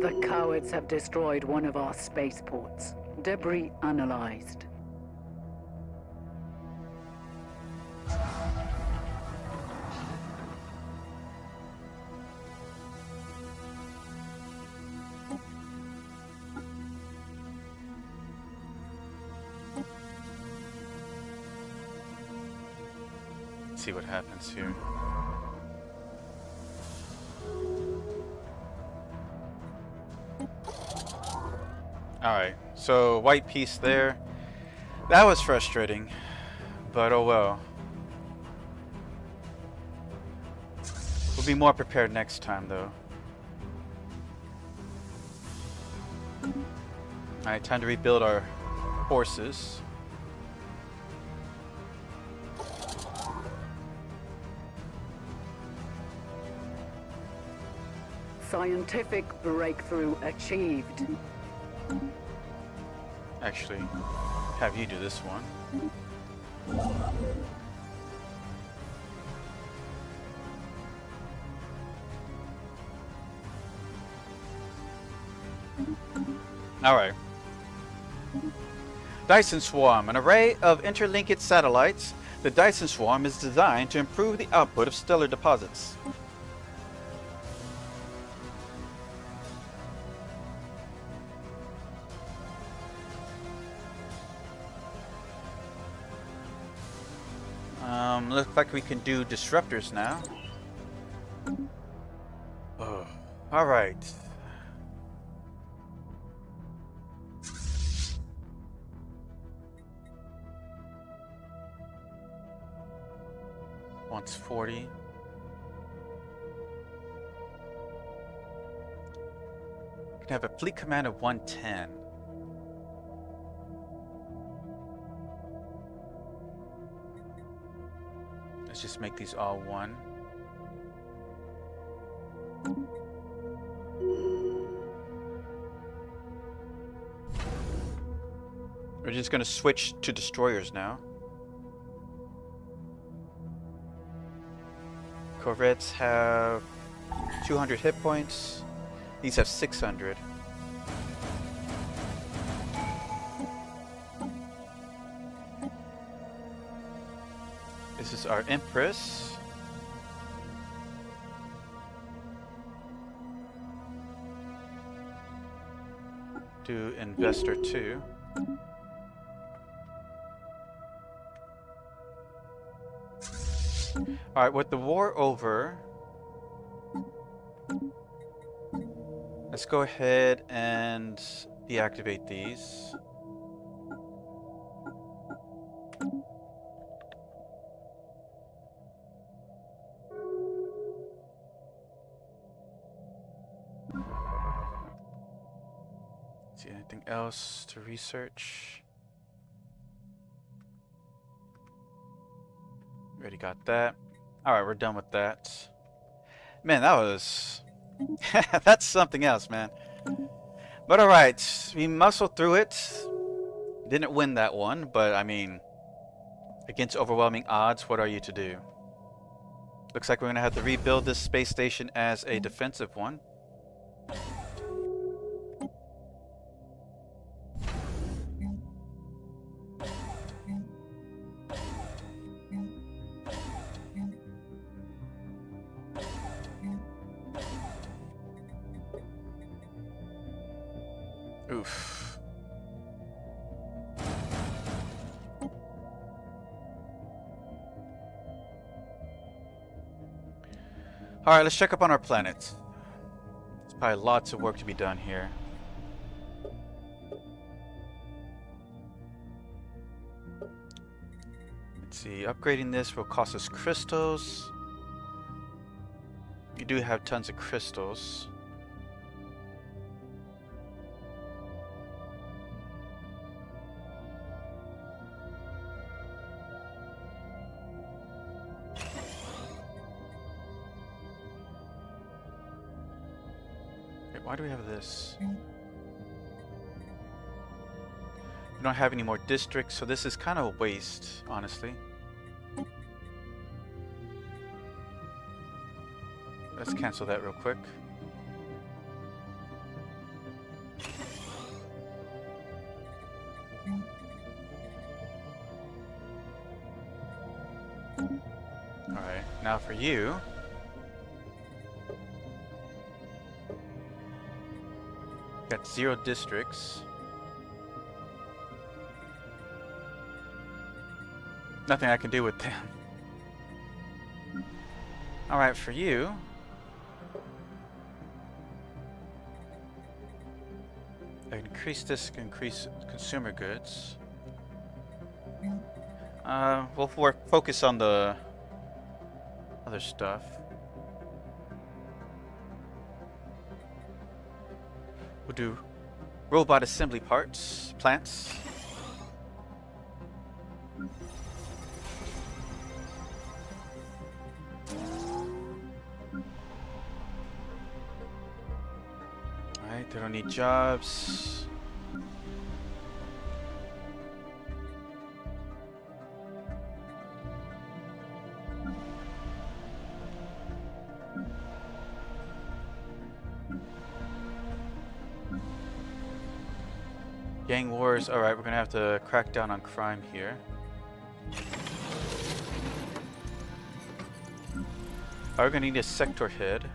The cowards have destroyed one of our spaceports. Debris analyzed. Let's see what happens here. Alright, so white piece there. That was frustrating, but oh well. We'll be more prepared next time though. Alright, time to rebuild our forces. Scientific breakthrough achieved. Actually, have you do this one. Alright. Dyson Swarm, an array of interlinked satellites. The Dyson Swarm is designed to improve the output of stellar deposits. Looks like we can do disruptors now. Oh, all right. Wants 40. Can have a fleet command of 110. Let's just make these all one. We're just going to switch to destroyers now. Corvettes have 200 hit points. These have 600. This is our Empress. Do Investor 2. Alright, with the war over, let's go ahead and deactivate these. See anything else to research? Already got that. Alright, we're done with that. Man, that was That's something else, man. But alright, we muscled through it. Didn't win that one, but I mean, against overwhelming odds, what are you to do? Looks like we're going to have to rebuild this space station as a defensive one. Oof. Alright, let's check up on our planet. There's probably lots of work to be done here. Let's see, upgrading this will cost us crystals. You do have tons of crystals. Why do we have this? We don't have any more districts, so this is kind of a waste, honestly. Let's cancel that real quick. Alright, now for you. Got 0 districts. Nothing I can do with them. Alright, for you. I can increase this, can increase consumer goods. We'll focus on the other stuff. We'll do robot assembly parts, plants. Alright, they don't need jobs. Gang wars. Alright, we're gonna have to crack down on crime here. We're gonna need a sector head.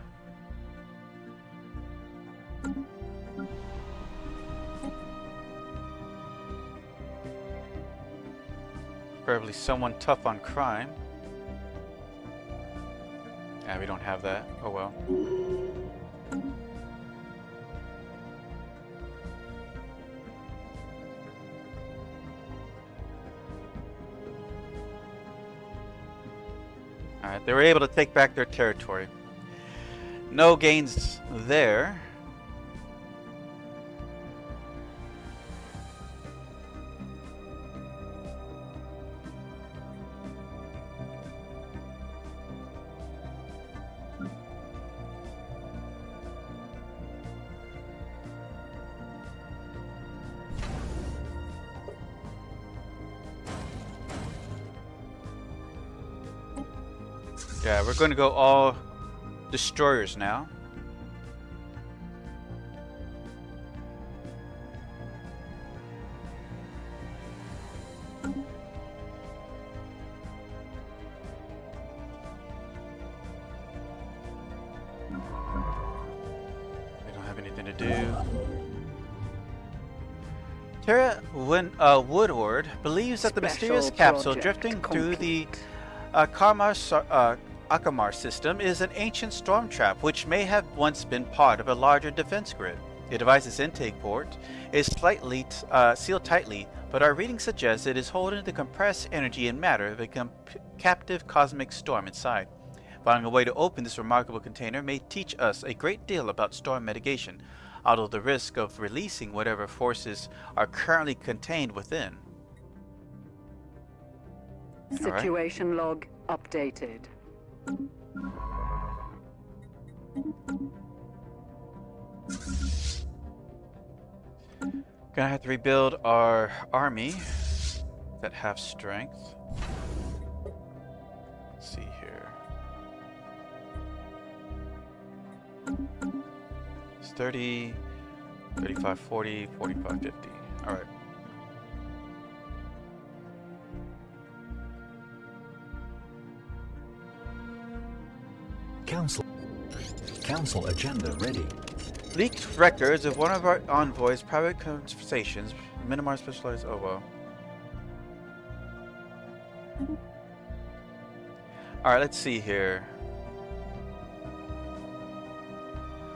Preferably someone tough on crime. Yeah, we don't have that. Oh well. Alright, they were able to take back their territory. No gains there. Yeah, we're going to go all destroyers now. They don't have anything to do. Terra Woodward believes that the mysterious capsule drifting through the Akamar system is an ancient storm trap which may have once been part of a larger defense grid. The device's intake port is slightly sealed tightly, but our reading suggests it is holding the compressed energy and matter of a captive cosmic storm inside. Finding a way to open this remarkable container may teach us a great deal about storm mitigation, although the risk of releasing whatever forces are currently contained within. Situation log updated. Gonna have to rebuild our army that have strength. Let's see here. It's 30, 35, 40, 45, 50. Alright. Council agenda ready. Leaked records of one of our envoys' private conversations. Minimize specialized. Oh well. Alright, let's see here.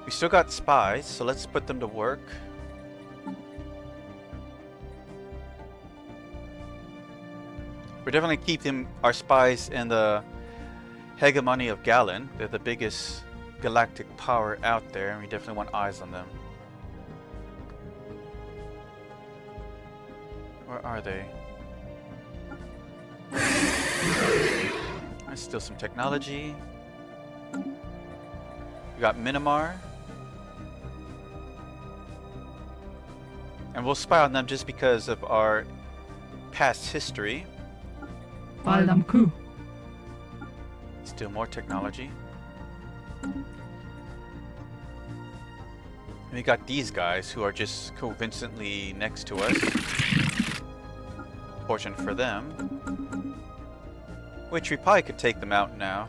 We still got spies, so let's put them to work. We're definitely keeping our spies in the hegemony of Galen. They're the biggest galactic power out there, and we definitely want eyes on them. Where are they? There's still some technology. We got Minimar. And we'll spy on them just because of our past history. Baldam Ku. Still more technology. And we got these guys who are just coincidentally next to us. Fortunate for them. Which we probably could take them out now.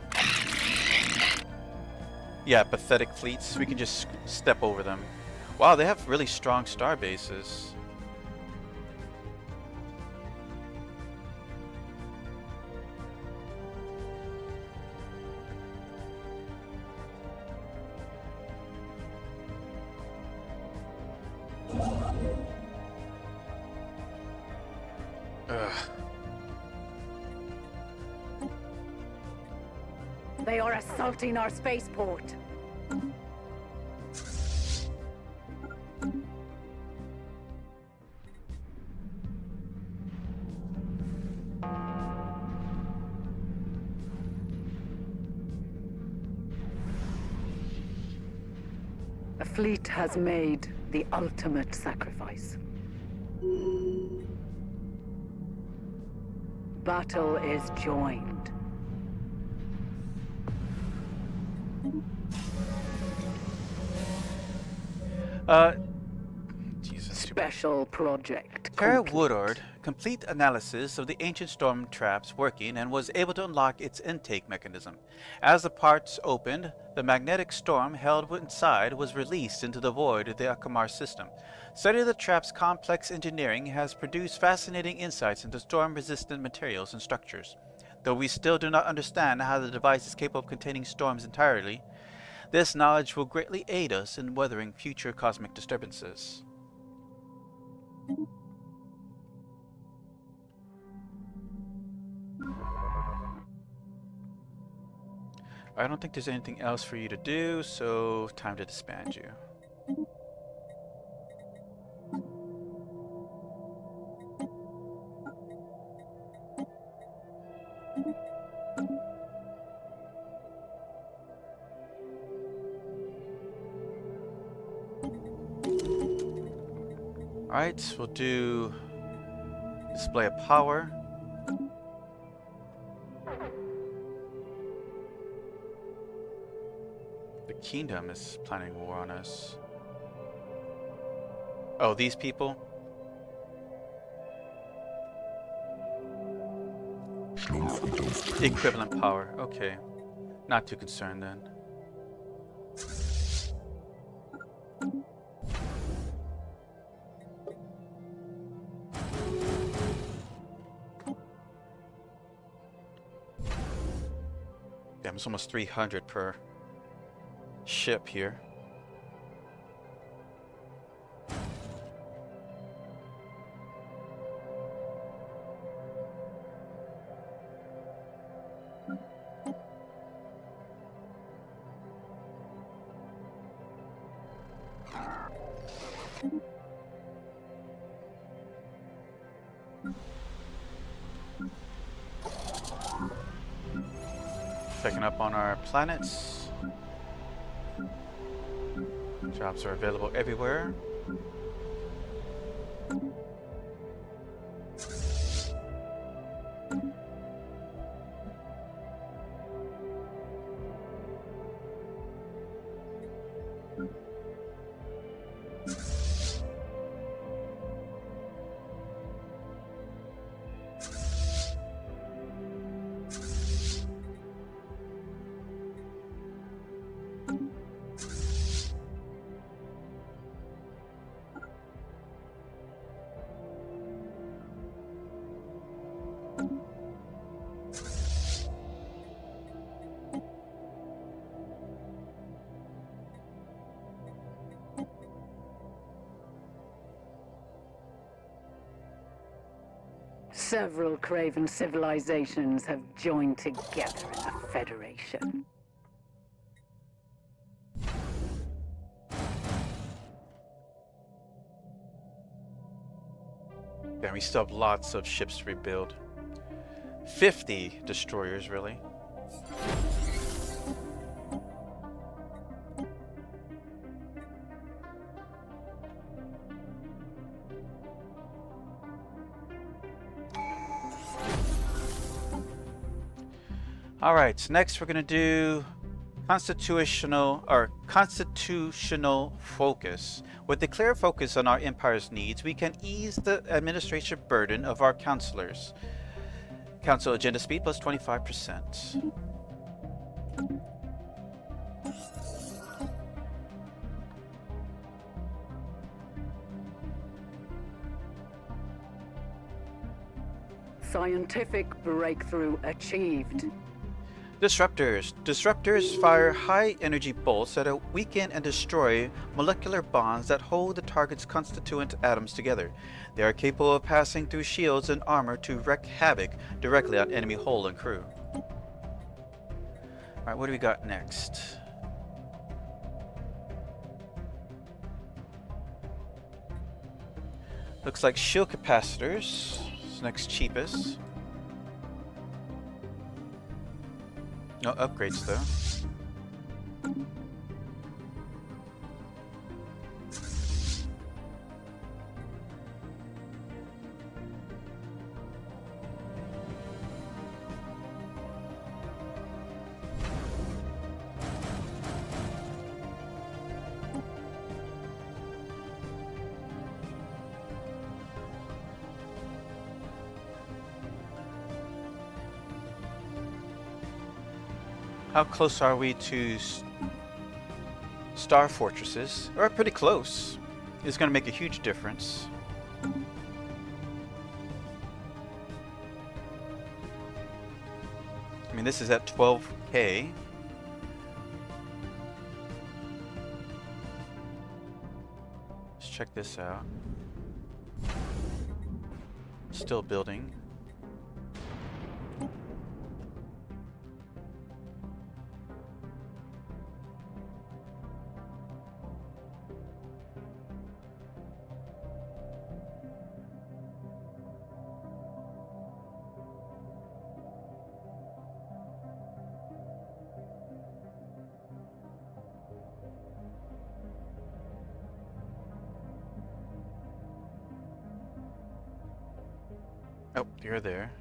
Yeah, pathetic fleets. We can just step over them. Wow, they have really strong star bases. Ugh. They are assaulting our spaceport. A fleet has made the ultimate sacrifice. Battle is joined. Jesus. Special project. Terra complete. Woodard complete analysis of the ancient storm traps working and was able to unlock its intake mechanism. As the parts opened, the magnetic storm held inside was released into the void of the Akamar system. Study of the trap's complex engineering has produced fascinating insights into storm-resistant materials and structures. Though we still do not understand how the device is capable of containing storms entirely, this knowledge will greatly aid us in weathering future cosmic disturbances. I don't think there's anything else for you to do, so time to disband you. Alright, we'll do display of power. The kingdom is planning war on us. Oh, these people? Equivalent power, okay. Not too concerned then. Damn, it's almost 300 per ship here. Checking up on our planets. Jobs are available everywhere. Several craven civilizations have joined together in a federation. And we still have lots of ships to rebuild. 50 destroyers, really. Alright, next we're going to do constitutional focus. With a clear focus on our empire's needs, we can ease the administration burden of our counselors. Council agenda speed plus 25%. Scientific breakthrough achieved. Disruptors. Disruptors fire high-energy bolts that weaken and destroy molecular bonds that hold the target's constituent atoms together. They are capable of passing through shields and armor to wreak havoc directly on enemy hull and crew. Alright, what do we got next? Looks like shield capacitors. It's next cheapest. No upgrades though. How close are we to star fortresses? We're pretty close. It's going to make a huge difference. I mean, this is at 12K. Let's check this out. Still building. Oh, you're there.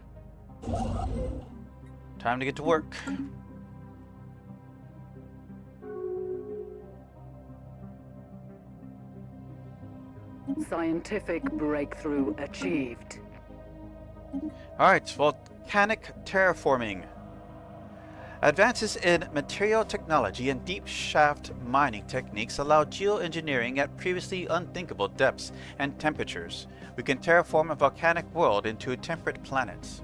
Time to get to work. Scientific breakthrough achieved. Alright, volcanic terraforming. Advances in material technology and deep shaft mining techniques allow geoengineering at previously unthinkable depths and temperatures. We can terraform a volcanic world into temperate planets.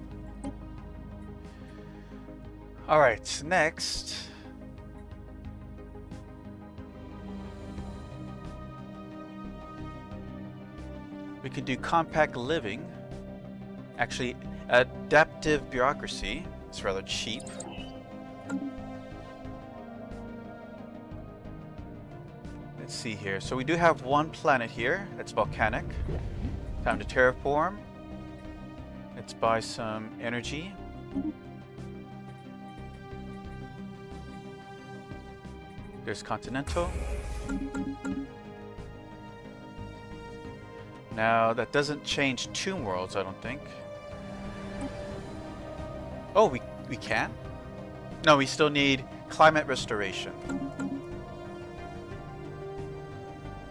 Alright, next. We can do compact living. Actually, adaptive bureaucracy. It's rather cheap. Let's see here. So we do have one planet here that's volcanic. Time to terraform. Let's buy some energy. There's continental. Now that doesn't change Tomb Worlds, I don't think. Oh, we can? No, we still need climate restoration.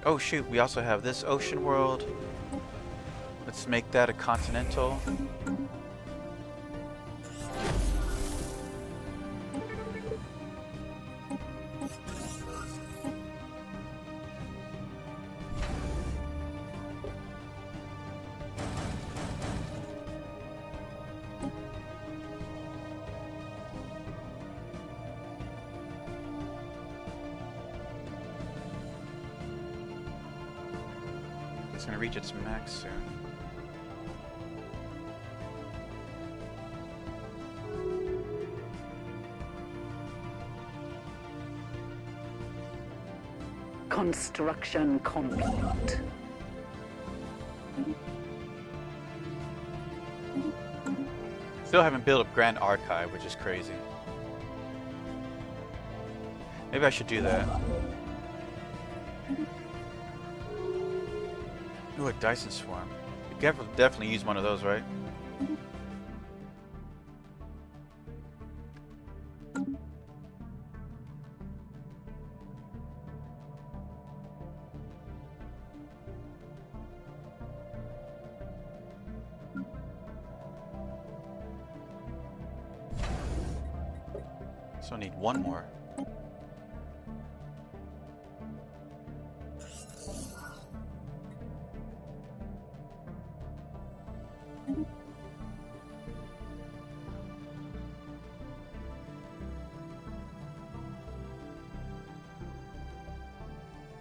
Oh shoot, we also have this ocean world. Let's make that a continental. It's gonna reach its max soon. Construction complete. Still haven't built up Grand Archive, which is crazy. Maybe I should do that. Ooh, a Dyson Swarm. You can definitely use one of those, right? So I need one more.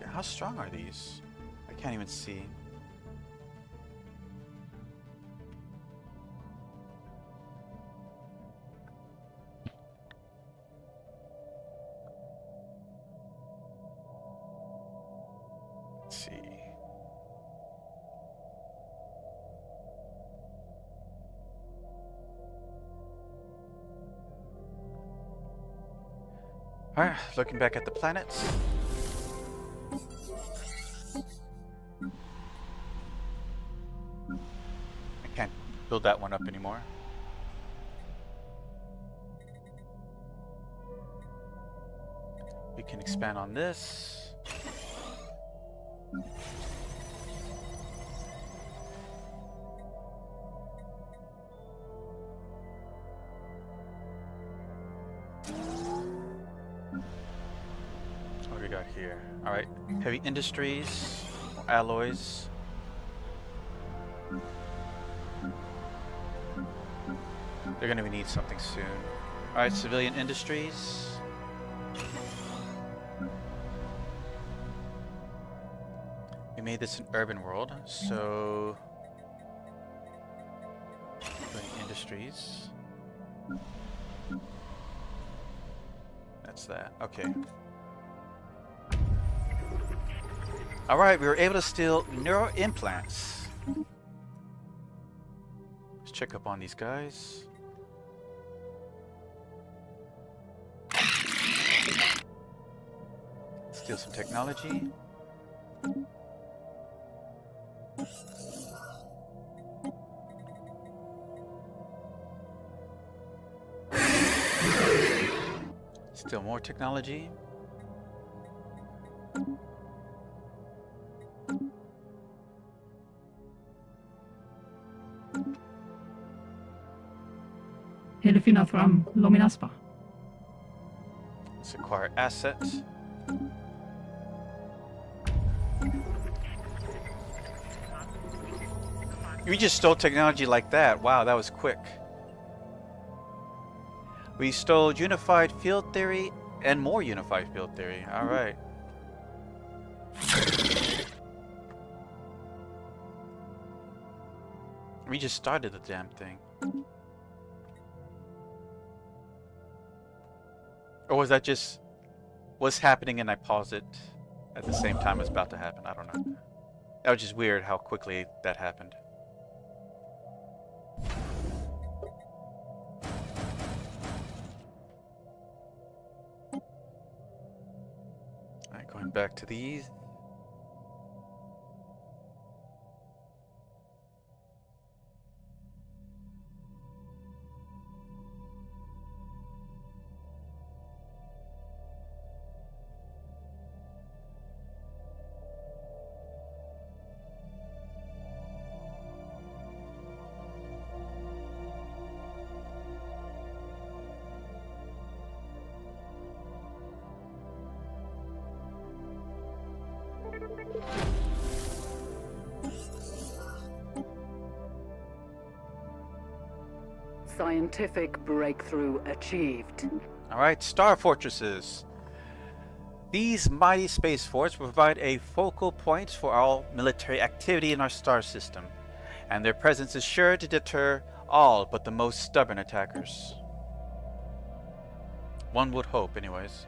Yeah, how strong are these? I can't even see. Let's see. Alright, looking back at the planets. I can't build that one up anymore. We can expand on this. What do we got here? Alright, heavy industries, more alloys. They're gonna need something soon. Alright, civilian industries. We made this an urban world, so civilian industries. That's that. Okay. Alright, we were able to steal neural implants. Let's check up on these guys. Steal some technology. Still more technology. Eller finna fram Lominaspa. Let's acquire assets. We just stole technology like that. Wow, that was quick. We stole unified field theory and more unified field theory. All right. We just started the damn thing. Or was that just what's happening and I paused it at the same time it's about to happen? I don't know. That was just weird how quickly that happened. Alright, going back to these. Scientific breakthrough achieved. Alright, star fortresses. These mighty space forts provide a focal point for all military activity in our star system, and their presence is sure to deter all but the most stubborn attackers. One would hope, anyways.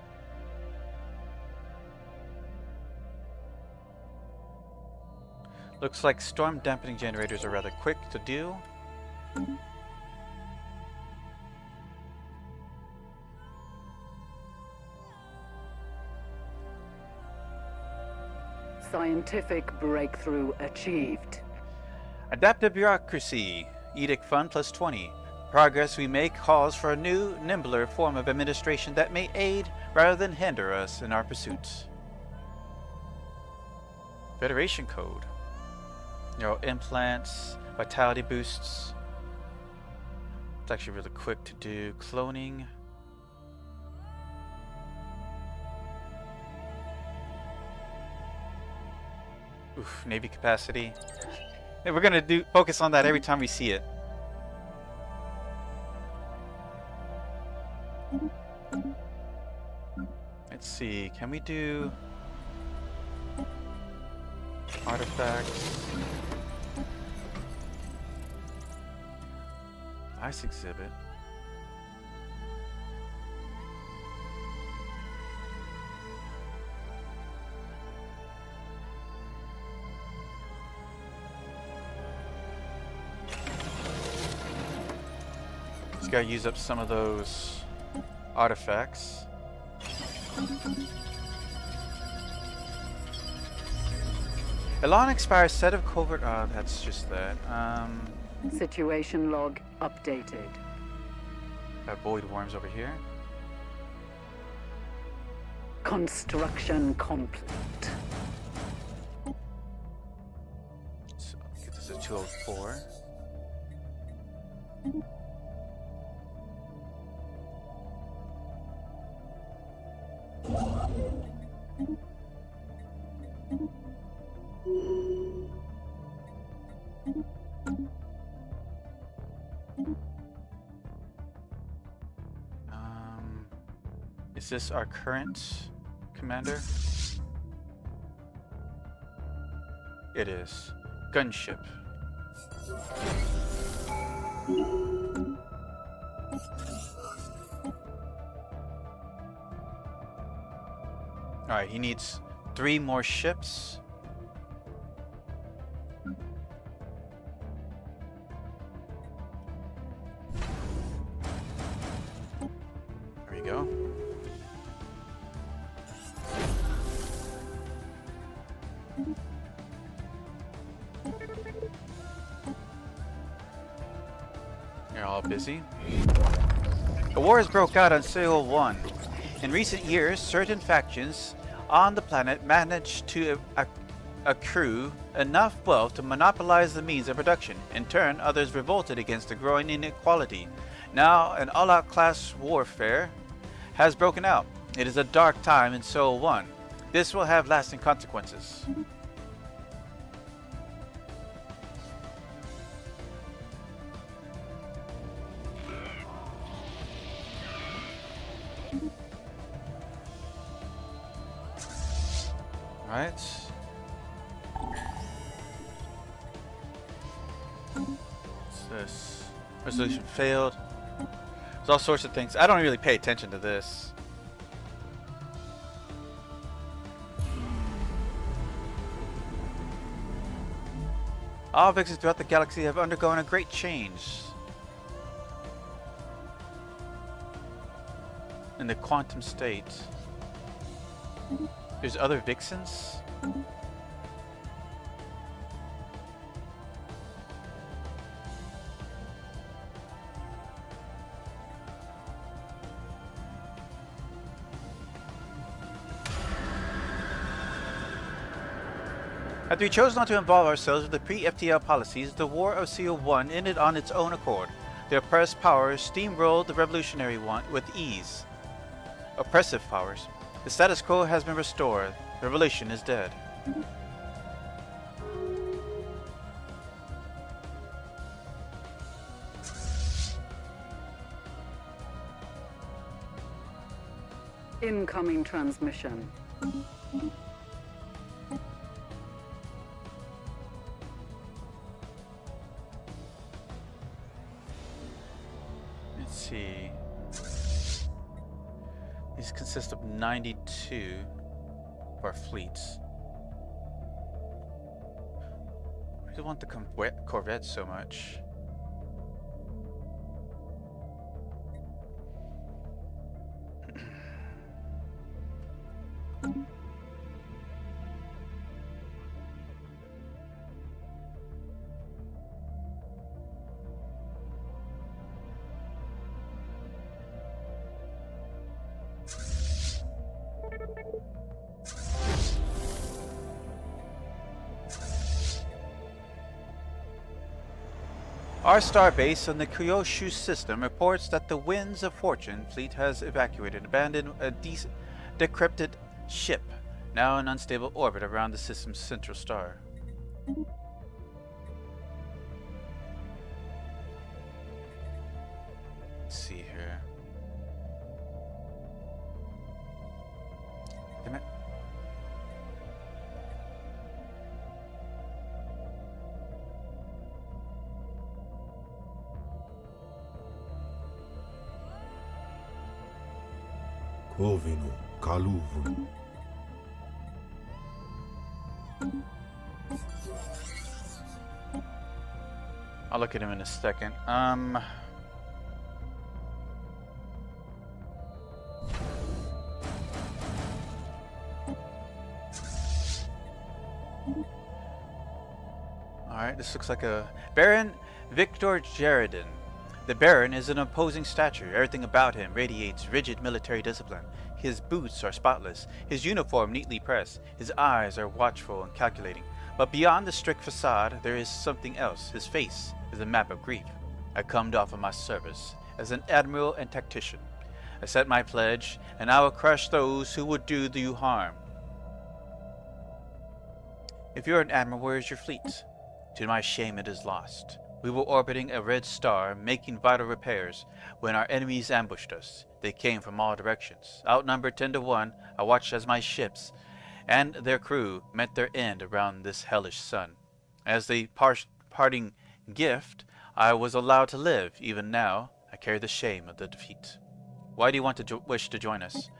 Looks like storm dampening generators are rather quick to do. Scientific breakthrough achieved. Adaptive bureaucracy. Edict fund plus 20. Progress we make calls for a new, nimbler form of administration that may aid rather than hinder us in our pursuits. Federation code. Neural implants, vitality boosts. It's actually really quick to do. Cloning. Oof, Navy capacity. And we're gonna focus on that every time we see it. Let's see, can we do artifacts? Ice exhibit. Just gotta use up some of those artifacts. A long expired set of covert. Oh, that's just that. Situation log updated. Got void worms over here. Construction complete. So get this at 204. Is this our current commander? It is. Gunship. Alright, he needs 3 more ships. There we go. You're all busy. The wars broke out on Serial 1. In recent years, certain factions on the planet managed to accrue enough wealth to monopolize the means of production. In turn, others revolted against the growing inequality. Now, an all-out class warfare has broken out. It is a dark time in Sol 1. This will have lasting consequences. Right. What's this? Resolution failed. There's all sorts of things. I don't really pay attention to this. All vixens throughout the galaxy have undergone a great change in the quantum state. There's other vixens? After we chose not to involve ourselves with the pre-FTL policies, the War of CO1 ended on its own accord. The oppressed powers steamrolled the revolutionary one with ease. Oppressive powers. The status quo has been restored. The revolution is dead. Incoming transmission. Let's see. These consist of 92 of our fleets. I want the Corvette so much. Our starbase on the Kyoshu system reports that the Winds of Fortune fleet has evacuated and abandoned a decrepit ship, now in unstable orbit around the system's central star. Let's see here. Damn it. Kovinu Kaluvun. I'll look at him in a second. Alright, this looks like a Baron Victor Jaredin. The Baron is an imposing stature. Everything about him radiates rigid military discipline. His boots are spotless, his uniform neatly pressed, his eyes are watchful and calculating. But beyond the strict facade, there is something else. His face is a map of grief. I come to offer my service as an admiral and tactician. I set my pledge, and I will crush those who would do you harm. If you're an admiral, where is your fleet? To my shame, it is lost. We were orbiting a red star, making vital repairs, when our enemies ambushed us. They came from all directions. Outnumbered 10 to 1, I watched as my ships and their crew met their end around this hellish sun. As the parting gift, I was allowed to live. Even now, I carry the shame of the defeat. Why do you want to wish to join us?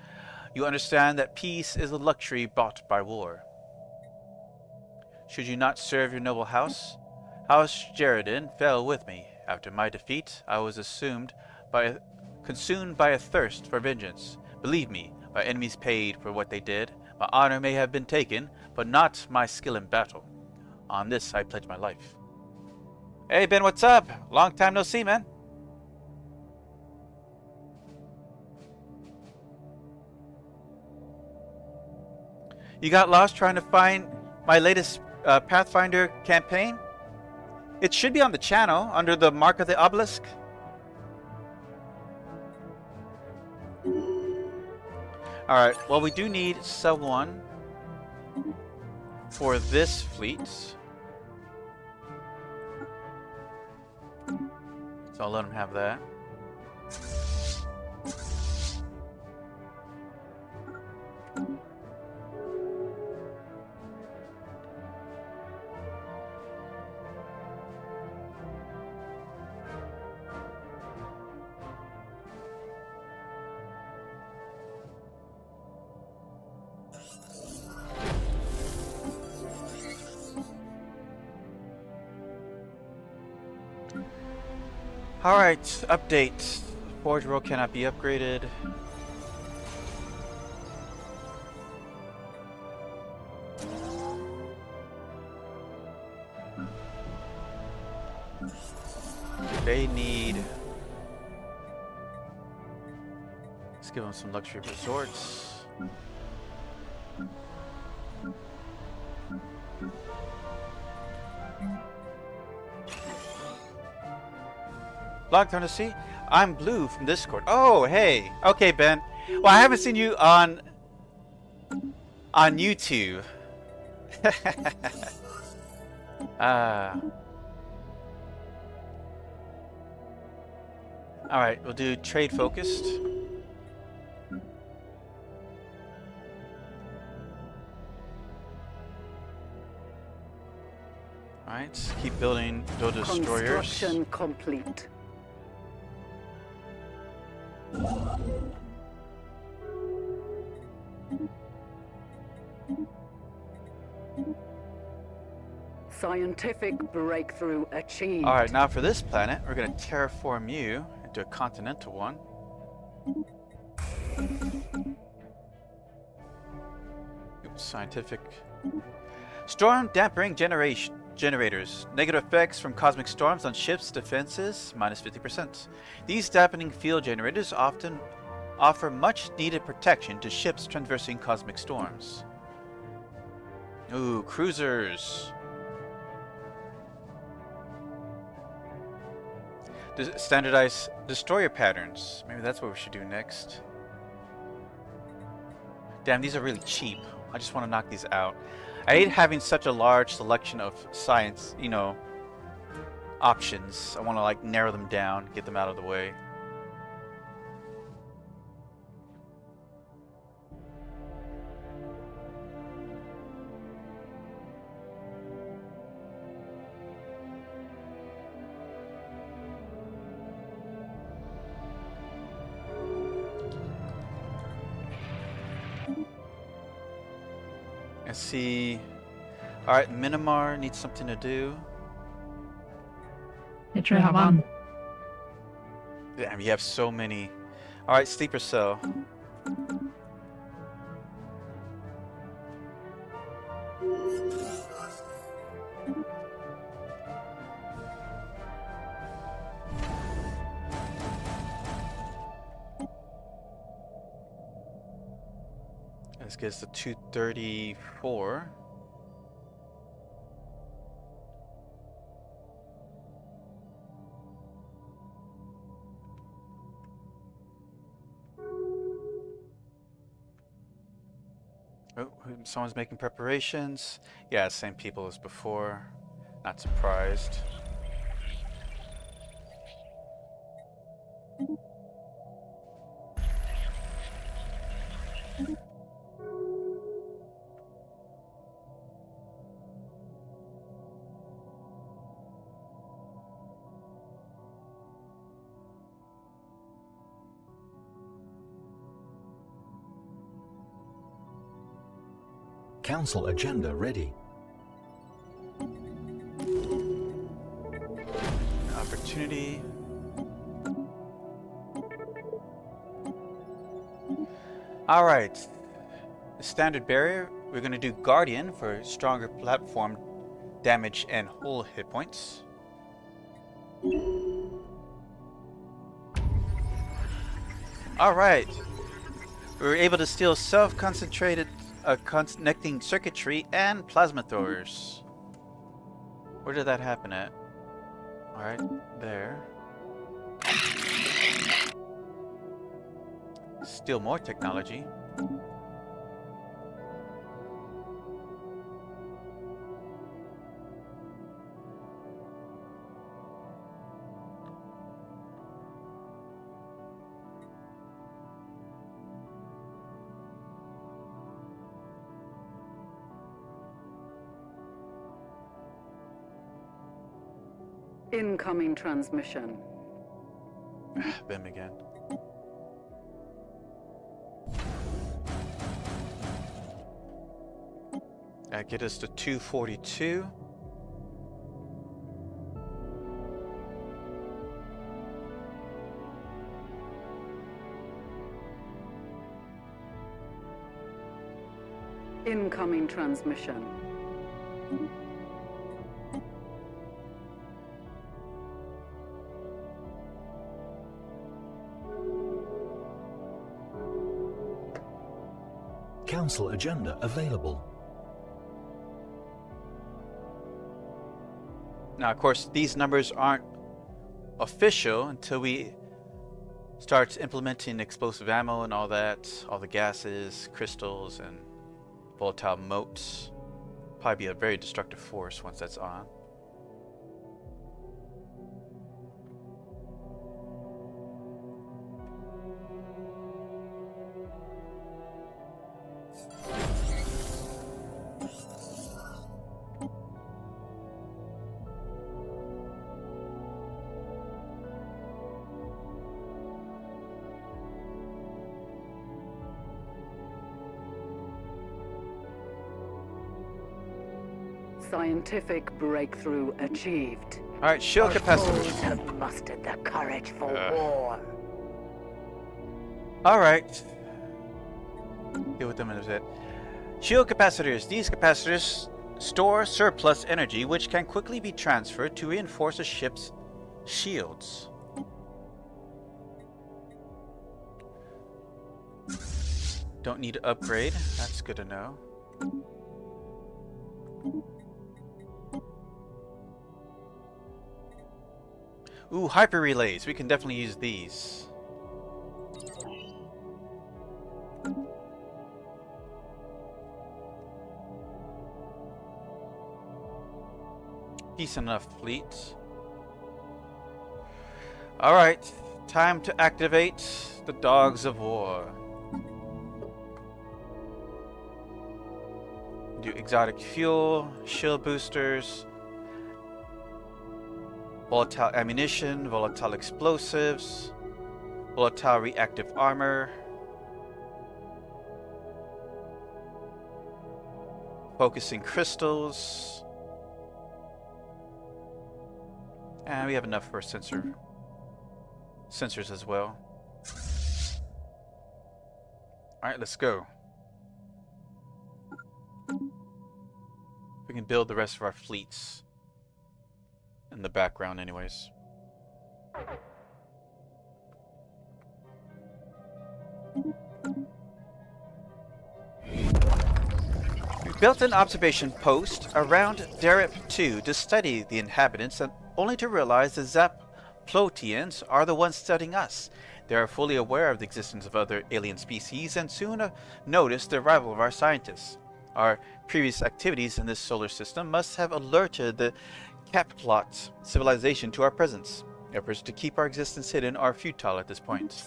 You understand that peace is a luxury bought by war. Should you not serve your noble house? House Jaredin fell with me. After my defeat, I was consumed by a thirst for vengeance. Believe me, my enemies paid for what they did. My honor may have been taken, but not my skill in battle. On this, I pledge my life. Hey, Ben, what's up? Long time no see, man. You got lost trying to find my latest Pathfinder campaign? It should be on the channel under the Mark of the Obelisk. Alright, well, we do need someone for this fleet. So I'll let him have that. Alright, update. Forge roll cannot be upgraded. They need... Let's give them some luxury resorts. Long time to see. I'm Blue from Discord. Oh, hey. Okay, Ben. Well, I haven't seen you on YouTube. All right, we'll do trade focused. All right, keep building those destroyers. Construction complete. Scientific breakthrough achieved. Alright, now for this planet, we're going to terraform you into a continental one. Oops, scientific. Storm dampening generators. Negative effects from cosmic storms on ships' defenses, minus 50%. These dampening field generators often offer much needed protection to ships traversing cosmic storms. Ooh, cruisers. Standardize destroyer patterns. Maybe that's what we should do next. Damn, these are really cheap. I just want to knock these out. I hate having such a large selection of science, you know, options. I want to like narrow them down, get them out of the way. Let's see. Alright, Minimar needs something to do. Jag tror jag har vann. Damn, you have so many. Alright, Sleeper Cell. This gets to 234. Oh, someone's making preparations. Yeah, same people as before. Not surprised. Council agenda ready. Opportunity. Alright. The standard barrier, we're going to do Guardian for stronger platform damage and whole hit points. Alright. We were able to steal self-concentrated connecting circuitry and plasma throwers. Where did that happen at? Alright, there. Steal more technology. Incoming transmission. Them again. That get us to 242. Incoming transmission. Council agenda available. Now, of course, these numbers aren't official until we start implementing explosive ammo and all that, all the gases, crystals, and volatile motes. Probably be a very destructive force once that's on. Scientific breakthrough achieved. Alright, shield Our capacitors. foes have mustered the courage for war. Alright. Deal with them in a bit. Shield capacitors. These capacitors store surplus energy which can quickly be transferred to reinforce a ship's shields. Don't need to upgrade. That's good to know. Ooh, hyper relays. We can definitely use these. Decent enough fleet. Alright, time to activate the Dogs of War. Do exotic fuel, shield boosters, volatile ammunition, volatile explosives, volatile reactive armor, focusing crystals, and we have enough for sensors as well. Alright, let's go. We can build the rest of our fleets in the background anyways. We built an observation post around Darip 2 to study the inhabitants, and only to realize the Zaplotians are the ones studying us. They are fully aware of the existence of other alien species and soon noticed the arrival of our scientists. Our previous activities in this solar system must have alerted the Caplot civilization to our presence. Efforts to keep our existence hidden are futile at this point.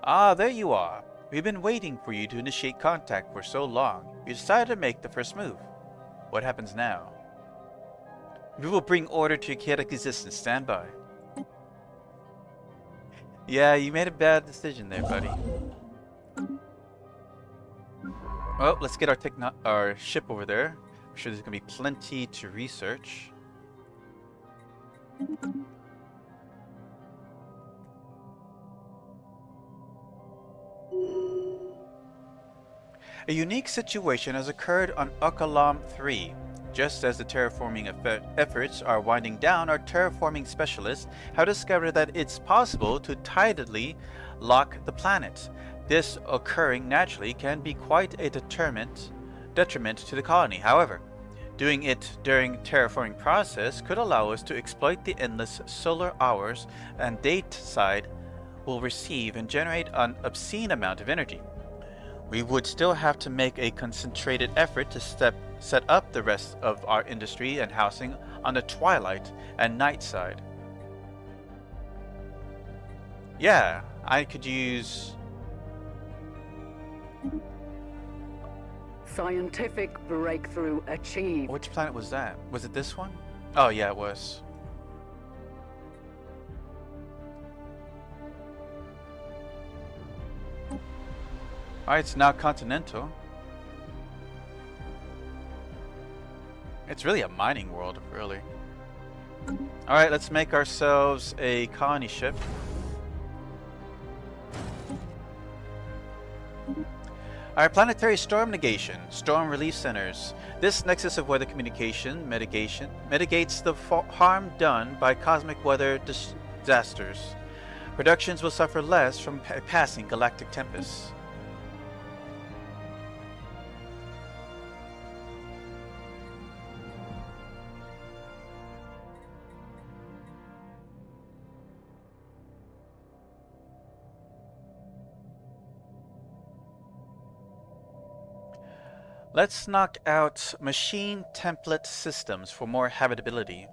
Ah, there you are. We've been waiting for you to initiate contact for so long. You decided to make the first move. What happens now? We will bring order to your chaotic existence. Stand by. Yeah, you made a bad decision there, buddy. Well, let's get our ship over there. I'm sure there's going to be plenty to research. A unique situation has occurred on Okalam 3. Just as the terraforming efforts are winding down, our terraforming specialists have discovered that it's possible to tidally lock the planet. This occurring naturally can be quite a detriment to the colony. However, doing it during terraforming process could allow us to exploit the endless solar hours and date side will receive and generate an obscene amount of energy. We would still have to make a concentrated effort to set up the rest of our industry and housing on the twilight and night side. Yeah, I could use... Scientific breakthrough achieved. Which planet was that? Was it this one? Oh yeah, it was. Alright, it's now continental. It's really a mining world, really. Alright, let's make ourselves a colony ship. Alright, planetary storm negation, storm relief centers. This nexus of weather communication mitigates the harm done by cosmic weather disasters. Productions will suffer less from passing galactic tempests. Let's knock out machine template systems for more habitability.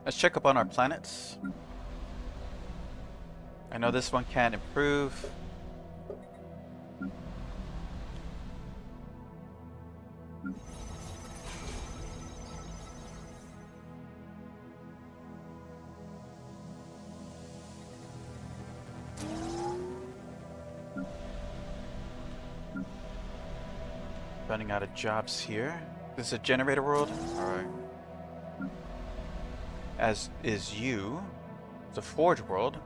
Let's check up on our planets. I know this one can improve. Running out of jobs here. This is a generator world? Alright. As is you. It's a forge world.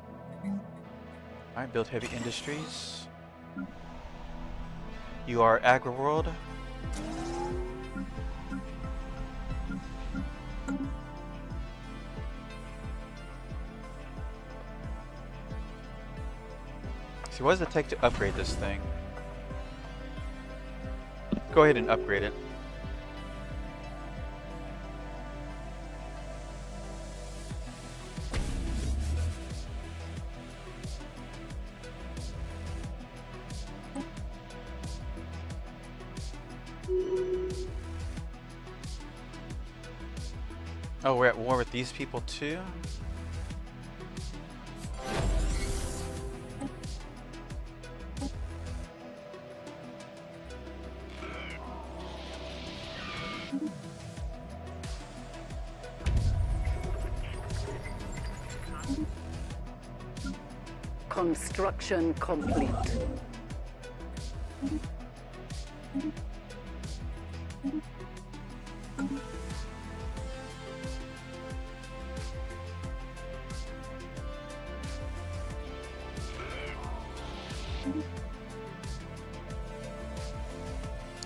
Alright, build heavy industries. You are agri world. See, what does it take to upgrade this thing? Go ahead and upgrade it. Oh, we're at war with these people too? Construction complete.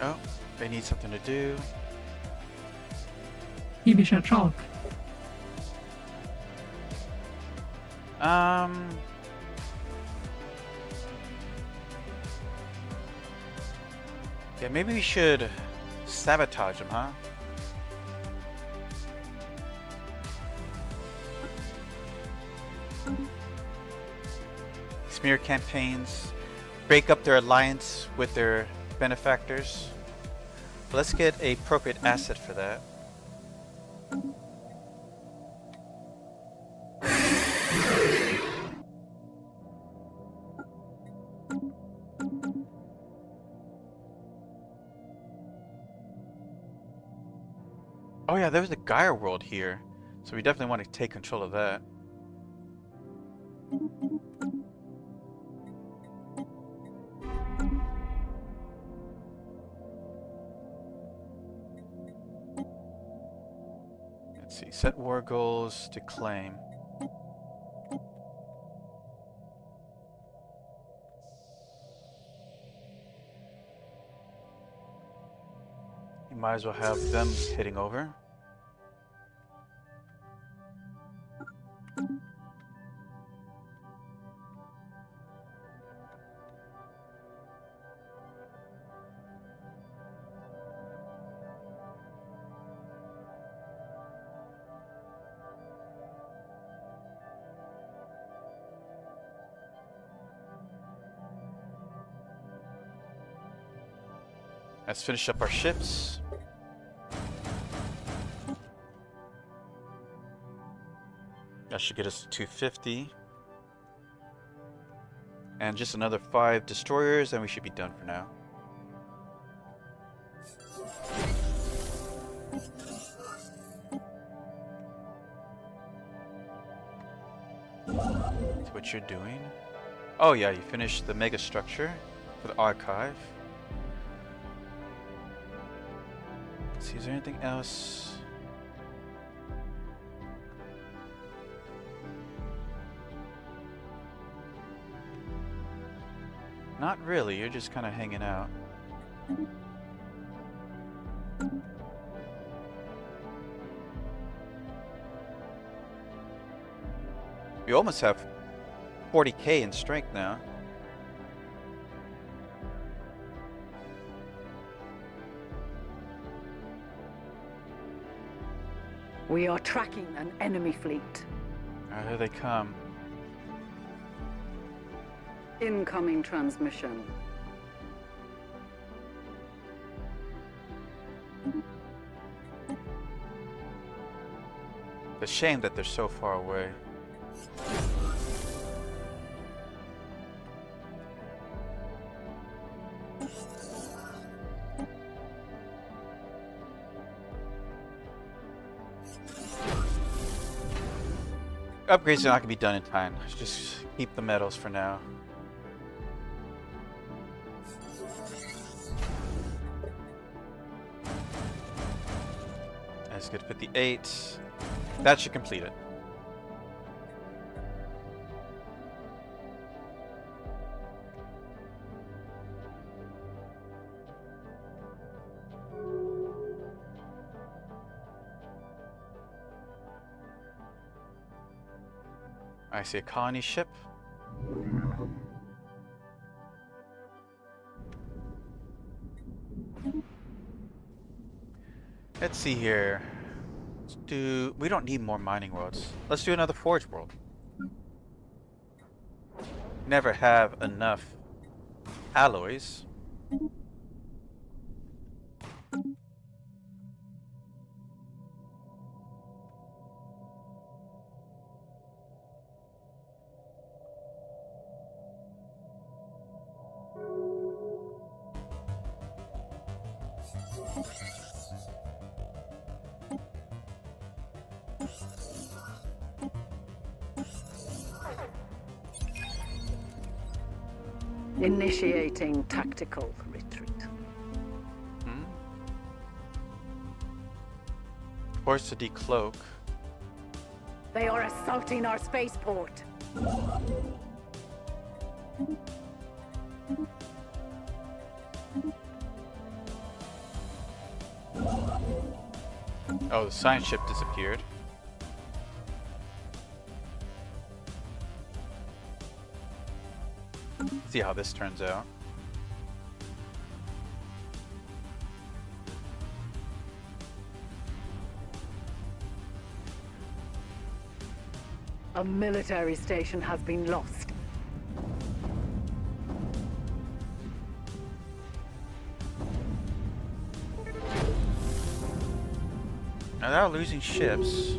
Oh, they need something to do. Ibisha chalk. Yeah, maybe we should sabotage them, huh? Smear campaigns, break up their alliance with their benefactors. Let's get a appropriate asset for that. Oh yeah, there's the Gaia world here, so we definitely want to take control of that. Let's see, set war goals to claim. You might as well have them heading over. Let's finish up our ships. That should get us to 250. And just another 5 destroyers, and we should be done for now. That's what you're doing. Oh yeah, you finished the mega structure for the archive. Let's see, is there anything else? Not really, you're just kind of hanging out. We almost have 40k in strength now. We are tracking an enemy fleet. Alright, here they come. Incoming transmission. It's a shame that they're so far away. Upgrades are not going to be done in time. Let's just keep the metals for now. Let's get 58. That should complete it. I see a colony ship. Let's see here. We don't need more mining worlds. Let's do another forge world. Never have enough alloys. Initiating tactical retreat. Forced to decloak. They are assaulting our spaceport. Oh, the science ship disappeared. See how this turns out. A military station has been lost. Now they're losing ships.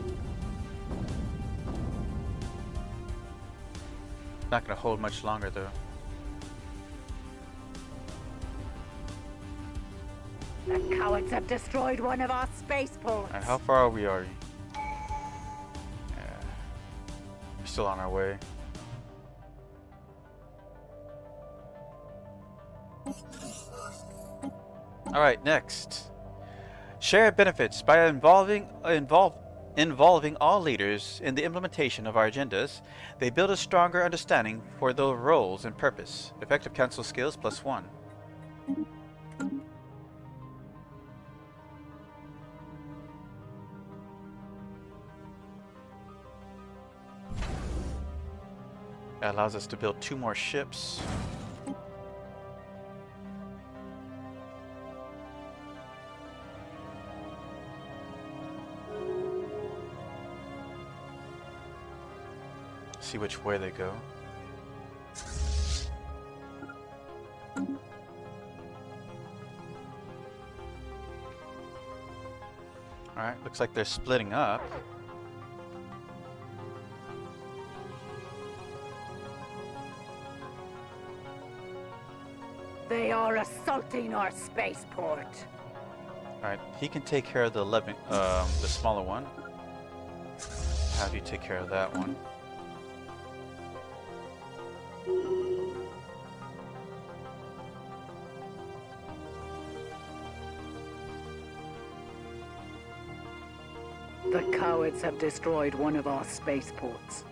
Not gonna hold much longer though. The cowards have destroyed one of our spaceports. And how far are we already? We're still on our way. Alright, next. Share benefits by involving all leaders in the implementation of our agendas. They build a stronger understanding for their roles and purpose. Effective council skills +1. That allows us to build 2 more ships. See which way they go. Alright, looks like they're splitting up. They are assaulting our spaceport. Alright, he can take care of the the smaller one. Have you take care of that one. The cowards have destroyed one of our spaceports.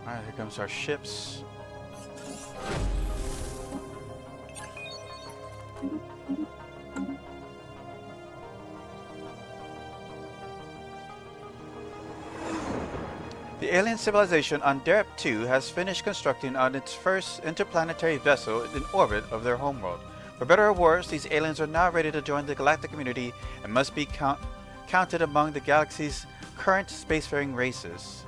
Alright, here comes our ships. The alien civilization on Derep 2 has finished constructing on its first interplanetary vessel in orbit of their homeworld. For better or worse, these aliens are now ready to join the galactic community and must be counted among the galaxy's current spacefaring races.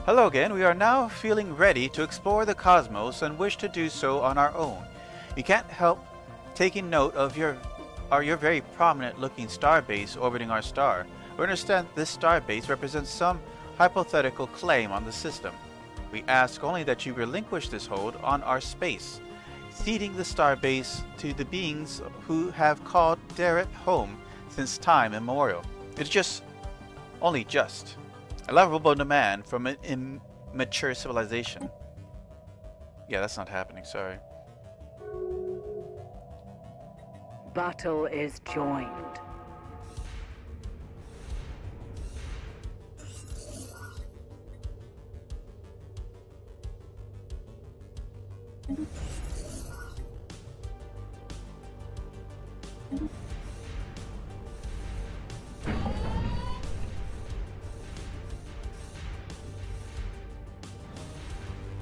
Hello again, we are now feeling ready to explore the cosmos and wish to do so on our own. We can't help taking note of your very prominent looking starbase orbiting our star. We understand this starbase represents some hypothetical claim on the system. We ask only that you relinquish this hold on our space, ceding the starbase to the beings who have called Derep home since time immemorial. It's only just. A lovable demand from an immature civilization. Yeah, that's not happening, sorry. Battle is joined.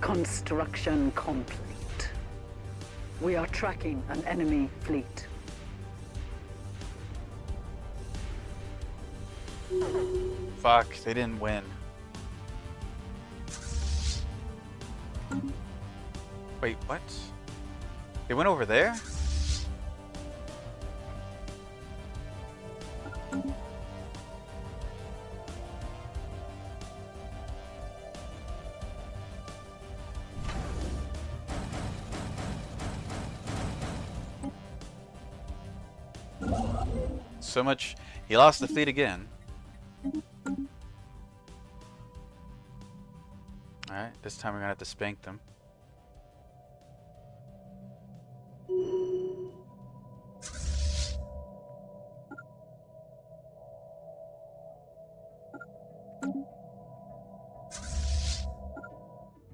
Construction complete. We are tracking an enemy fleet. Fuck, they didn't win. Wait, what? They went over there? So much. He lost the fleet again. Alright, this time we're gonna have to spank them.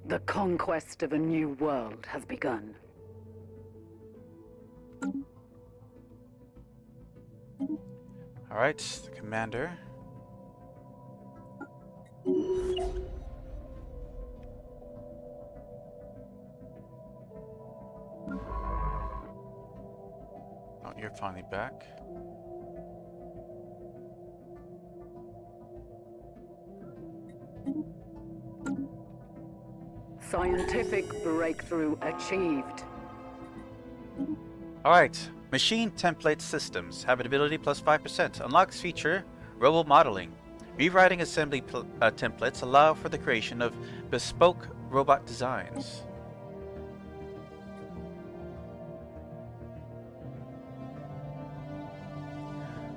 The conquest of a new world has begun. Alright, the commander. Oh, you're finally back. Scientific breakthrough achieved. Alright, machine template systems. Habitability plus 5%. Unlocks feature robo modeling. Rewriting assembly templates allow for the creation of bespoke robot designs.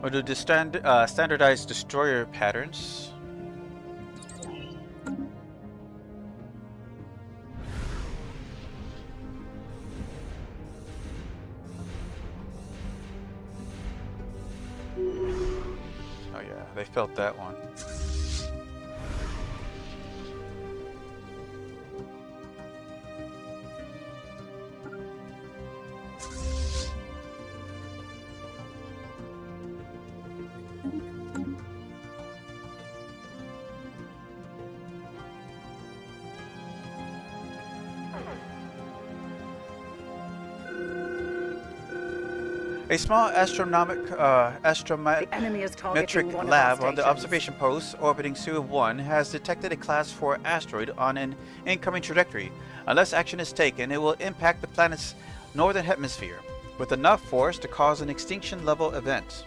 Or do standardized destroyer patterns. Oh yeah, they felt that one. A small The enemy is targeting astrometric one of lab our on the stations. observation post orbiting Su-1 has detected a Class 4 asteroid on an incoming trajectory. Unless action is taken, it will impact the planet's northern hemisphere with enough force to cause an extinction-level event.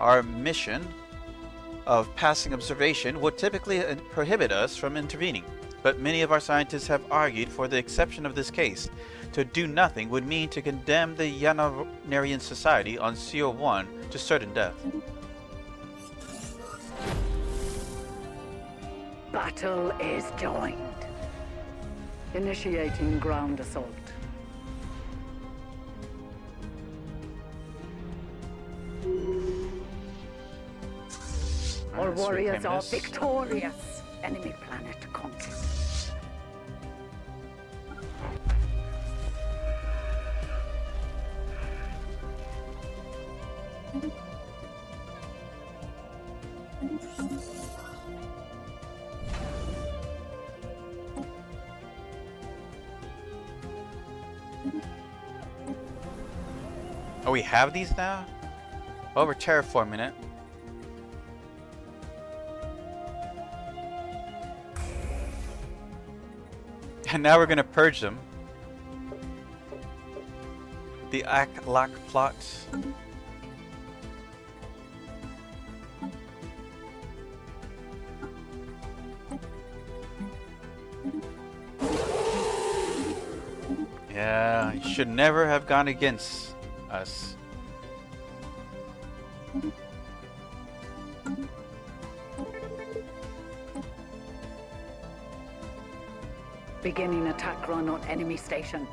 Our mission of passing observation would typically prohibit us from intervening, but many of our scientists have argued for the exception of this case. To do nothing would mean to condemn the Yanarian society on CO1 to certain death. Battle is joined. Initiating ground assault. Our Alright, so we warriors claim are this. victorious. Enemy planet conquered. Oh, we have these now? Oh, we're terraforming it. And now we're gonna purge them. The Aklak plot. Yeah, you should never have gone against us. Beginning attack run on enemy station.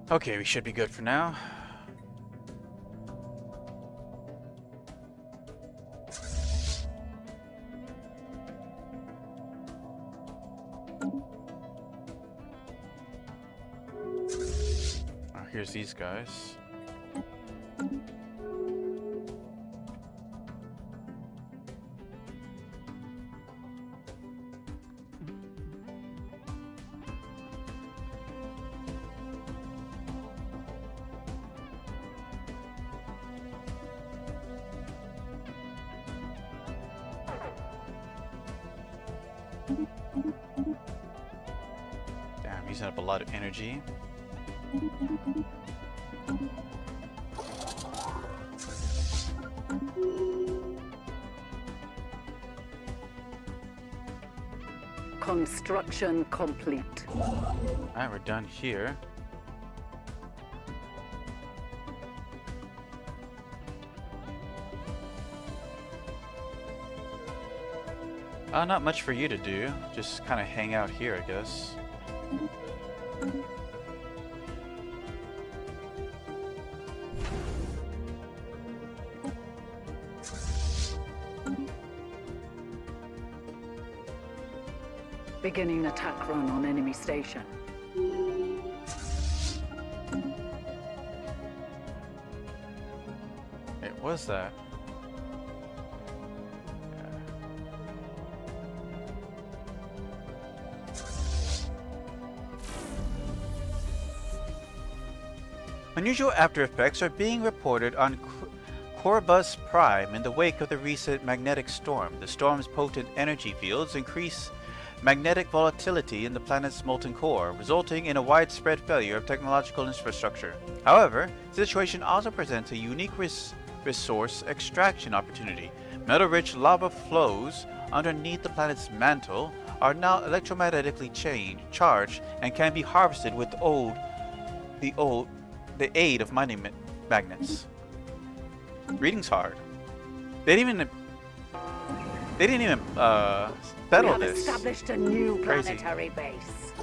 Okay, we should be good for now. Oh, here's these guys. Damn, using up a lot of energy. Construction complete. Alright, we're done here. Not much for you to do. Just kind of hang out here, I guess. Beginning attack run on enemy station. It was that. Unusual after effects are being reported on Corbus Prime in the wake of the recent magnetic storm. The storm's potent energy fields increase magnetic volatility in the planet's molten core, resulting in a widespread failure of technological infrastructure. However, the situation also presents a unique resource extraction opportunity. Metal-rich lava flows underneath the planet's mantle are now electromagnetically charged and can be harvested with the aid of mining magnets. Reading's hard. They didn't even settle We have this. established a new Crazy. planetary base.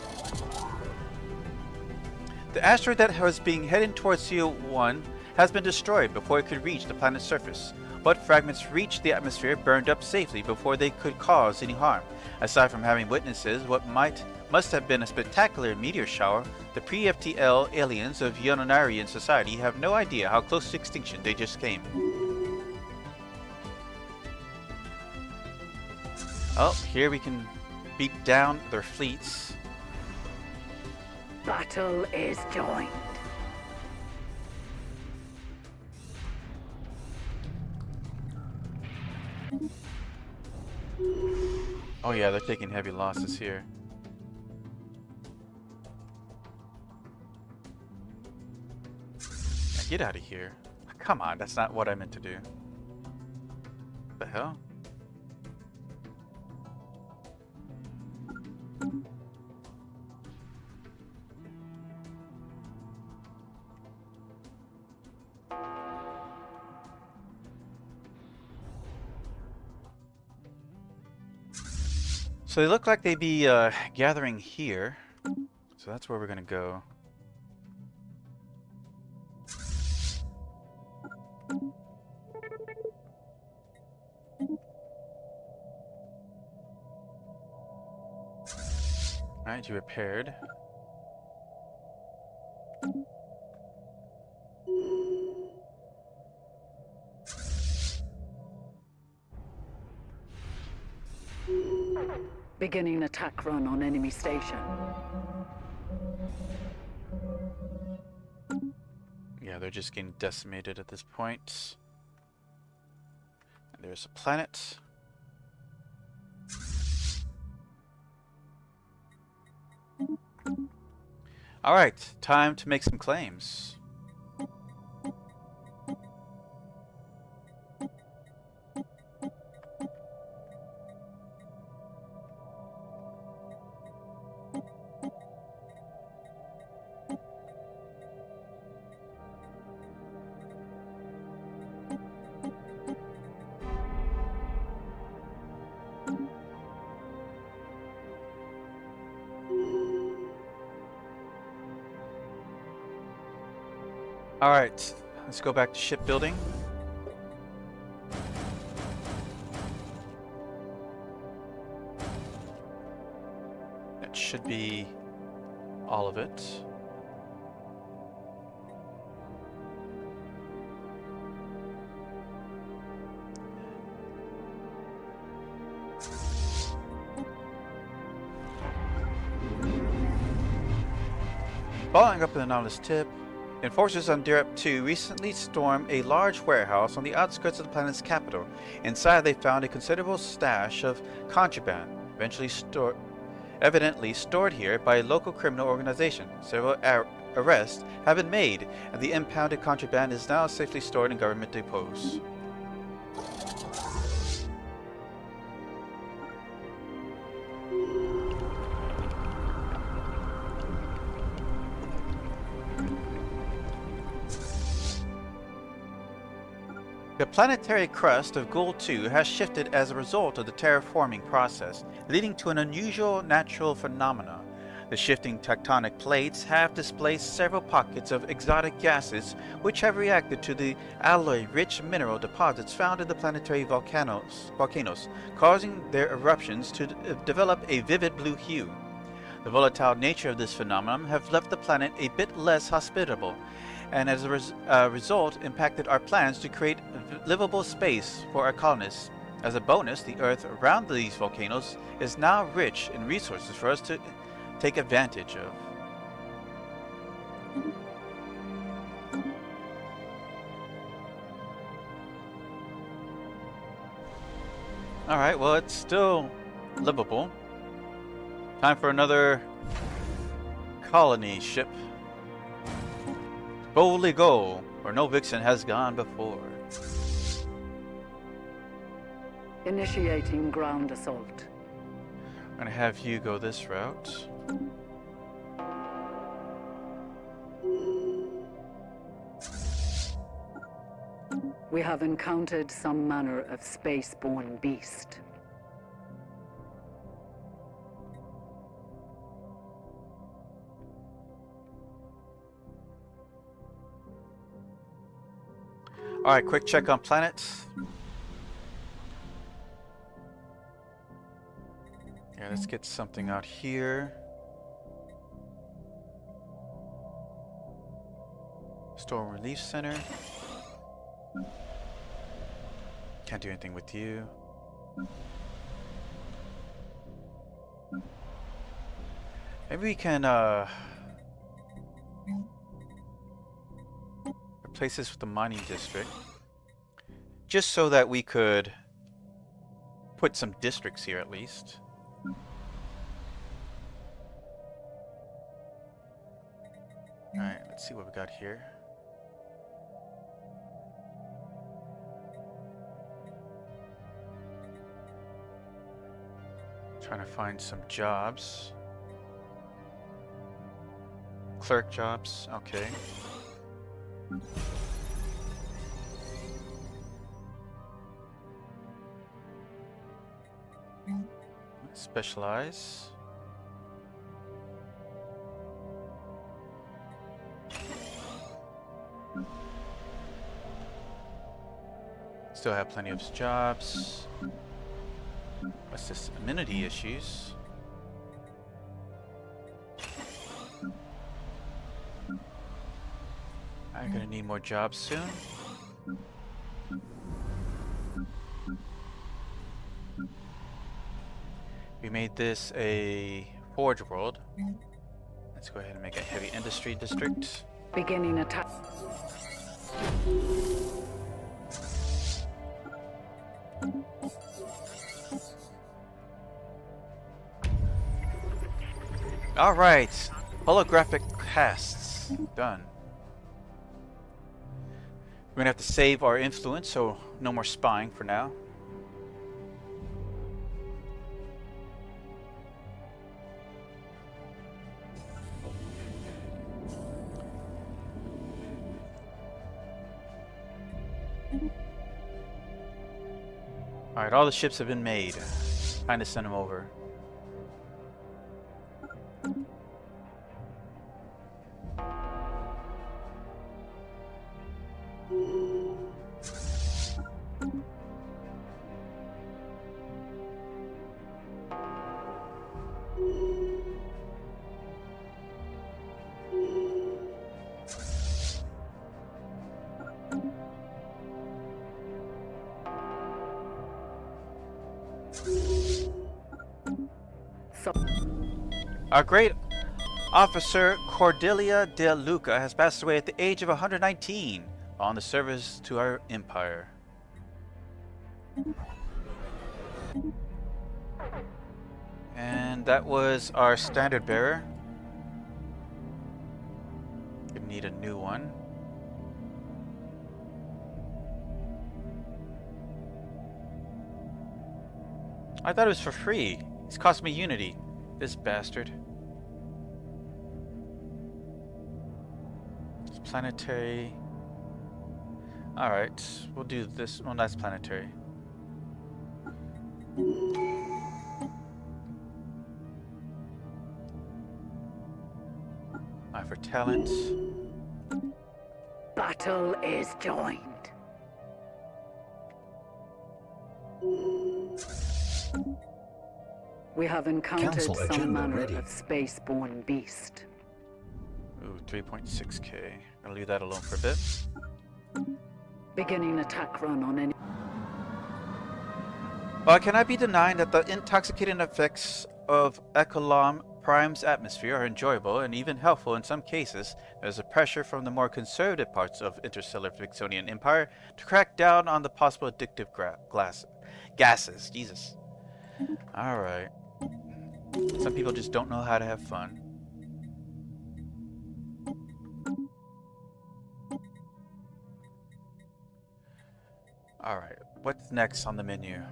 The asteroid that was being headed towards CO1 has been destroyed before it could reach the planet's surface. What fragments reached the atmosphere burned up safely before they could cause any harm. Aside from having witnesses what must have been a spectacular meteor shower, the pre-FTL aliens of Yonanarian society have no idea how close to extinction they just came. Oh, here we can beat down their fleets. Battle is joined. Oh yeah, they're taking heavy losses here. Now get out of here. Come on, that's not what I meant to do. What the hell? So they look like they'd be gathering here. So that's where we're gonna go. Alright, you repaired. Beginning attack run on enemy station. Yeah, they're just getting decimated at this point. And there's a planet. Alright, time to make some claims. Alright, let's go back to shipbuilding. That should be all of it. Following up with the Nautilus tip, enforcers on Direp 2 recently stormed a large warehouse on the outskirts of the planet's capital. Inside, they found a considerable stash of contraband, evidently stored here by a local criminal organization. Several arrests have been made, and the impounded contraband is now safely stored in government depots. The planetary crust of Gould 2 has shifted as a result of the terraforming process, leading to an unusual natural phenomena. The shifting tectonic plates have displaced several pockets of exotic gases which have reacted to the alloy-rich mineral deposits found in the planetary volcanoes, causing their eruptions to develop a vivid blue hue. The volatile nature of this phenomenon have left the planet a bit less hospitable, and as a result impacted our plans to create livable space for our colonists. As a bonus, the earth around these volcanoes is now rich in resources for us to take advantage of. Alright, well, it's still livable. Time for another colony ship. Boldly go, where no vixen has gone before. Initiating ground assault. I'm gonna have you go this route. We have encountered some manner of space-borne beast. Alright, quick check on planets. Yeah, let's get something out here. Storm Relief Center. Can't do anything with you. Maybe we can replace this with the mining district, just so that we could put some districts here at least. Alright, let's see what we got here. Trying to find some jobs. Clerk jobs, okay. Specialize. Still have plenty of jobs. What's this? Amenity issues. I'm gonna need more jobs soon. We made this a forge world. Let's go ahead and make a heavy industry district. Beginning attack. Alright, holographic casts done. We're gonna have to save our influence, so no more spying for now. Alright, all the ships have been made. Time to send them over. So Our great officer Cordelia de Luca has passed away at the age of 119 on the service to our empire. And that was our standard bearer. We need a new one. I thought it was for free. It's cost me Unity. This bastard. It's planetary. Alright, we'll do this one. That's planetary. For talent. battle is joined. We have encountered Council some agenda manner ready. of space-borne beast. Ooh, 3.6k. Gonna leave that alone for a bit. Beginning attack run on any. While it cannot be denied that the intoxicating effects of Ecolam Prime's atmosphere are enjoyable and even helpful in some cases, there's a pressure from the more conservative parts of interstellar Vixonian Empire to crack down on the possible addictive gases. Jesus. Alright. Some people just don't know how to have fun. Alright, what's next on the menu?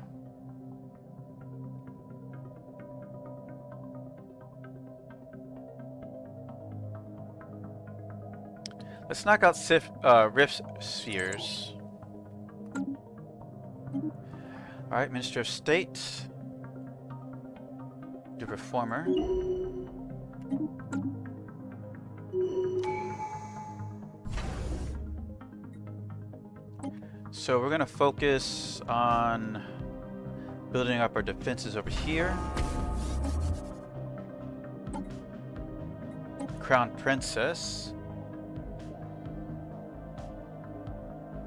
Let's knock out Rift Spheres. Alright, Minister of State. The Reformer. So we're gonna focus on building up our defenses over here. Crown Princess.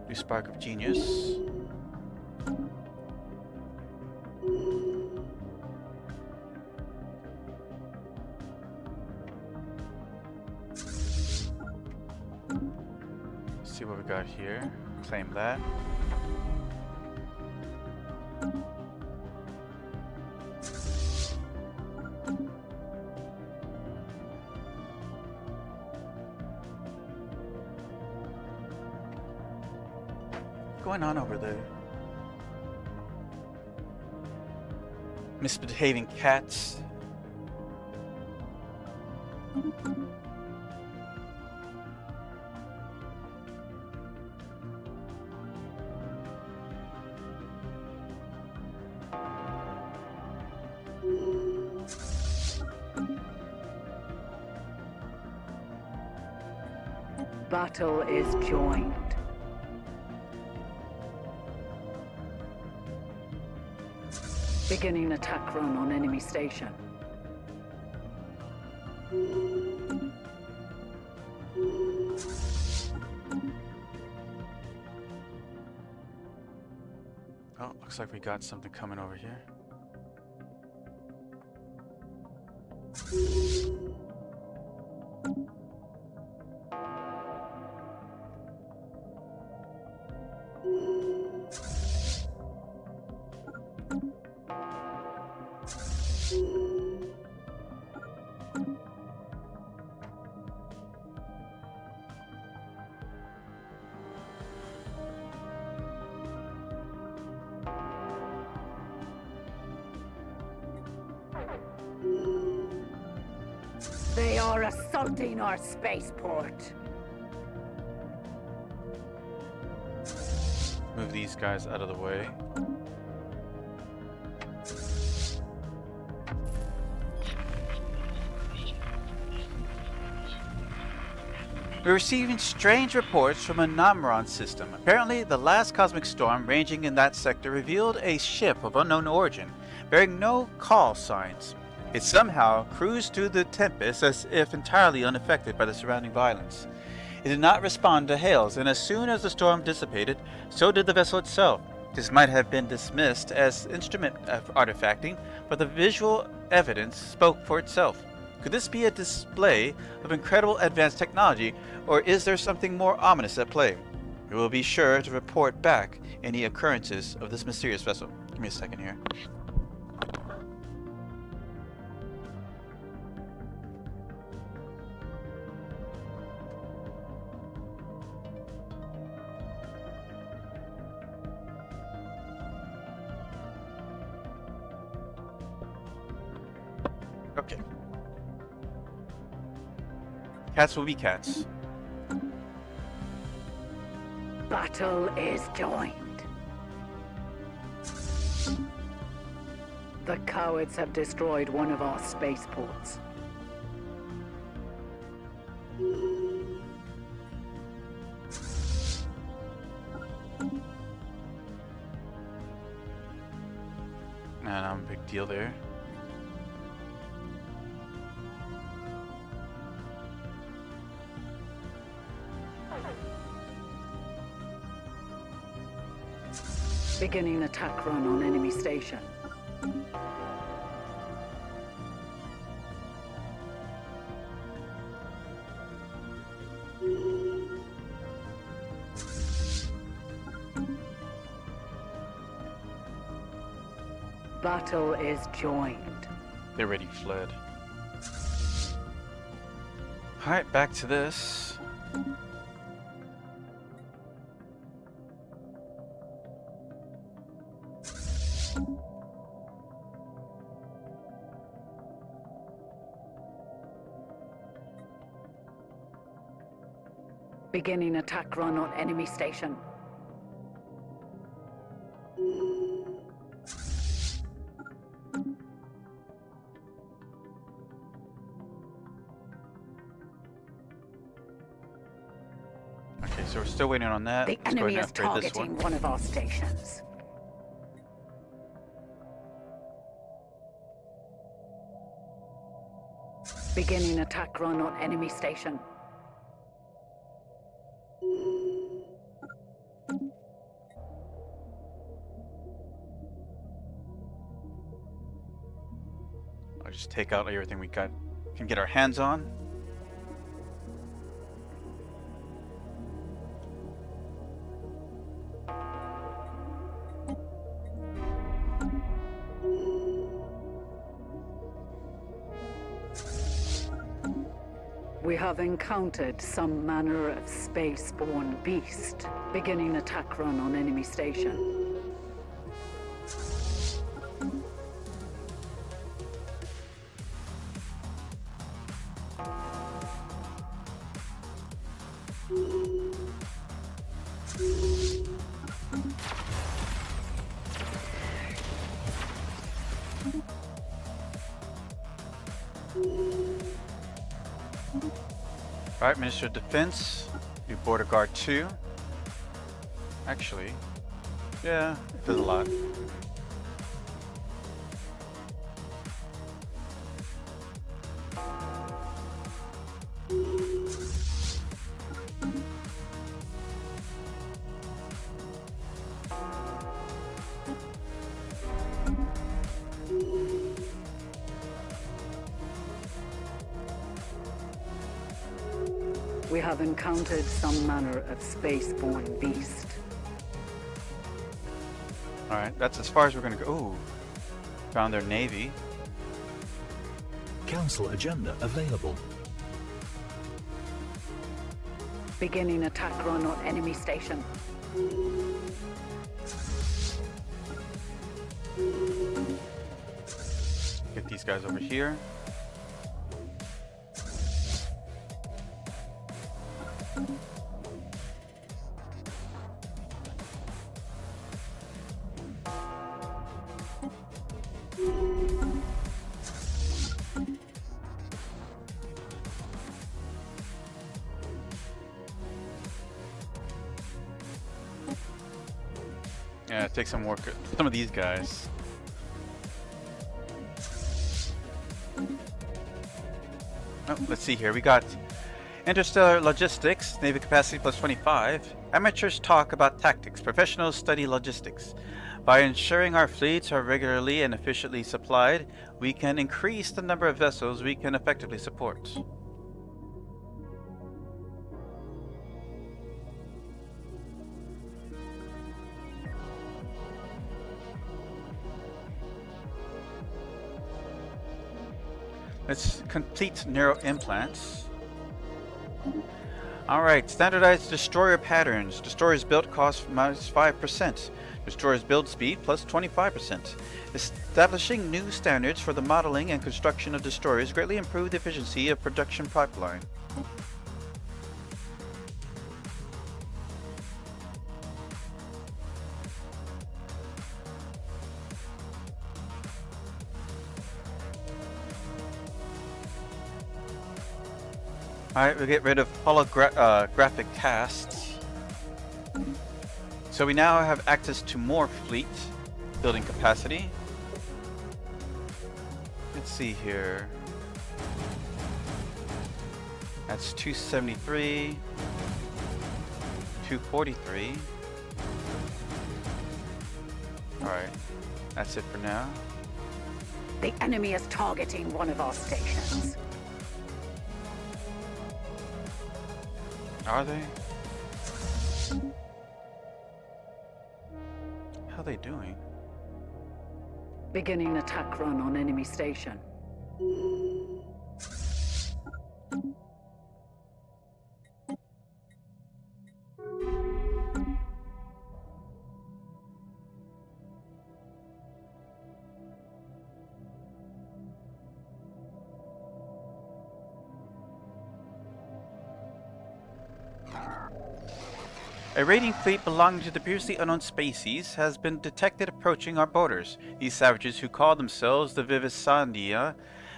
New Spark of Genius. See what we got here. Claim that. What's going on over there? Misbehaving cats. Battle is joined. Beginning attack run on enemy station. Oh, looks like we got something coming over here. They are assaulting our spaceport. Move these guys out of the way. We're receiving strange reports from a Namron system. Apparently, the last cosmic storm ranging in that sector revealed a ship of unknown origin, bearing no call signs. It somehow cruised through the tempest as if entirely unaffected by the surrounding violence. It did not respond to hails, and as soon as the storm dissipated, so did the vessel itself. This might have been dismissed as instrument artifacting, but the visual evidence spoke for itself. Could this be a display of incredible advanced technology, or is there something more ominous at play? We will be sure to report back any occurrences of this mysterious vessel. Give me a second here. Okay. Cats will be cats. Battle is joined. The cowards have destroyed one of our spaceports. Nah, not a big deal there. Beginning attack run on enemy station. Battle is joined. They already fled. Alright, back to this. Beginning attack run on enemy station. Okay, so we're still waiting on that. The Let's go enemy ahead is and upgrade this targeting one. one of our stations. Beginning attack run on enemy station. I'll just take out everything we can get our hands on. We have encountered some manner of space-borne beast. Beginning attack run on enemy station. Alright, Minister of Defense. Do Border Guard 2. Actually, yeah, it does a lot. We have encountered some manner of space-borne beast. Alright, that's as far as we're gonna go. Ooh, found their navy. Council agenda available. Beginning attack run on enemy station. Get these guys over here. Yeah, take some work. Some of these guys. Oh, let's see here. We got interstellar logistics, Navy capacity plus 25. Amateurs talk about tactics. Professionals study logistics. By ensuring our fleets are regularly and efficiently supplied, we can increase the number of vessels we can effectively support. Let's complete neural implants. Alright, standardized destroyer patterns. Destroyers build cost minus 5%. Destroyers build speed plus 25%. Establishing new standards for the modeling and construction of destroyers greatly improve the efficiency of production pipeline. Alright, we'll get rid of holographic casts. So we now have access to more fleet building capacity. Let's see here. That's 273, 243. Alright, that's it for now. The enemy is targeting one of our stations. Are they? How are they doing? Beginning attack run on enemy station. A raiding fleet belonging to the previously unknown species has been detected approaching our borders. These savages, who call themselves the Vivisandia,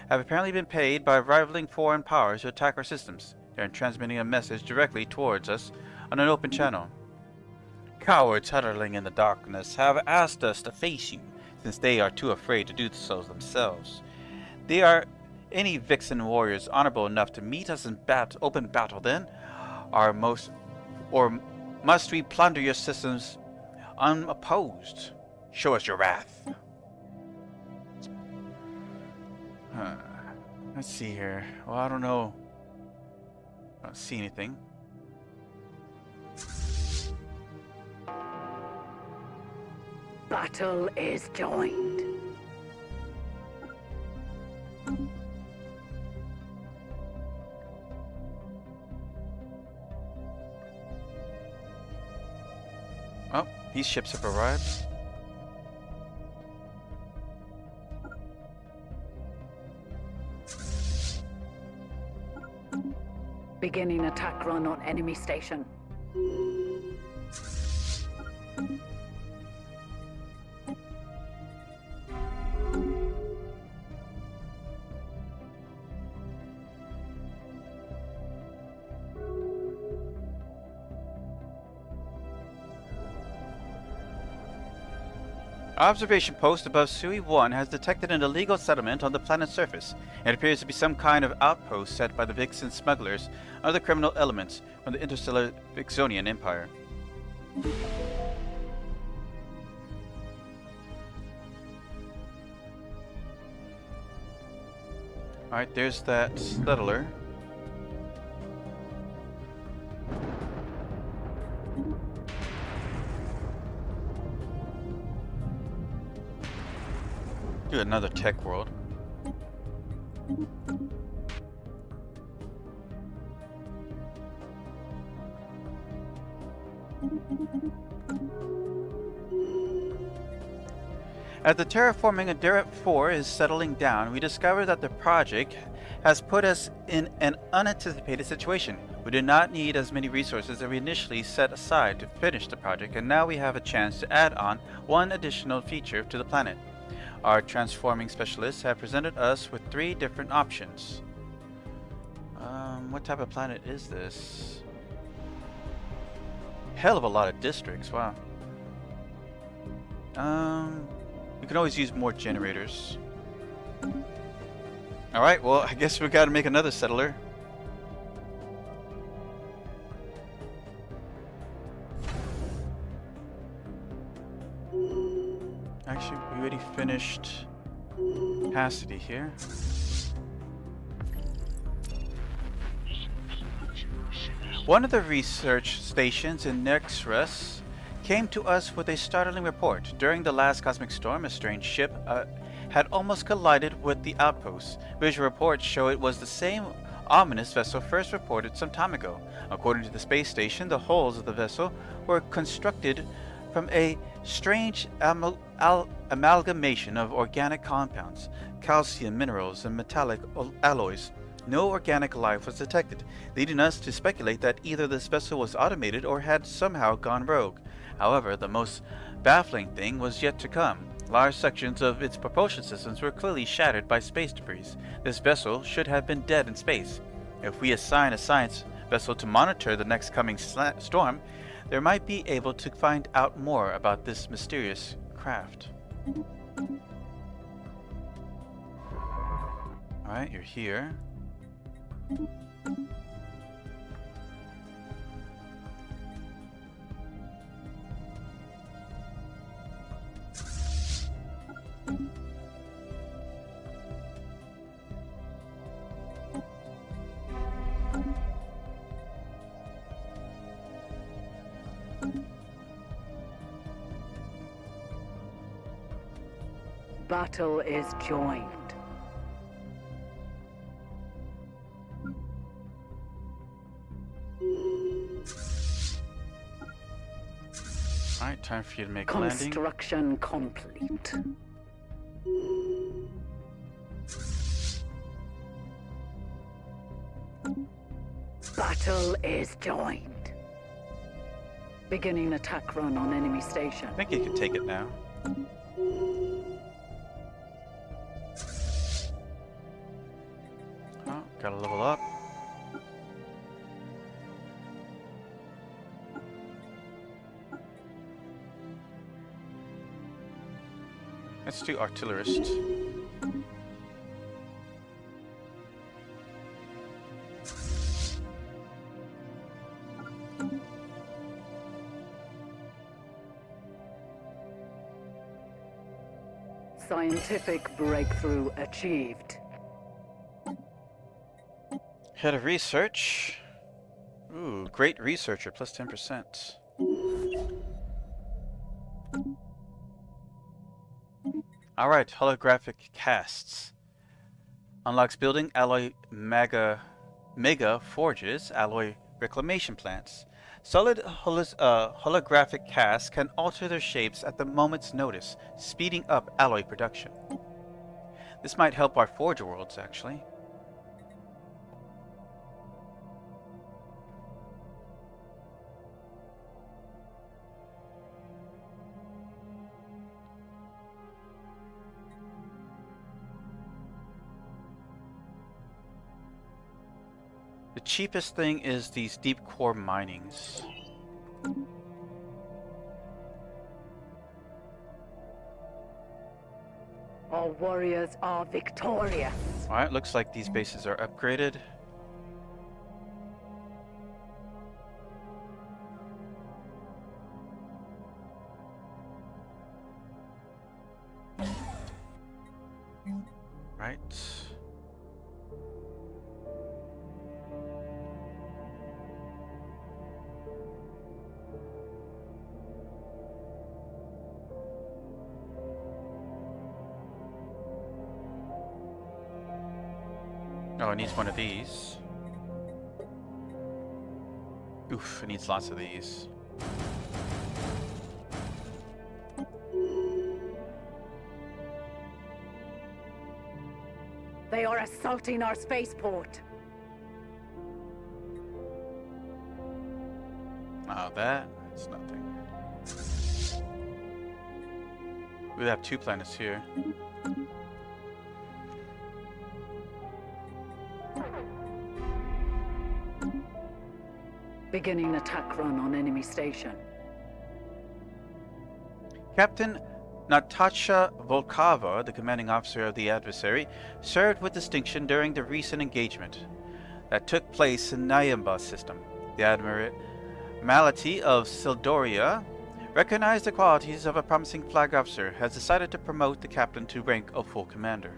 have apparently been paid by rivaling foreign powers to attack our systems. They are transmitting a message directly towards us on an open channel. Cowards huddling in the darkness have asked us to face you, since they are too afraid to do so themselves. They are any Vixen warriors honorable enough to meet us in open battle, then? Must we plunder your systems unopposed? Show us your wrath. Let's see here. Well, I don't know. I don't see anything. Battle is joined. Oh, these ships have arrived. Beginning attack run on enemy station. Observation post above Sui 1 has detected an illegal settlement on the planet's surface. It appears to be some kind of outpost set by the Vixen smugglers or other criminal elements from the interstellar Vixonian Empire. Alright, there's that settler. Do another tech world. As the terraforming of Derek 4 is settling down, we discover that the project has put us in an unanticipated situation. We did not need as many resources as we initially set aside to finish the project, and now we have a chance to add on one additional feature to the planet. Our transforming specialists have presented us with 3 different options. What type of planet is this? Hell of a lot of districts, wow. We can always use more generators. Alright, well, I guess we gotta make another settler. Actually, we already finished capacity here. One of the research stations in Nexus came to us with a startling report. During the last cosmic storm, a strange ship had almost collided with the outpost. Visual reports show it was the same ominous vessel first reported some time ago. According to the space station, the hulls of the vessel were constructed from a strange amalgamation of organic compounds, calcium minerals, and metallic alloys. No organic life was detected, leading us to speculate that either this vessel was automated or had somehow gone rogue. However, the most baffling thing was yet to come. Large sections of its propulsion systems were clearly shattered by space debris. This vessel should have been dead in space. If we assign a science vessel to monitor the next coming storm, they might be able to find out more about this mysterious craft. Alright, you're here. Battle is joined. Alright, time for you to make a landing. Construction complete. Battle is joined. Beginning attack run on enemy station. I think you can take it now. Oh, gotta level up. Let's do artillerist. Scientific breakthrough achieved. Head of research. Ooh, great researcher, plus 10%. Alright, holographic casts. Unlocks building alloy mega forges, alloy reclamation plants. Solid holographic casts can alter their shapes at the moment's notice, speeding up alloy production. This might help our forge worlds, actually. The cheapest thing is these deep core minings. Our warriors are victorious. Alright, looks like these bases are upgraded. Right. Oh, it needs one of these. Oof, it needs lots of these. They are assaulting our spaceport. Oh, that's nothing. We have 2 planets here. Beginning attack run on enemy station. Captain Natasha Volkova, the commanding officer of the adversary, served with distinction during the recent engagement that took place in Nyamba system. The Admiralty of Sildoria, recognized the qualities of a promising flag officer, has decided to promote the captain to rank of full commander.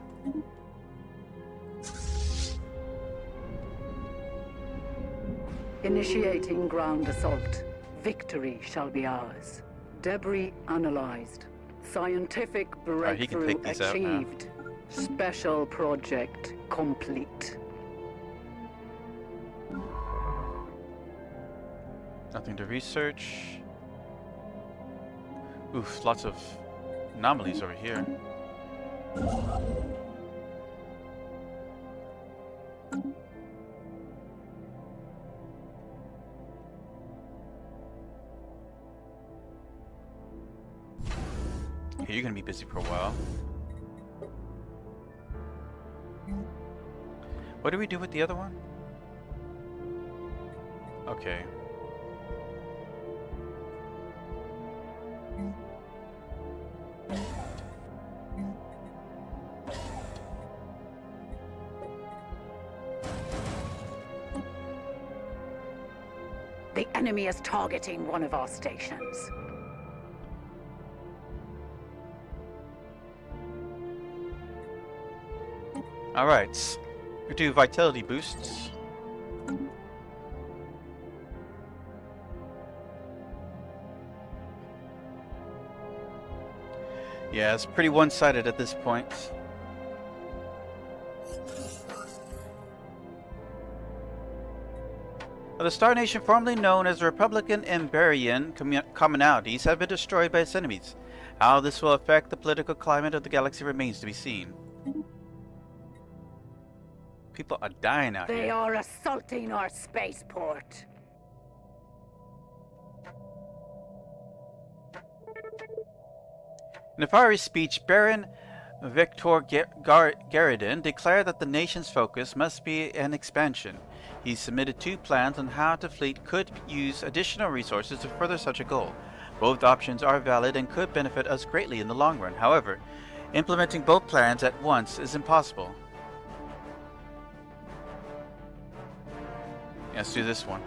Initiating ground assault. Victory shall be ours. Debris analyzed. Scientific he can breakthrough take these out now. achieved. Special project complete. Nothing to research. Oof, lots of anomalies over here. Okay, you're gonna be busy for a while. What do we do with the other one? Okay. The enemy is targeting one of our stations. Alright. We do vitality boosts. Yeah, it's pretty one-sided at this point. The Star Nation, formerly known as the Republican and Barian commonalities, have been destroyed by its enemies. How this will affect the political climate of the galaxy remains to be seen. People are dying out here. They are assaulting our spaceport. In a fiery speech, Baron Victor Garridin declared that the nation's focus must be an expansion. He submitted 2 plans on how the fleet could use additional resources to further such a goal. Both options are valid and could benefit us greatly in the long run. However, implementing both plans at once is impossible. Let's do this one.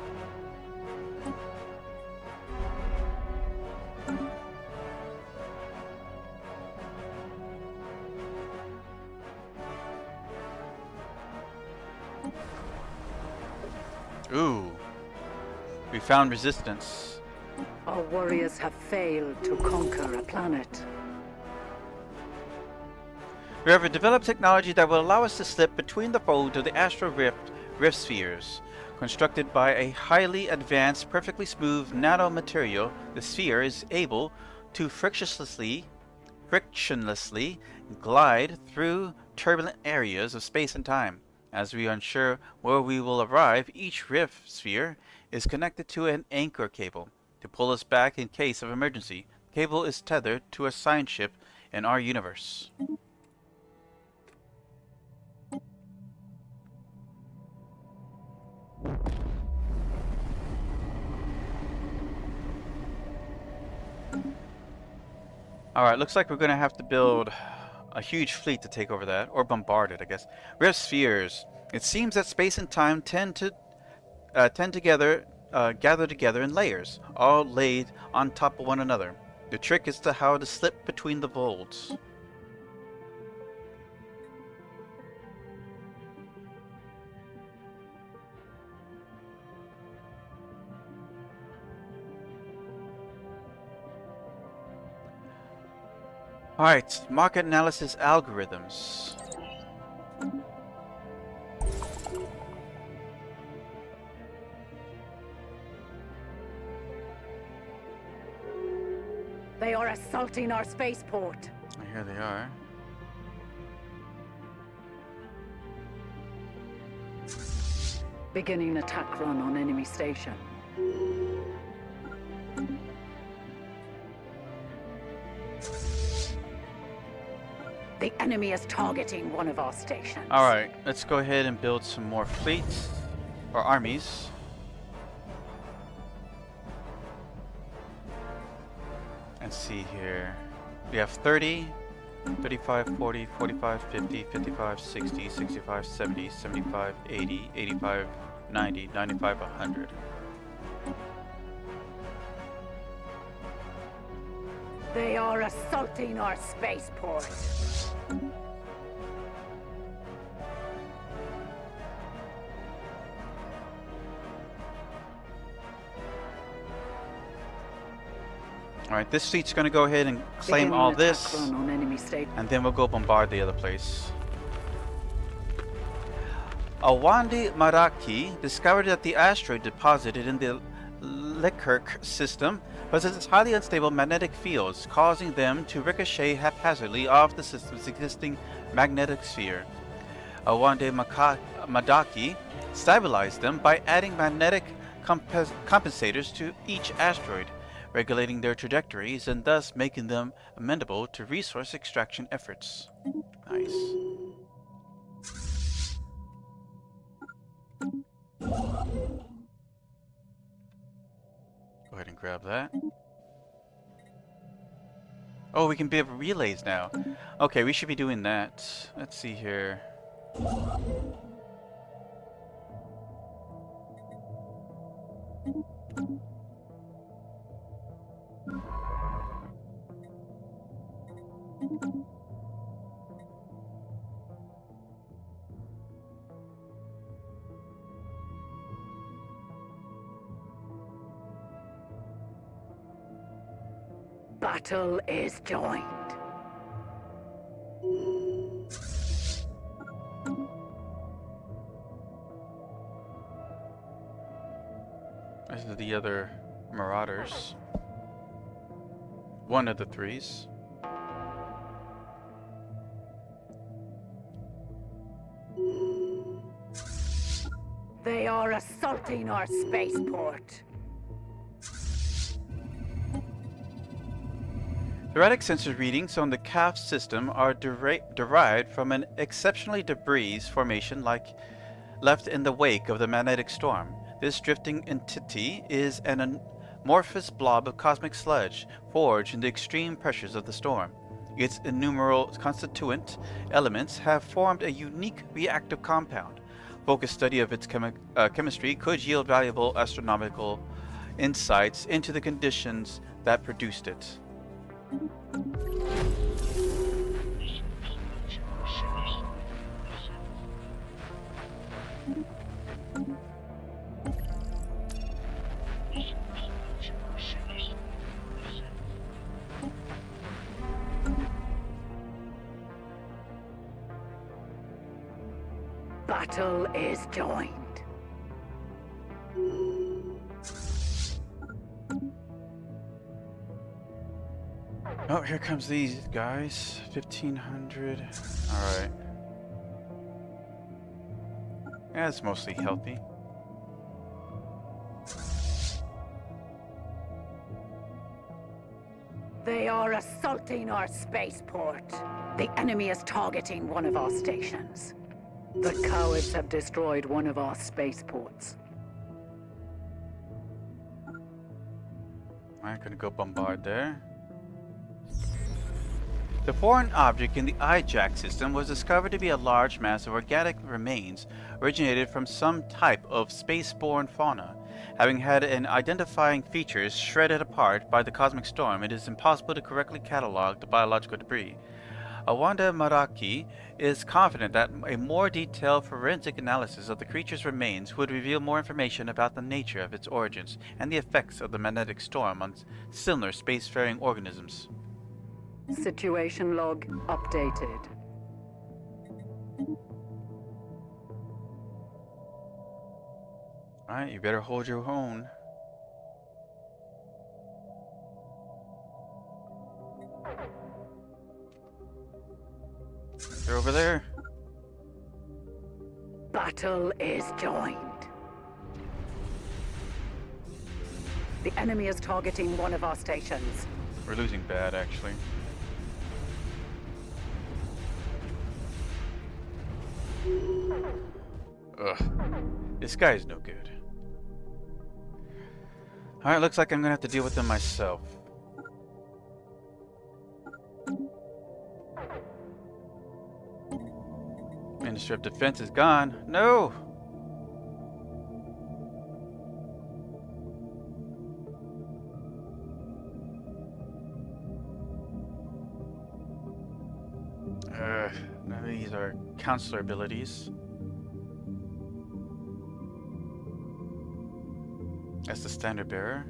Ooh. We found resistance. Our warriors have failed to conquer a planet. We have developed technology that will allow us to slip between the folds of the astral rift spheres. Constructed by a highly advanced, perfectly smooth nanomaterial, the sphere is able to frictionlessly glide through turbulent areas of space and time. As we are unsure where we will arrive, each rift sphere is connected to an anchor cable to pull us back in case of emergency. The cable is tethered to a science ship in our universe. Alright, looks like we're going to have to build a huge fleet to take over that, or bombard it, I guess. Rift spheres. It seems that space and time gather together in layers, all laid on top of one another. The trick is to how to slip between the folds. Alright, market analysis algorithms. They are assaulting our spaceport. Here they are. Beginning attack run on enemy station. The enemy is targeting one of our stations. Alright, let's go ahead and build some more fleets, or armies. Let's see here. We have 30, 35, 40, 45, 50, 55, 60, 65, 70, 75, 80, 85, 90, 95, 100. They are assaulting our spaceport. Alright, this fleet's gonna go ahead and claim Beginning all attack this, run on enemy state. and then we'll go bombard the other place. Awandi Maraki discovered that the asteroid deposited in the Likirk system possesses highly unstable magnetic fields, causing them to ricochet haphazardly off the system's existing magnetic sphere. Awandi Madaki stabilized them by adding magnetic compensators to each asteroid, regulating their trajectories and thus making them amenable to resource extraction efforts. Nice. Go ahead and grab that. Oh, we can build relays now. Okay, we should be doing that. Let's see here. Battle is joined. This is the other Marauders. One of the threes. They are assaulting our spaceport. Erratic sensor readings on the CAF system are derived from an exceptionally debris formation left in the wake of the magnetic storm. This drifting entity is an amorphous blob of cosmic sludge forged in the extreme pressures of the storm. Its innumerable constituent elements have formed a unique reactive compound. Focused study of its chemistry could yield valuable astronomical insights into the conditions that produced it. Battle is joined. Oh, here comes these guys. 1,500. Alright. Yeah, it's mostly healthy. They are assaulting our spaceport. The enemy is targeting one of our stations. The cowards have destroyed one of our spaceports. I'm gonna go bombard there. The foreign object in the IJAC system was discovered to be a large mass of organic remains originated from some type of spaceborne fauna. Having had an identifying features shredded apart by the cosmic storm, it is impossible to correctly catalog the biological debris. Awanda Maraki is confident that a more detailed forensic analysis of the creature's remains would reveal more information about the nature of its origins and the effects of the magnetic storm on similar spacefaring organisms. Situation log updated. Alright, you better hold your own. They're over there. Battle is joined. The enemy is targeting one of our stations. We're losing bad, actually. Ugh. This guy is no good. Alright, looks like I'm gonna have to deal with them myself. Minister of Defense is gone. No! None of these are counselor abilities. That's the standard bearer.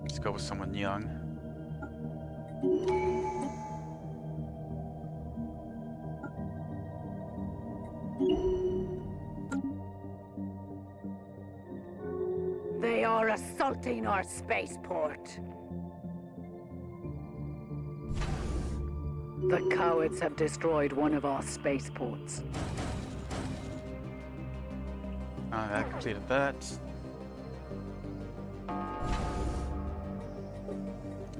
Let's go with someone young. They are assaulting our spaceport. The cowards have destroyed one of our spaceports. I completed that.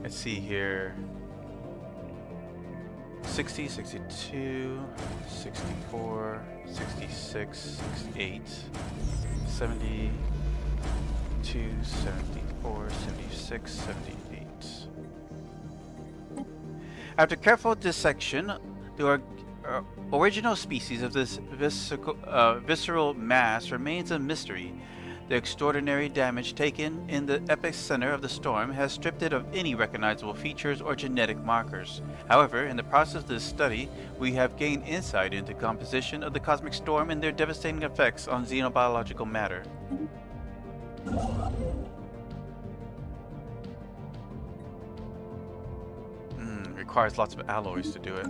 Let's see here. 60, 62, 64, 66, 68, 72, 74, 76, 78. After careful dissection, the original species of this visceral mass remains a mystery. The extraordinary damage taken in the epicenter of the storm has stripped it of any recognizable features or genetic markers. However, in the process of this study, we have gained insight into the composition of the cosmic storm and their devastating effects on xenobiological matter. Requires lots of alloys to do it.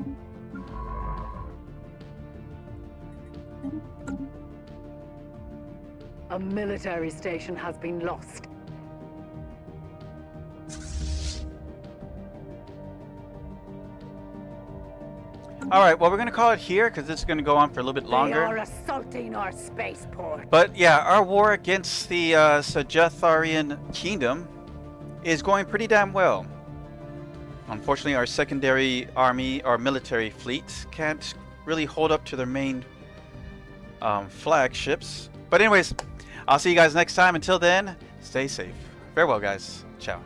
A military station has been lost. Alright, well, we're going to call it here because this is going to go on for a little bit longer. They are assaulting our spaceport. But yeah, our war against the Sajatharian kingdom is going pretty damn well. Unfortunately, our secondary army or military fleet can't really hold up to their main flagships. But anyways, I'll see you guys next time. Until then, stay safe. Farewell, guys. Ciao.